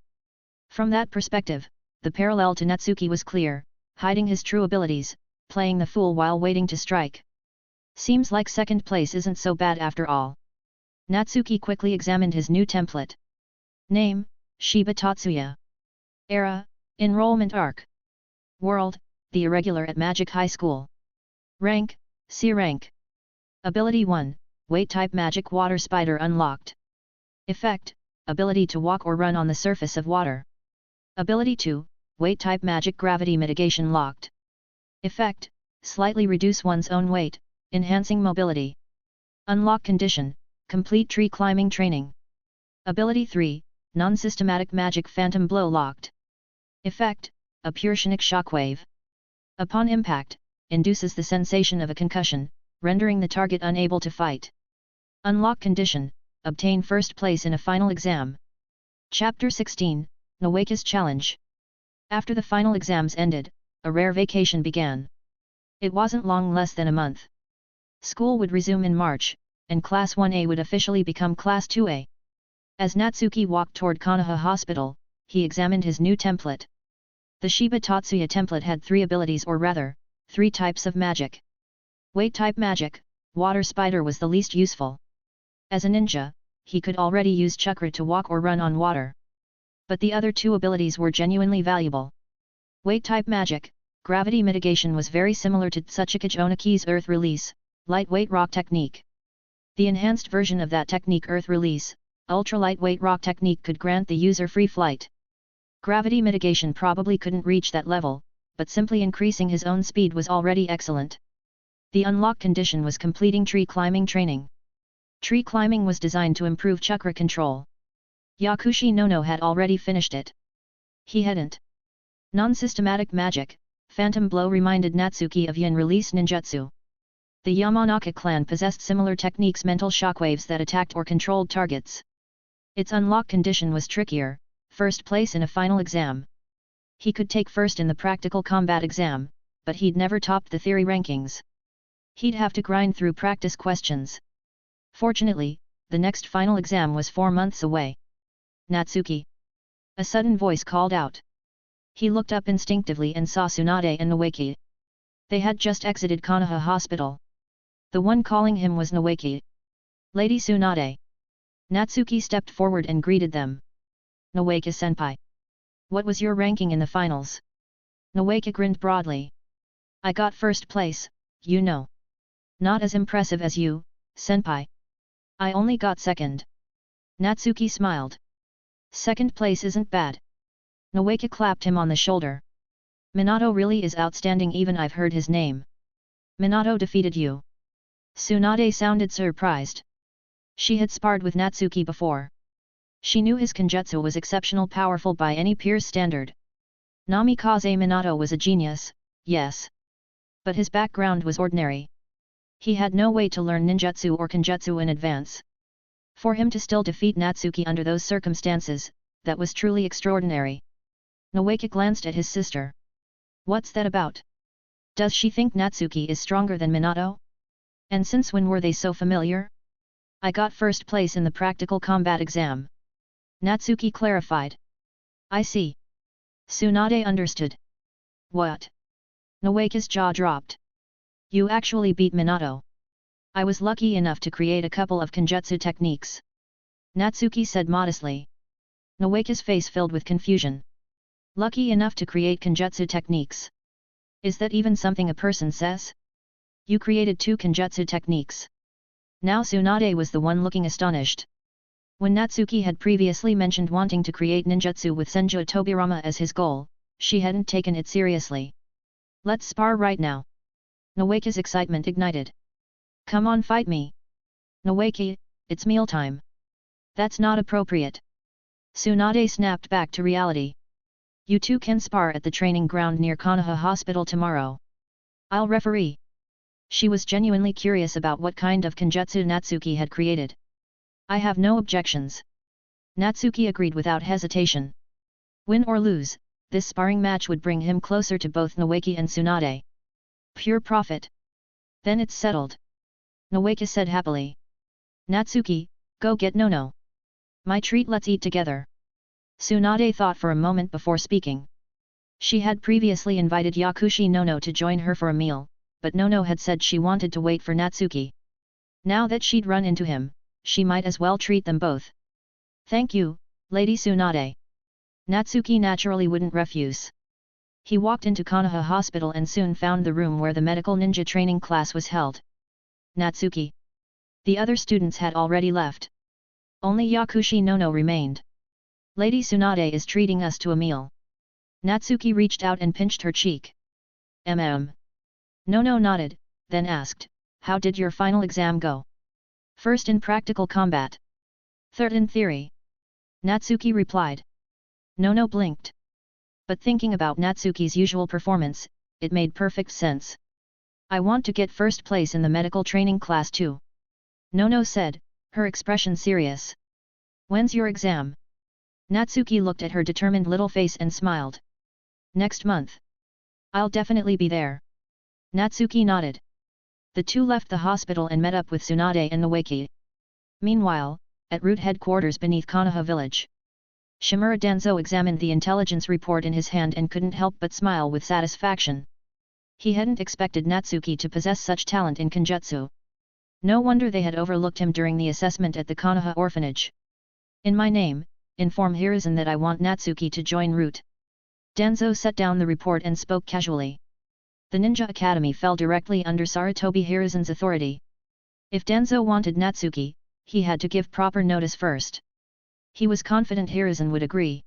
From that perspective, the parallel to Natsuki was clear, hiding his true abilities, playing the fool while waiting to strike. Seems like second place isn't so bad after all. Natsuki quickly examined his new template. Name, Shiba Tatsuya. Era, Enrollment Arc. World, the Irregular at Magic High School. Rank, C rank. Ability 1, Weight type Magic Water Spider unlocked. Effect, ability to walk or run on the surface of water. Ability 2, Weight type Magic Gravity Mitigation locked. Effect, slightly reduce one's own weight, enhancing mobility. Unlock condition, complete tree climbing training. Ability 3, Non-Systematic Magic Phantom Blow locked. Effect, a pure sonic shockwave. Upon impact, induces the sensation of a concussion, rendering the target unable to fight. Unlock condition, obtain first place in a final exam. Chapter 16, Nawaka's Challenge. After the final exams ended, a rare vacation began. It wasn't long, less than a month. School would resume in March, and Class 1A would officially become Class 2A. As Natsuki walked toward Konoha Hospital, he examined his new template. The Shiba Tatsuya template had 3 abilities, or rather, 3 types of magic. Weight type magic, Water Spider was the least useful. As a ninja, he could already use chakra to walk or run on water. But the other 2 abilities were genuinely valuable. Weight type magic, Gravity Mitigation, was very similar to Tsuchikage Onaki's Earth Release, lightweight rock technique. The enhanced version of that technique, Earth Release, ultra lightweight rock technique, could grant the user free flight. Gravity Mitigation probably couldn't reach that level, but simply increasing his own speed was already excellent. The unlock condition was completing tree climbing training. Tree climbing was designed to improve chakra control. Yakushi Nono had already finished it. He hadn't. Non-systematic magic, Phantom Blow, reminded Natsuki of Yin Release Ninjutsu. The Yamanaka clan possessed similar techniques, mental shockwaves that attacked or controlled targets. Its unlock condition was trickier, first place in a final exam. He could take first in the practical combat exam, but he'd never topped the theory rankings. He'd have to grind through practice questions. Fortunately, the next final exam was 4 months away. Natsuki! A sudden voice called out. He looked up instinctively and saw Tsunade and Nawaki. They had just exited Konoha Hospital. The one calling him was Nawaki. Lady Tsunade. Natsuki stepped forward and greeted them. Nawaki-senpai. What was your ranking in the finals? Nawaki grinned broadly. I got first place, you know. Not as impressive as you, senpai. I only got second. Natsuki smiled. Second place isn't bad. Nawaki clapped him on the shoulder. Minato really is outstanding, even I've heard his name. Minato defeated you. Tsunade sounded surprised. She had sparred with Natsuki before. She knew his kenjutsu was exceptional, powerful by any peer's standard. Namikaze Minato was a genius, yes. But his background was ordinary. He had no way to learn ninjutsu or kenjutsu in advance. For him to still defeat Natsuki under those circumstances, that was truly extraordinary. Nawaki glanced at his sister. What's that about? Does she think Natsuki is stronger than Minato? And since when were they so familiar? I got first place in the practical combat exam. Natsuki clarified. I see. Tsunade understood. What? Nawaki's jaw dropped. You actually beat Minato. I was lucky enough to create a couple of kenjutsu techniques. Natsuki said modestly. Nawaki's face filled with confusion. Lucky enough to create kenjutsu techniques. Is that even something a person says? You created 2 kenjutsu techniques. Now Tsunade was the one looking astonished. When Natsuki had previously mentioned wanting to create ninjutsu with Senju Tobirama as his goal, she hadn't taken it seriously. Let's spar right now. Nawaki's excitement ignited. Come on, fight me. Nawaki, it's mealtime. That's not appropriate. Tsunade snapped back to reality. You 2 can spar at the training ground near Konoha Hospital tomorrow. I'll referee. She was genuinely curious about what kind of kenjutsu Natsuki had created. I have no objections. Natsuki agreed without hesitation. Win or lose, this sparring match would bring him closer to both Nawaki and Tsunade. Pure profit. Then it's settled. Nawaki said happily. Natsuki, go get Nono. My treat, let's eat together. Tsunade thought for a moment before speaking. She had previously invited Yakushi Nono to join her for a meal, but Nono had said she wanted to wait for Natsuki. Now that she'd run into him, she might as well treat them both. Thank you, Lady Tsunade. Natsuki naturally wouldn't refuse. He walked into Konoha Hospital and soon found the room where the medical ninja training class was held. Natsuki. The other students had already left. Only Yakushi Nono remained. Lady Tsunade is treating us to a meal. Natsuki reached out and pinched her cheek. Nono nodded, then asked, how did your final exam go? First in practical combat. Third in theory. Natsuki replied. Nono blinked. But thinking about Natsuki's usual performance, it made perfect sense. I want to get first place in the medical training class too. Nono said, her expression serious. When's your exam? Natsuki looked at her determined little face and smiled. Next month. I'll definitely be there. Natsuki nodded. The two left the hospital and met up with Tsunade and Nawaki. Meanwhile, at route headquarters beneath Konoha village, Shimura Danzo examined the intelligence report in his hand and couldn't help but smile with satisfaction. He hadn't expected Natsuki to possess such talent in Kenjutsu. No wonder they had overlooked him during the assessment at the Konoha orphanage. In my name, inform Hiruzen that I want Natsuki to join route. Danzo set down the report and spoke casually. The Ninja Academy fell directly under Sarutobi Hiruzen's authority. If Danzo wanted Natsuki, he had to give proper notice first. He was confident Hiruzen would agree.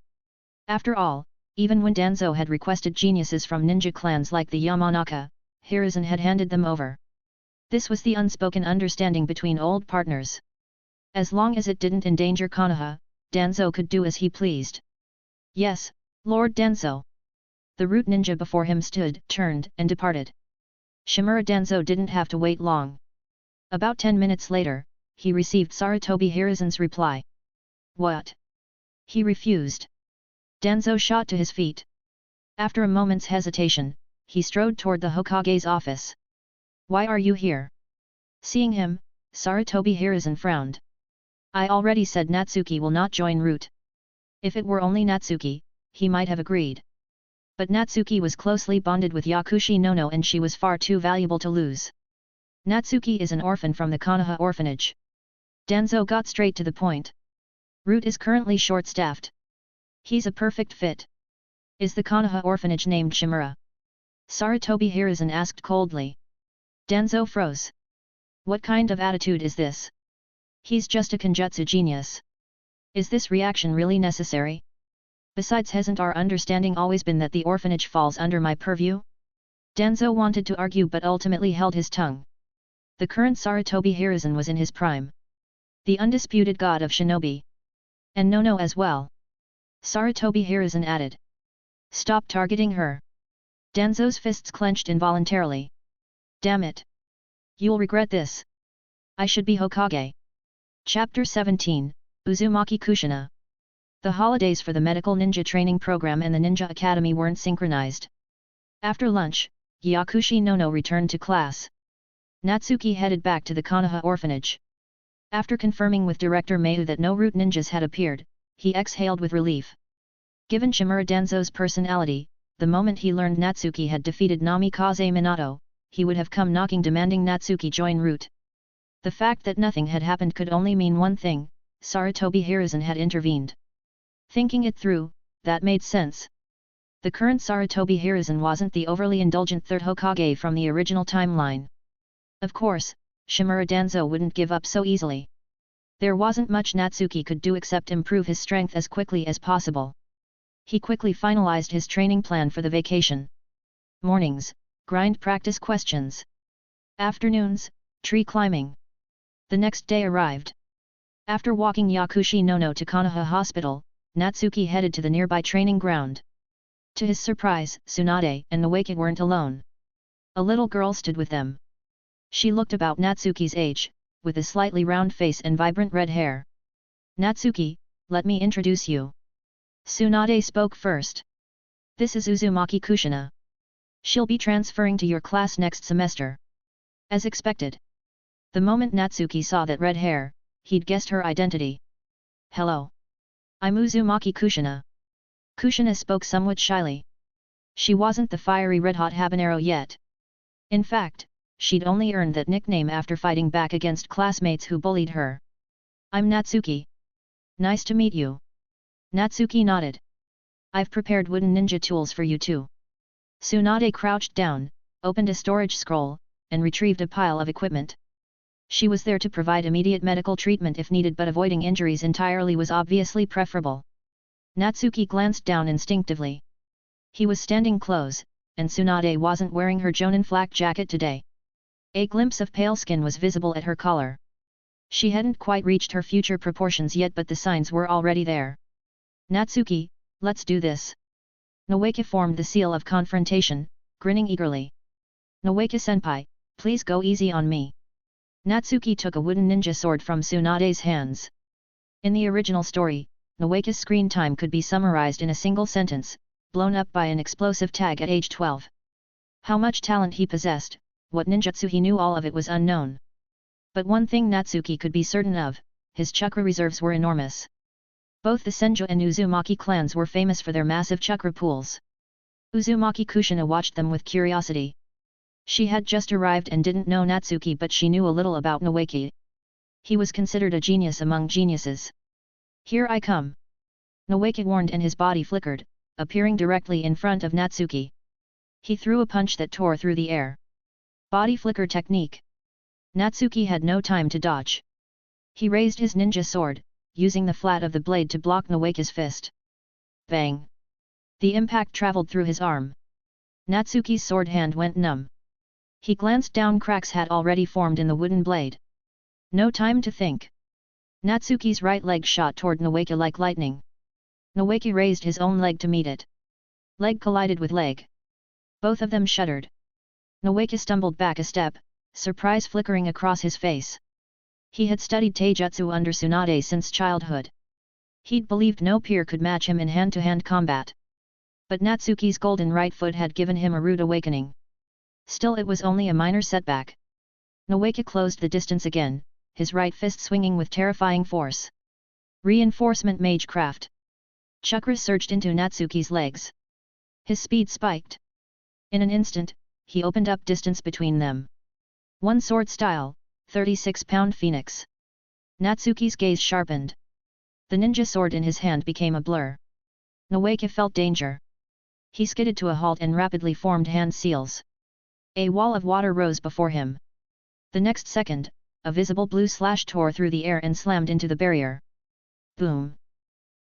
After all, even when Danzo had requested geniuses from ninja clans like the Yamanaka, Hiruzen had handed them over. This was the unspoken understanding between old partners. As long as it didn't endanger Konoha, Danzo could do as he pleased. Yes, Lord Danzo. The root ninja before him stood, turned, and departed. Shimura Danzo didn't have to wait long. About 10 minutes later, he received Sarutobi Hiruzen's reply. What? He refused. Danzo shot to his feet. After a moment's hesitation, he strode toward the Hokage's office. Why are you here? Seeing him, Sarutobi Hiruzen frowned. I already said Natsuki will not join route. If it were only Natsuki, he might have agreed. But Natsuki was closely bonded with Yakushi Nono and she was far too valuable to lose. Natsuki is an orphan from the Konoha orphanage. Danzo got straight to the point. Route is currently short-staffed. He's a perfect fit. Is the Konoha orphanage named Shimura? Sarutobi Hiruzen asked coldly. Danzo froze. What kind of attitude is this? He's just a Kenjutsu genius. Is this reaction really necessary? Besides, hasn't our understanding always been that the orphanage falls under my purview? Danzo wanted to argue but ultimately held his tongue. The current Sarutobi Hiruzen was in his prime. The undisputed god of shinobi. And Nono as well. Sarutobi Hiruzen added. Stop targeting her. Danzo's fists clenched involuntarily. Damn it. You'll regret this. I should be Hokage. Chapter 17, Uzumaki Kushina. The holidays for the medical ninja training program and the Ninja Academy weren't synchronized. After lunch, Yakushi Nono returned to class. Natsuki headed back to the Konoha orphanage. After confirming with Director Mayu that no root ninjas had appeared, he exhaled with relief. Given Shimura Danzo's personality, the moment he learned Natsuki had defeated Namikaze Minato, he would have come knocking demanding Natsuki join route. The fact that nothing had happened could only mean one thing: Sarutobi Hiruzen had intervened. Thinking it through, that made sense. The current Sarutobi Hiruzen wasn't the overly indulgent third Hokage from the original timeline. Of course, Shimura Danzo wouldn't give up so easily. There wasn't much Natsuki could do except improve his strength as quickly as possible. He quickly finalized his training plan for the vacation. Mornings, grind practice questions. Afternoons, tree climbing. The next day arrived. After walking Yakushi Nono to Konoha Hospital, Natsuki headed to the nearby training ground. To his surprise, Tsunade and Nawaki weren't alone. A little girl stood with them. She looked about Natsuki's age, with a slightly round face and vibrant red hair. Natsuki, let me introduce you. Tsunade spoke first. This is Uzumaki Kushina. She'll be transferring to your class next semester. As expected. The moment Natsuki saw that red hair, he'd guessed her identity. Hello. I'm Uzumaki Kushina. Kushina spoke somewhat shyly. She wasn't the fiery red-hot habanero yet. In fact, she'd only earned that nickname after fighting back against classmates who bullied her. I'm Natsuki. Nice to meet you. Natsuki nodded. I've prepared wooden ninja tools for you too. Tsunade crouched down, opened a storage scroll, and retrieved a pile of equipment. She was there to provide immediate medical treatment if needed, but avoiding injuries entirely was obviously preferable. Natsuki glanced down instinctively. He was standing close, and Tsunade wasn't wearing her jonin flak jacket today. A glimpse of pale skin was visible at her collar. She hadn't quite reached her future proportions yet, but the signs were already there. Natsuki, let's do this. Noeka formed the seal of confrontation, grinning eagerly. Noeka-senpai, please go easy on me. Natsuki took a wooden ninja sword from Tsunade's hands. In the original story, Noeka's screen time could be summarized in a single sentence, blown up by an explosive tag at age 12. How much talent he possessed, what ninjutsu he knew, all of it was unknown. But one thing Natsuki could be certain of, his chakra reserves were enormous. Both the Senju and Uzumaki clans were famous for their massive chakra pools. Uzumaki Kushina watched them with curiosity. She had just arrived and didn't know Natsuki, but she knew a little about Noeki. He was considered a genius among geniuses. Here I come. Noeki warned, and his body flickered, appearing directly in front of Natsuki. He threw a punch that tore through the air. Body flicker technique. Natsuki had no time to dodge. He raised his ninja sword, using the flat of the blade to block Noeka's fist. Bang! The impact traveled through his arm. Natsuki's sword hand went numb. He glanced down, cracks had already formed in the wooden blade. No time to think. Natsuki's right leg shot toward Noeka like lightning. Noeka raised his own leg to meet it. Leg collided with leg. Both of them shuddered. Noeka stumbled back a step, surprise flickering across his face. He had studied taijutsu under Tsunade since childhood. He'd believed no peer could match him in hand-to-hand combat. But Natsuki's golden right foot had given him a rude awakening. Still, it was only a minor setback. Noeka closed the distance again, his right fist swinging with terrifying force. Reinforcement magecraft. Chakra surged into Natsuki's legs. His speed spiked. In an instant, he opened up distance between them. One sword style, 36-pound phoenix. Natsuki's gaze sharpened. The ninja sword in his hand became a blur. Noeka felt danger. He skidded to a halt and rapidly formed hand seals. A wall of water rose before him. The next second, a visible blue slash tore through the air and slammed into the barrier. Boom!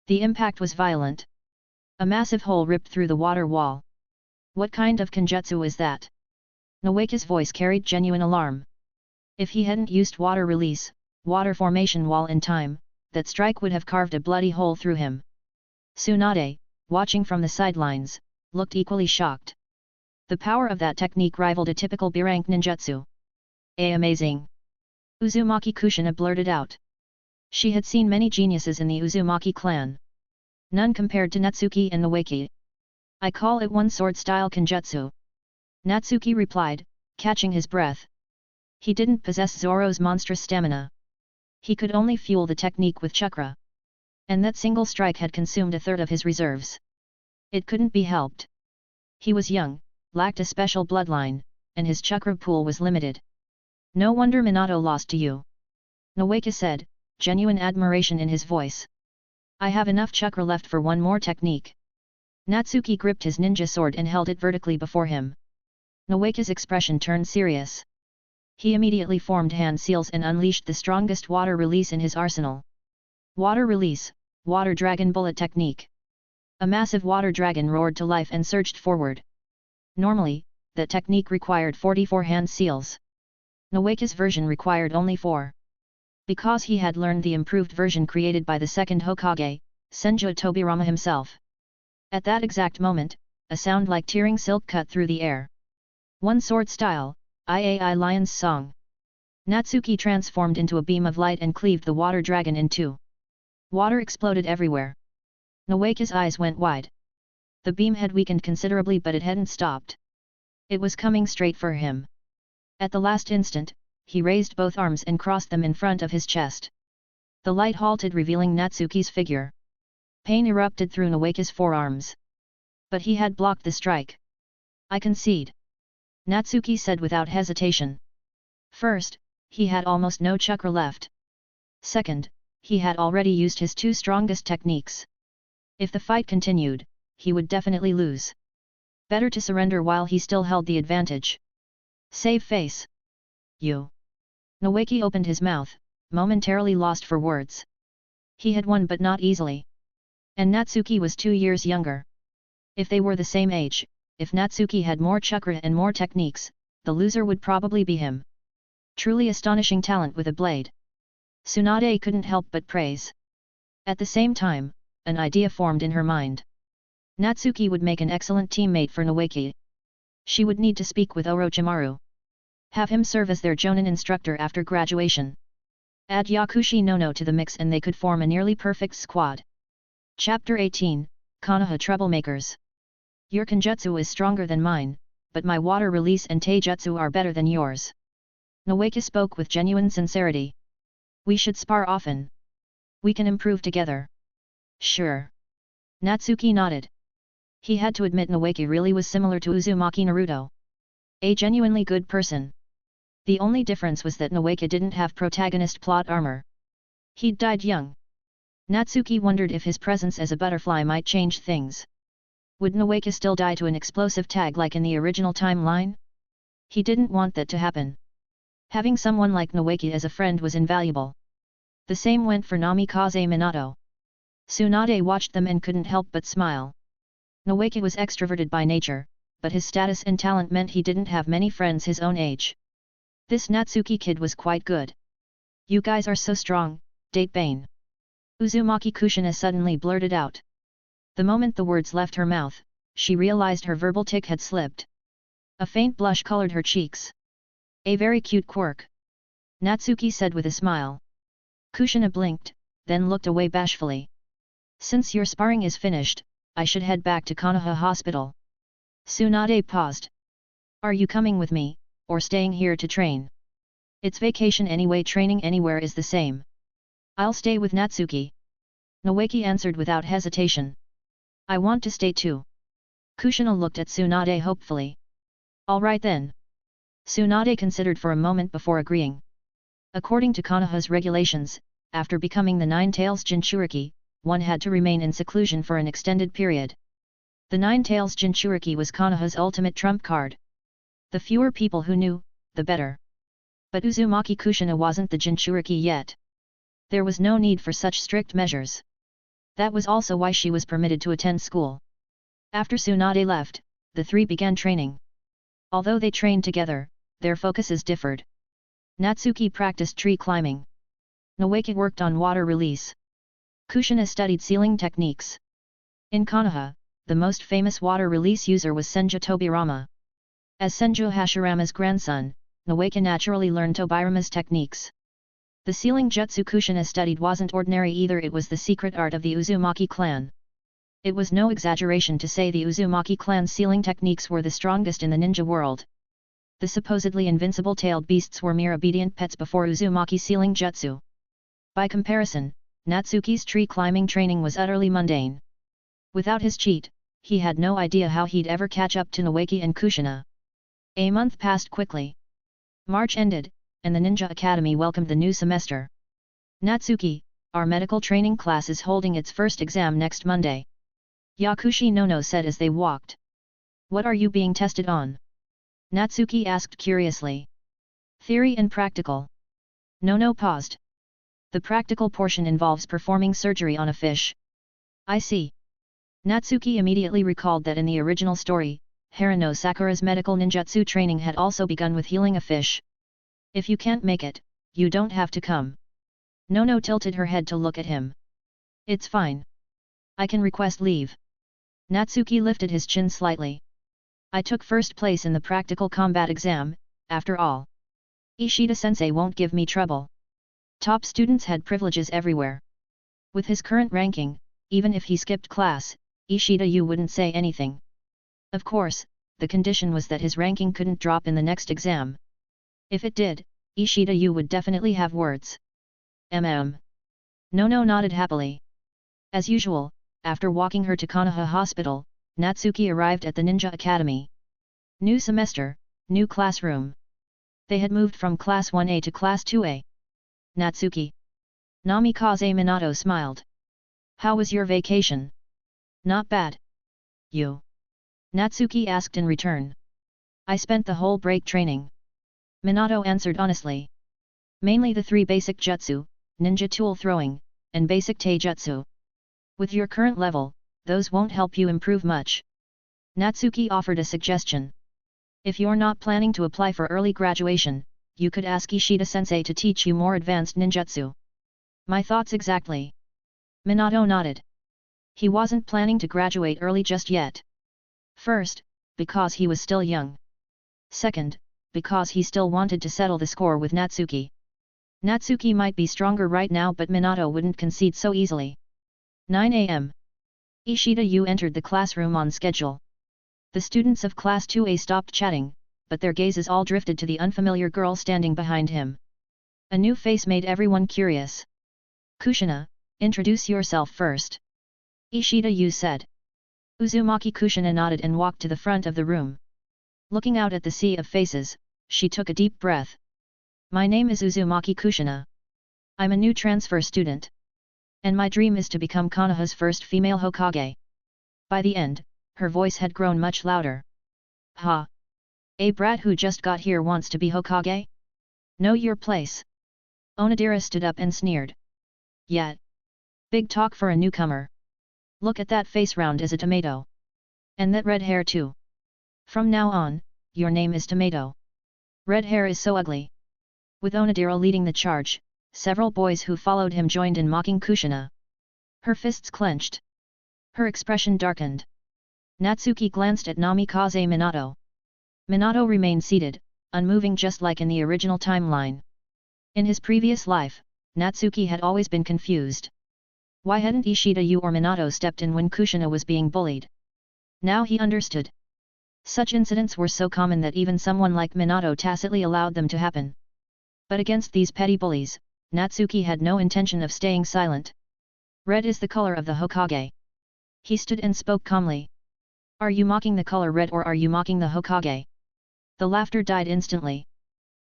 The impact was violent. A massive hole ripped through the water wall. What kind of kenjutsu is that? Noeka's voice carried genuine alarm. If he hadn't used water release, water formation wall in time, that strike would have carved a bloody hole through him. Tsunade, watching from the sidelines, looked equally shocked. The power of that technique rivaled a typical B-rank ninjutsu. Amazing! Uzumaki Kushina blurted out. She had seen many geniuses in the Uzumaki clan. None compared to Natsuki and Noeki. I call it one-sword style kenjutsu. Natsuki replied, catching his breath. He didn't possess Zoro's monstrous stamina. He could only fuel the technique with chakra. And that single strike had consumed a third of his reserves. It couldn't be helped. He was young, lacked a special bloodline, and his chakra pool was limited. No wonder Minato lost to you. Noeka said, genuine admiration in his voice. I have enough chakra left for one more technique. Natsuki gripped his ninja sword and held it vertically before him. Noeka's expression turned serious. He immediately formed hand seals and unleashed the strongest water release in his arsenal. Water release, water dragon bullet technique. A massive water dragon roared to life and surged forward. Normally, that technique required 44 hand seals. Noeka's version required only 4. Because he had learned the improved version created by the second Hokage, Senju Tobirama himself. At that exact moment, a sound like tearing silk cut through the air. One sword style, Iai Lion's Song. Natsuki transformed into a beam of light and cleaved the water dragon in two. Water exploded everywhere. Noeka's eyes went wide. The beam had weakened considerably, but it hadn't stopped. It was coming straight for him. At the last instant, he raised both arms and crossed them in front of his chest. The light halted, revealing Natsuki's figure. Pain erupted through Nawaki's forearms. But he had blocked the strike. I concede, Natsuki said without hesitation. First, he had almost no chakra left. Second, he had already used his two strongest techniques. If the fight continued, he would definitely lose. Better to surrender while he still held the advantage. Save face. You. Nawaki opened his mouth, momentarily lost for words. He had won, but not easily. And Natsuki was 2 years younger. If they were the same age, if Natsuki had more chakra and more techniques, the loser would probably be him. Truly astonishing talent with a blade. Tsunade couldn't help but praise. At the same time, an idea formed in her mind. Natsuki would make an excellent teammate for Nawaki. She would need to speak with Orochimaru. Have him serve as their Jonin instructor after graduation. Add Yakushi Nono to the mix and they could form a nearly perfect squad. Chapter 18, Konoha Troublemakers. Your Kenjutsu is stronger than mine, but my water release and Taijutsu are better than yours. Nawaki spoke with genuine sincerity. We should spar often. We can improve together. Sure. Natsuki nodded. He had to admit Nawaki really was similar to Uzumaki Naruto. A genuinely good person. The only difference was that Nawaki didn't have protagonist plot armor. He'd died young. Natsuki wondered if his presence as a butterfly might change things. Would Nawaki still die to an explosive tag like in the original timeline? He didn't want that to happen. Having someone like Nawaki as a friend was invaluable. The same went for Namikaze Minato. Tsunade watched them and couldn't help but smile. Nawaki was extroverted by nature, but his status and talent meant he didn't have many friends his own age. This Natsuki kid was quite good. You guys are so strong, date Bane. Uzumaki Kushina suddenly blurted out. The moment the words left her mouth, she realized her verbal tic had slipped. A faint blush colored her cheeks. A very cute quirk, Natsuki said with a smile. Kushina blinked, then looked away bashfully. Since your sparring is finished, I should head back to Konoha Hospital. Tsunade paused. Are you coming with me, or staying here to train? It's vacation anyway, training anywhere is the same. I'll stay with Natsuki. Nawaki answered without hesitation. I want to stay too. Kushina looked at Tsunade hopefully. All right then. Tsunade considered for a moment before agreeing. According to Konoha's regulations, after becoming the Nine-Tails Jinchuriki, one had to remain in seclusion for an extended period. The Nine-Tails Jinchuriki was Konoha's ultimate trump card. The fewer people who knew, the better. But Uzumaki Kushina wasn't the Jinchuriki yet. There was no need for such strict measures. That was also why she was permitted to attend school. After Tsunade left, the three began training. Although they trained together, their focuses differed. Natsuki practiced tree climbing. Nawaki worked on water release. Kushina studied sealing techniques. In Konoha, the most famous water release user was Senju Tobirama. As Senju Hashirama's grandson, Nawaki naturally learned Tobirama's techniques. The sealing jutsu Kushina studied wasn't ordinary either, it was the secret art of the Uzumaki clan. It was no exaggeration to say the Uzumaki clan's sealing techniques were the strongest in the ninja world. The supposedly invincible tailed beasts were mere obedient pets before Uzumaki sealing jutsu. By comparison, Natsuki's tree climbing training was utterly mundane. Without his cheat, he had no idea how he'd ever catch up to Nawaki and Kushina. A month passed quickly. March ended, and the Ninja Academy welcomed the new semester. Natsuki, our medical training class is holding its first exam next Monday. Yakushi Nono said as they walked. What are you being tested on? Natsuki asked curiously. Theory and practical. Nono paused. The practical portion involves performing surgery on a fish. I see. Natsuki immediately recalled that in the original story, Haruno Sakura's medical ninjutsu training had also begun with healing a fish. If you can't make it, you don't have to come. Nono tilted her head to look at him. It's fine. I can request leave. Natsuki lifted his chin slightly. I took first place in the practical combat exam, after all. Ishida-sensei won't give me trouble. Top students had privileges everywhere. With his current ranking, even if he skipped class, Ishida Yu wouldn't say anything. Of course, the condition was that his ranking couldn't drop in the next exam. If it did, Ishida Yu would definitely have words. Nono nodded happily. As usual, after walking her to Konoha Hospital, Natsuki arrived at the Ninja Academy. New semester, new classroom. They had moved from Class 1A to Class 2A. Natsuki. Namikaze Minato smiled. How was your vacation? Not bad. You? Natsuki asked in return. I spent the whole break training. Minato answered honestly. Mainly the 3 basic jutsu, ninja tool throwing, and basic taijutsu. With your current level, those won't help you improve much. Natsuki offered a suggestion. If you're not planning to apply for early graduation, you could ask Ishida-sensei to teach you more advanced ninjutsu. My thoughts exactly. Minato nodded. He wasn't planning to graduate early just yet. First, because he was still young. Second, because he still wanted to settle the score with Natsuki. Natsuki might be stronger right now, but Minato wouldn't concede so easily. 9 a.m. Ishida Yu entered the classroom on schedule. The students of Class 2A stopped chatting, but their gazes all drifted to the unfamiliar girl standing behind him. A new face made everyone curious. Kushina, introduce yourself first. Ishida Yu said. Uzumaki Kushina nodded and walked to the front of the room. Looking out at the sea of faces, she took a deep breath. My name is Uzumaki Kushina. I'm a new transfer student. And my dream is to become Konoha's first female Hokage. By the end, her voice had grown much louder. Ha! A brat who just got here wants to be Hokage? Know your place. Onodera stood up and sneered. Yet. Big talk for a newcomer. Look at that face round as a tomato. And that red hair too. From now on, your name is Tomato. Red hair is so ugly. With Onodera leading the charge, several boys who followed him joined in mocking Kushina. Her fists clenched. Her expression darkened. Natsuki glanced at Namikaze Minato. Minato remained seated, unmoving just like in the original timeline. In his previous life, Natsuki had always been confused. Why hadn't Ishida Yu or Minato stepped in when Kushina was being bullied? Now he understood. Such incidents were so common that even someone like Minato tacitly allowed them to happen. But against these petty bullies, Natsuki had no intention of staying silent. Red is the color of the Hokage. He stood and spoke calmly. Are you mocking the color red or are you mocking the Hokage? The laughter died instantly.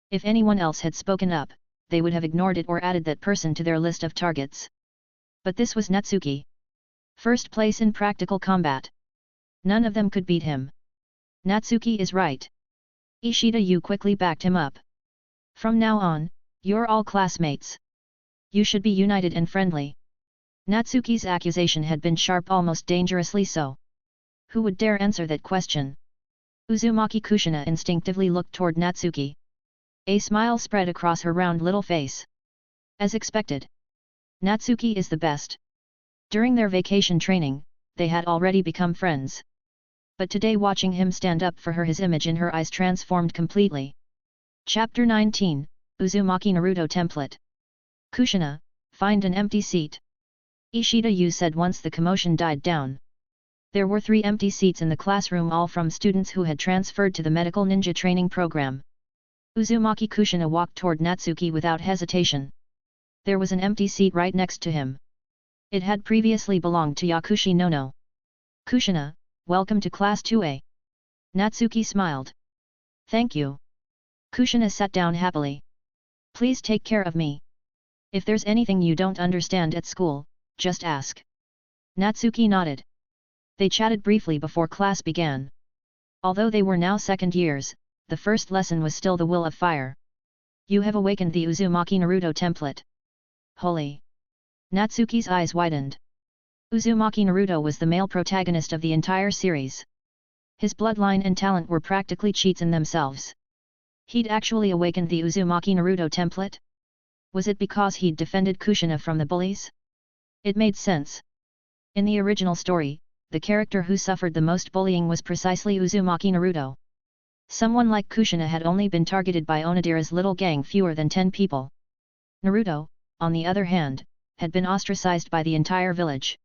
If anyone else had spoken up, they would have ignored it or added that person to their list of targets. But this was Natsuki. First place in practical combat. None of them could beat him. Natsuki is right. Ishida Yu quickly backed him up. From now on, you're all classmates. You should be united and friendly. Natsuki's accusation had been sharp, almost dangerously so. Who would dare answer that question? Uzumaki Kushina instinctively looked toward Natsuki. A smile spread across her round little face. As expected. Natsuki is the best. During their vacation training, they had already become friends. But today, watching him stand up for her, his image in her eyes transformed completely. Chapter 19, Uzumaki Naruto Template. Kushina, find an empty seat. Ishida Yu said once the commotion died down. There were 3 empty seats in the classroom, all from students who had transferred to the medical ninja training program. Uzumaki Kushina walked toward Natsuki without hesitation. There was an empty seat right next to him. It had previously belonged to Yakushi Nono. Kushina, welcome to Class 2A. Natsuki smiled. Thank you. Kushina sat down happily. Please take care of me. If there's anything you don't understand at school, just ask. Natsuki nodded. They chatted briefly before class began. Although they were now second years, the first lesson was still the Will of Fire. You have awakened the Uzumaki Naruto template. Holy! Natsuki's eyes widened. Uzumaki Naruto was the male protagonist of the entire series. His bloodline and talent were practically cheats in themselves. He'd actually awakened the Uzumaki Naruto template? Was it because he'd defended Kushina from the bullies? It made sense. In the original story, the character who suffered the most bullying was precisely Uzumaki Naruto. Someone like Kushina had only been targeted by Onodera's little gang, fewer than 10 people. Naruto, on the other hand, had been ostracized by the entire village.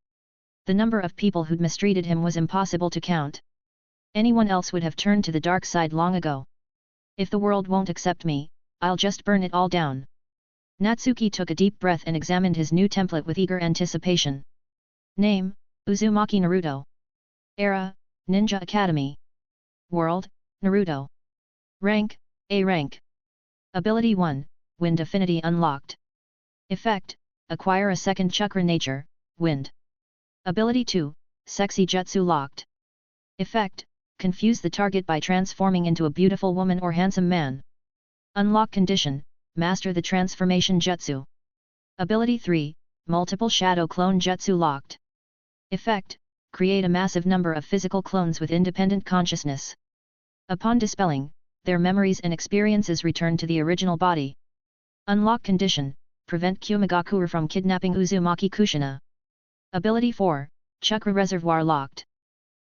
The number of people who'd mistreated him was impossible to count. Anyone else would have turned to the dark side long ago. If the world won't accept me, I'll just burn it all down. Natsuki took a deep breath and examined his new template with eager anticipation. Name, Uzumaki Naruto. Era, Ninja Academy. World, Naruto. Rank, A rank. Ability 1, Wind Affinity unlocked. Effect, acquire a second chakra nature, Wind. Ability 2, Sexy Jutsu locked. Effect, confuse the target by transforming into a beautiful woman or handsome man. Unlock condition, master the transformation jutsu. Ability 3, Multiple Shadow Clone Jutsu locked. Effect, create a massive number of physical clones with independent consciousness. Upon dispelling, their memories and experiences return to the original body. Unlock condition, prevent Kumigakure from kidnapping Uzumaki Kushina. Ability 4, Chakra Reservoir locked.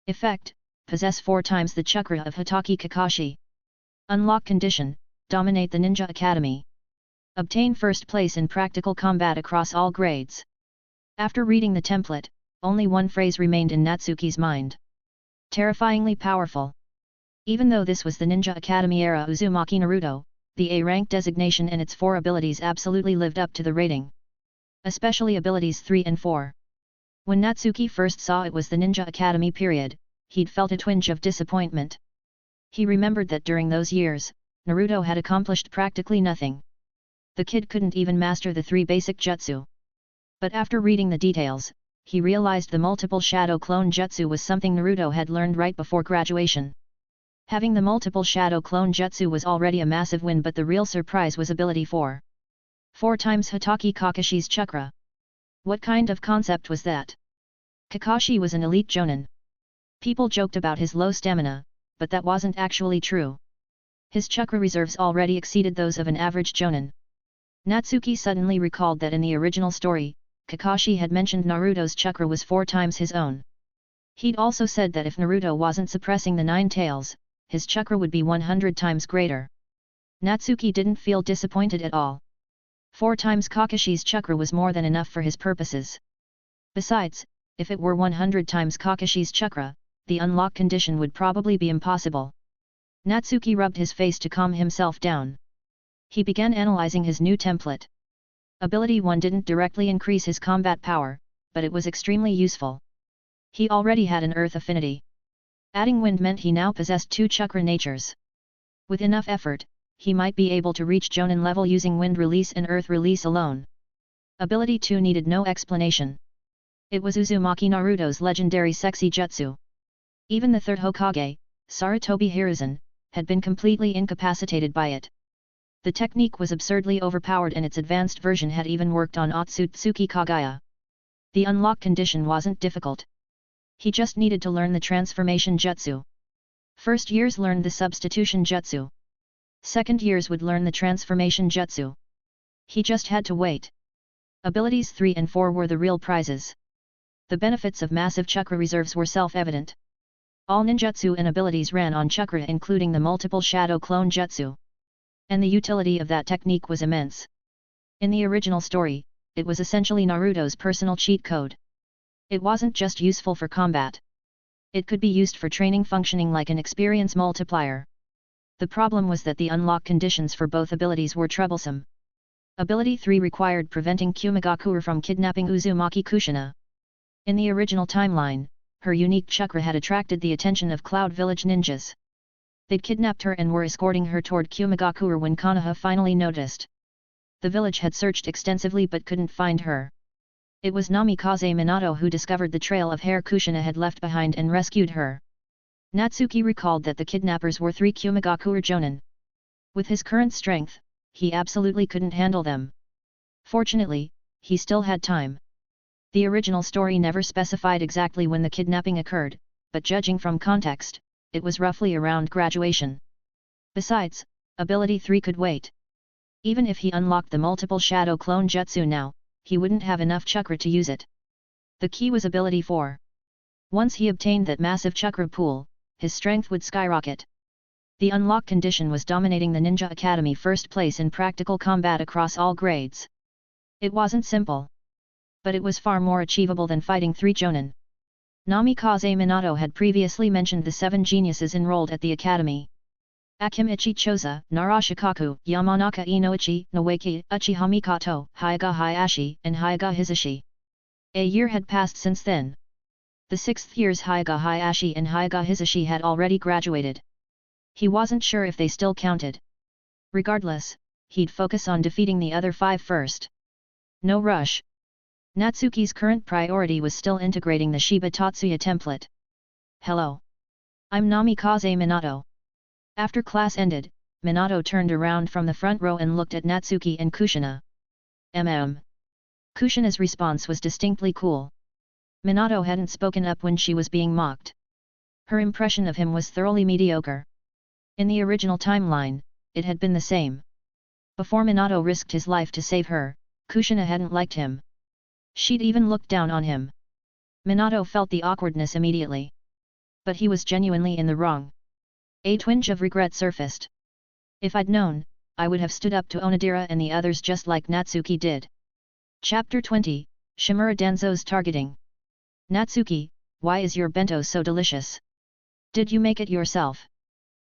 Effect, possess 4 times the chakra of Hitaki Kakashi. Unlock condition, dominate the Ninja Academy. Obtain first place in practical combat across all grades. After reading the template, only one phrase remained in Natsuki's mind. Terrifyingly powerful. Even though this was the Ninja Academy era Uzumaki Naruto, the A rank designation and its 4 abilities absolutely lived up to the rating. Especially abilities 3 and 4. When Natsuki first saw it was the Ninja Academy period, he'd felt a twinge of disappointment. He remembered that during those years, Naruto had accomplished practically nothing. The kid couldn't even master the 3 basic jutsu. But after reading the details, he realized the multiple shadow clone jutsu was something Naruto had learned right before graduation. Having the multiple shadow clone jutsu was already a massive win, but the real surprise was ability 4. 4 times Hitaki Kakashi's chakra. What kind of concept was that? Kakashi was an elite jonin. People joked about his low stamina, but that wasn't actually true. His chakra reserves already exceeded those of an average jonin. Natsuki suddenly recalled that in the original story, Kakashi had mentioned Naruto's chakra was 4 times his own. He'd also said that if Naruto wasn't suppressing the 9 tails, his chakra would be 100 times greater. Natsuki didn't feel disappointed at all. 4 times Kakashi's chakra was more than enough for his purposes. Besides, if it were 100 times Kakashi's chakra, the unlock condition would probably be impossible. Natsuki rubbed his face to calm himself down. He began analyzing his new template. Ability 1 didn't directly increase his combat power, but it was extremely useful. He already had an earth affinity. Adding wind meant he now possessed 2 chakra natures. With enough effort, he might be able to reach Jonin level using wind release and earth release alone. Ability 2 needed no explanation. It was Uzumaki Naruto's legendary sexy jutsu. Even the third Hokage, Sarutobi Hiruzen, had been completely incapacitated by it. The technique was absurdly overpowered and its advanced version had even worked on Otsutsuki Kagaya. The unlock condition wasn't difficult. He just needed to learn the transformation jutsu. First years learned the substitution jutsu. Second years would learn the transformation jutsu. He just had to wait. Abilities 3 and 4 were the real prizes. The benefits of massive chakra reserves were self-evident. All ninjutsu and abilities ran on chakra, including the multiple shadow clone jutsu. And the utility of that technique was immense. In the original story, it was essentially Naruto's personal cheat code. It wasn't just useful for combat. It could be used for training, functioning like an experience multiplier. The problem was that the unlock conditions for both abilities were troublesome. Ability 3 required preventing Kumigakure from kidnapping Uzumaki Kushina. In the original timeline, her unique chakra had attracted the attention of Cloud Village ninjas. They'd kidnapped her and were escorting her toward Kumigakure when Konoha finally noticed. The village had searched extensively but couldn't find her. It was Namikaze Minato who discovered the trail of hair Kushina had left behind and rescued her. Natsuki recalled that the kidnappers were 3 Kumigakure jonin. With his current strength, he absolutely couldn't handle them. Fortunately, he still had time. The original story never specified exactly when the kidnapping occurred, but judging from context, it was roughly around graduation. Besides, ability 3 could wait. Even if he unlocked the multiple shadow clone jutsu now, he wouldn't have enough chakra to use it. The key was ability 4. Once he obtained that massive chakra pool, his strength would skyrocket. The unlock condition was dominating the Ninja Academy first place in practical combat across all grades. It wasn't simple. But it was far more achievable than fighting 3 jonin. Namikaze Minato had previously mentioned the 7 geniuses enrolled at the academy. Akimichi Choza, Narashikaku, Yamanaka Inoichi, Noeki, Uchiha Mikoto, Hyuga Hayashi, and Hyuga Hisashi. A year had passed since then. The 6th year's Hyuga Hayashi and Hyuga Hisashi had already graduated. He wasn't sure if they still counted. Regardless, he'd focus on defeating the other 5 first. No rush. Natsuki's current priority was still integrating the Shiba Tatsuya template. Hello. I'm Namikaze Minato. After class ended, Minato turned around from the front row and looked at Natsuki and Kushina. Kushina's response was distinctly cool. Minato hadn't spoken up when she was being mocked. Her impression of him was thoroughly mediocre. In the original timeline, it had been the same. Before Minato risked his life to save her, Kushina hadn't liked him. She'd even looked down on him. Minato felt the awkwardness immediately. But he was genuinely in the wrong. A twinge of regret surfaced. If I'd known, I would have stood up to Onodera and the others just like Natsuki did. Chapter 20, Shimura Danzo's Targeting. Natsuki, why is your bento so delicious? Did you make it yourself?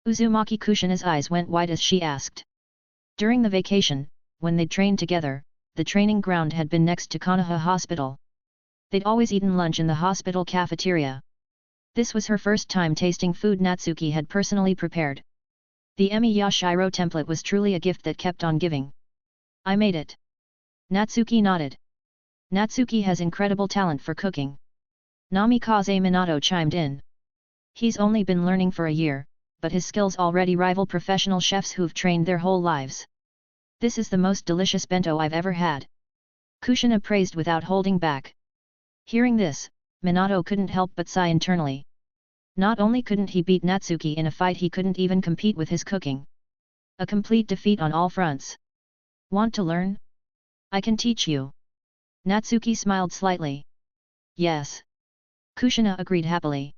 Uzumaki Kushina's eyes went wide as she asked. During the vacation, when they'd trained together, the training ground had been next to Konoha Hospital. They'd always eaten lunch in the hospital cafeteria. This was her first time tasting food Natsuki had personally prepared. The Emi Yashiro template was truly a gift that kept on giving. I made it. Natsuki nodded. Natsuki has incredible talent for cooking. Namikaze Minato chimed in. He's only been learning for a year, but his skills already rival professional chefs who've trained their whole lives. This is the most delicious bento I've ever had. Kushina praised without holding back. Hearing this, Minato couldn't help but sigh internally. Not only couldn't he beat Natsuki in a fight, he couldn't even compete with his cooking. A complete defeat on all fronts. Want to learn? I can teach you. Natsuki smiled slightly. Yes. Kushina agreed happily.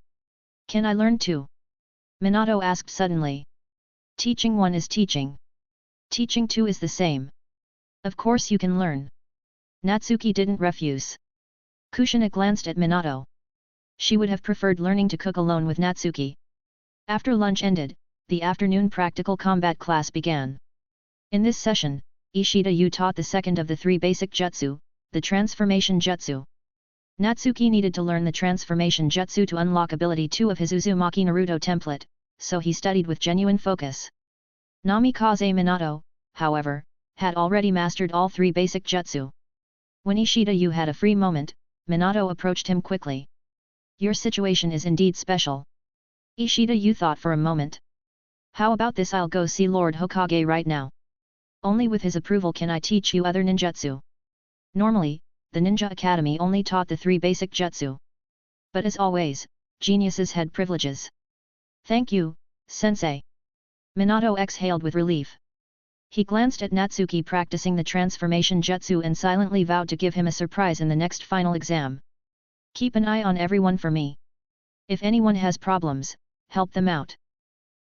Can I learn too? Minato asked suddenly. Teaching one is teaching. Teaching two is the same. Of course you can learn. Natsuki didn't refuse. Kushina glanced at Minato. She would have preferred learning to cook alone with Natsuki. After lunch ended, the afternoon practical combat class began. In this session, Ishida Yu taught the second of the 3 basic jutsu, the transformation jutsu. Natsuki needed to learn the transformation jutsu to unlock ability 2 of his Uzumaki Naruto template, so he studied with genuine focus. Namikaze Minato, however, had already mastered all 3 basic jutsu. When Ishida Yu had a free moment, Minato approached him quickly. Your situation is indeed special. Ishida Yu thought for a moment. How about this? I'll go see Lord Hokage right now. Only with his approval can I teach you other ninjutsu. Normally, the Ninja Academy only taught the 3 basic jutsu. But as always, geniuses had privileges. Thank you, sensei. Minato exhaled with relief. He glanced at Natsuki practicing the transformation jutsu and silently vowed to give him a surprise in the next final exam. Keep an eye on everyone for me. If anyone has problems, help them out.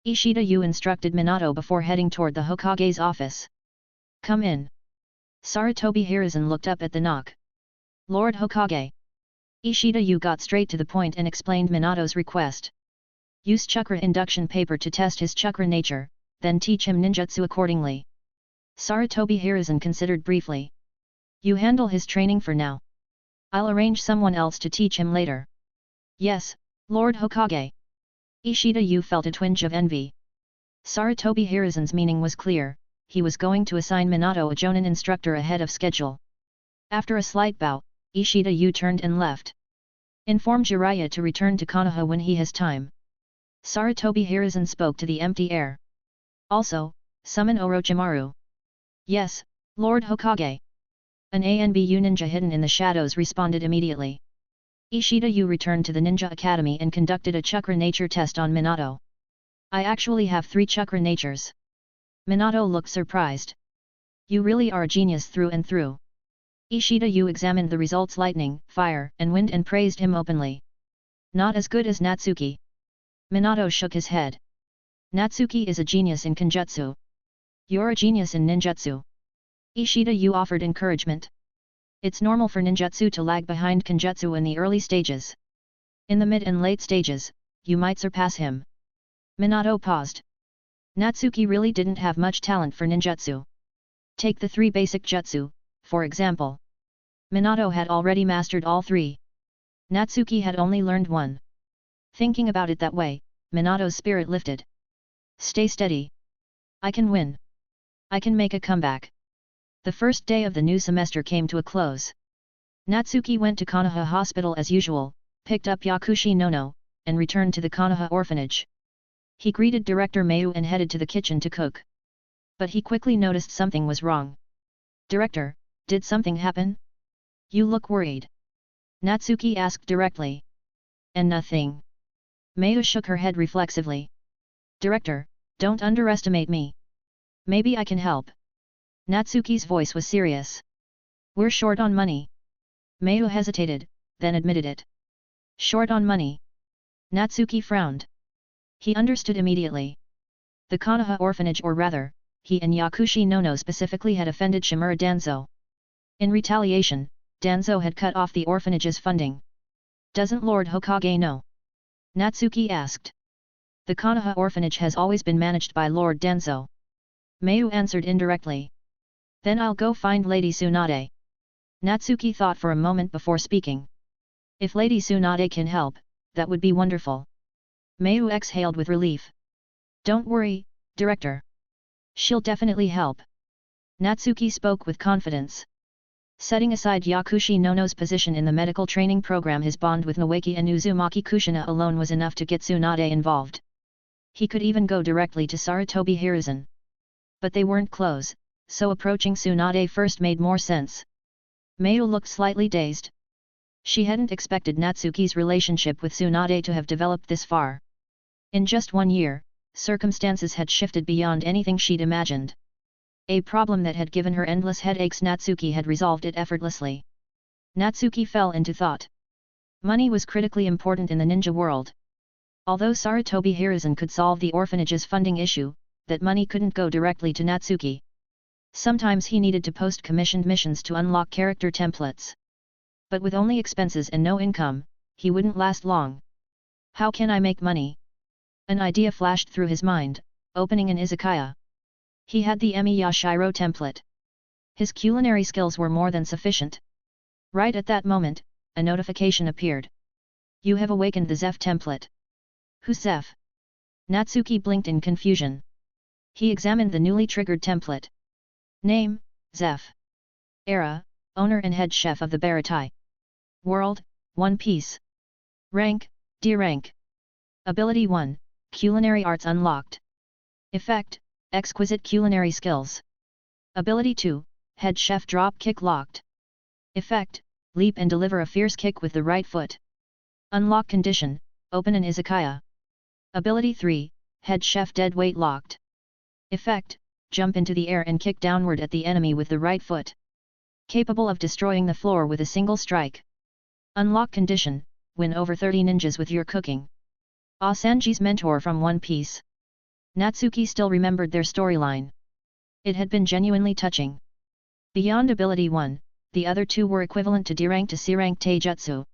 Ishida Yu instructed Minato before heading toward the Hokage's office. Come in. Sarutobi Hiruzen looked up at the knock. Lord Hokage. Ishida Yu got straight to the point and explained Minato's request. Use chakra induction paper to test his chakra nature, then teach him ninjutsu accordingly. Sarutobi Hiruzen considered briefly. You handle his training for now. I'll arrange someone else to teach him later. Yes, Lord Hokage. Ishida Yu felt a twinge of envy. Sarutobi Hiruzen's meaning was clear, he was going to assign Minato a Jonin instructor ahead of schedule. After a slight bow, Ishida Yu turned and left. Inform Jiraiya to return to Konoha when he has time. Sarutobi Hiruzen spoke to the empty air. Also, summon Orochimaru. Yes, Lord Hokage. An ANBU ninja hidden in the shadows responded immediately. Ishida Yu returned to the Ninja Academy and conducted a chakra nature test on Minato. I actually have 3 chakra natures. Minato looked surprised. You really are a genius through and through. Ishida Yu examined the results lightning, fire, and wind and praised him openly. Not as good as Natsuki. Minato shook his head. Natsuki is a genius in Kenjutsu. You're a genius in ninjutsu. Ishida Yu offered encouragement. It's normal for ninjutsu to lag behind Kenjutsu in the early stages. In the mid and late stages, you might surpass him. Minato paused. Natsuki really didn't have much talent for ninjutsu. Take the 3 basic jutsu, for example. Minato had already mastered all 3. Natsuki had only learned 1. Thinking about it that way, Minato's spirit lifted. Stay steady. I can win. I can make a comeback. The first day of the new semester came to a close. Natsuki went to Konoha Hospital as usual, picked up Yakushi Nono, and returned to the Konoha orphanage. He greeted Director Mayu and headed to the kitchen to cook. But he quickly noticed something was wrong. Director, did something happen? You look worried. Natsuki asked directly. And nothing. Mayu shook her head reflexively. Director, don't underestimate me. Maybe I can help. Natsuki's voice was serious. We're short on money. Mayu hesitated, then admitted it. Short on money. Natsuki frowned. He understood immediately. The Konoha orphanage, or rather, he and Yakushi Nono specifically, had offended Shimura Danzo. In retaliation, Danzo had cut off the orphanage's funding. Doesn't Lord Hokage know? Natsuki asked. The Konoha orphanage has always been managed by Lord Danzo. Mayu answered indirectly. Then I'll go find Lady Tsunade. Natsuki thought for a moment before speaking. If Lady Tsunade can help, that would be wonderful. Mayu exhaled with relief. Don't worry, Director. She'll definitely help. Natsuki spoke with confidence. Setting aside Yakushi Nono's position in the medical training program, his bond with Naoki and Uzumaki Kushina alone was enough to get Tsunade involved. He could even go directly to Sarutobi Hiruzen. But they weren't close, so approaching Tsunade first made more sense. Mayu looked slightly dazed. She hadn't expected Natsuki's relationship with Tsunade to have developed this far. In just 1 year, circumstances had shifted beyond anything she'd imagined. A problem that had given her endless headaches, Natsuki had resolved it effortlessly. Natsuki fell into thought. Money was critically important in the ninja world. Although Sarutobi Hiruzen could solve the orphanage's funding issue, that money couldn't go directly to Natsuki. Sometimes he needed to post commissioned missions to unlock character templates. But with only expenses and no income, he wouldn't last long. How can I make money? An idea flashed through his mind, opening an izakaya. He had the Emi Yashiro template. His culinary skills were more than sufficient. Right at that moment, a notification appeared. You have awakened the Zeph template. Who's Zeph? Natsuki blinked in confusion. He examined the newly triggered template. Name, Zeph. Era, owner and head chef of the Baratai. World, One Piece. Rank, D rank. Ability 1, Culinary Arts unlocked. Effect, Exquisite culinary skills. Ability 2, Head chef drop kick locked. Effect, leap and deliver a fierce kick with the right foot. Unlock condition, open an izakaya. Ability 3, Head chef dead weight locked. Effect, jump into the air and kick downward at the enemy with the right foot. Capable of destroying the floor with a single strike. Unlock condition, win over 30 ninjas with your cooking. Sanji's mentor from One Piece. Natsuki still remembered their storyline. It had been genuinely touching. Beyond ability 1, the other 2 were equivalent to D rank to C rank taijutsu.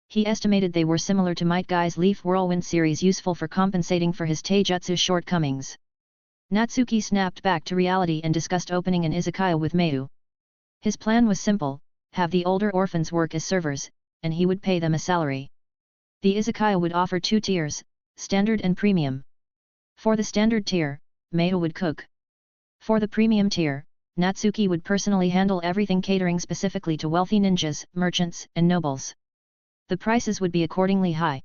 He estimated they were similar to Might Guy's Leaf Whirlwind series, useful for compensating for his taijutsu shortcomings. Natsuki snapped back to reality and discussed opening an izakaya with Mayu. His plan was simple: have the older orphans work as servers, and he would pay them a salary. The izakaya would offer 2 tiers, standard and premium. For the standard tier, Mayu would cook. For the premium tier, Natsuki would personally handle everything, catering specifically to wealthy ninjas, merchants, and nobles. The prices would be accordingly high.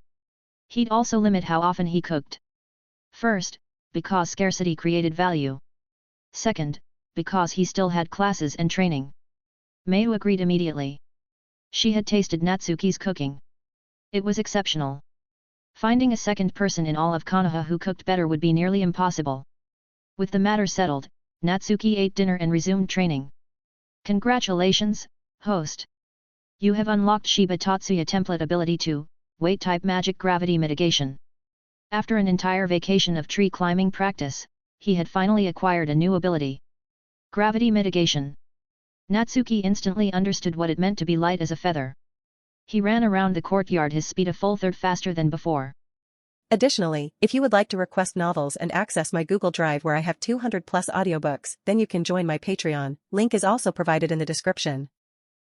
He'd also limit how often he cooked. First, because scarcity created value. Second, because he still had classes and training. Mayu agreed immediately. She had tasted Natsuki's cooking. It was exceptional. Finding a second person in all of Konoha who cooked better would be nearly impossible. With the matter settled, Natsuki ate dinner and resumed training. Congratulations, host! You have unlocked Shiba Tatsuya template ability 2, weight type magic gravity mitigation. After an entire vacation of tree climbing practice, he had finally acquired a new ability. Gravity mitigation. Natsuki instantly understood what it meant to be light as a feather. He ran around the courtyard his speed a full third faster than before. Additionally, if you would like to request novels and access my Google Drive where I have 200 plus audiobooks, then you can join my Patreon. Link is also provided in the description.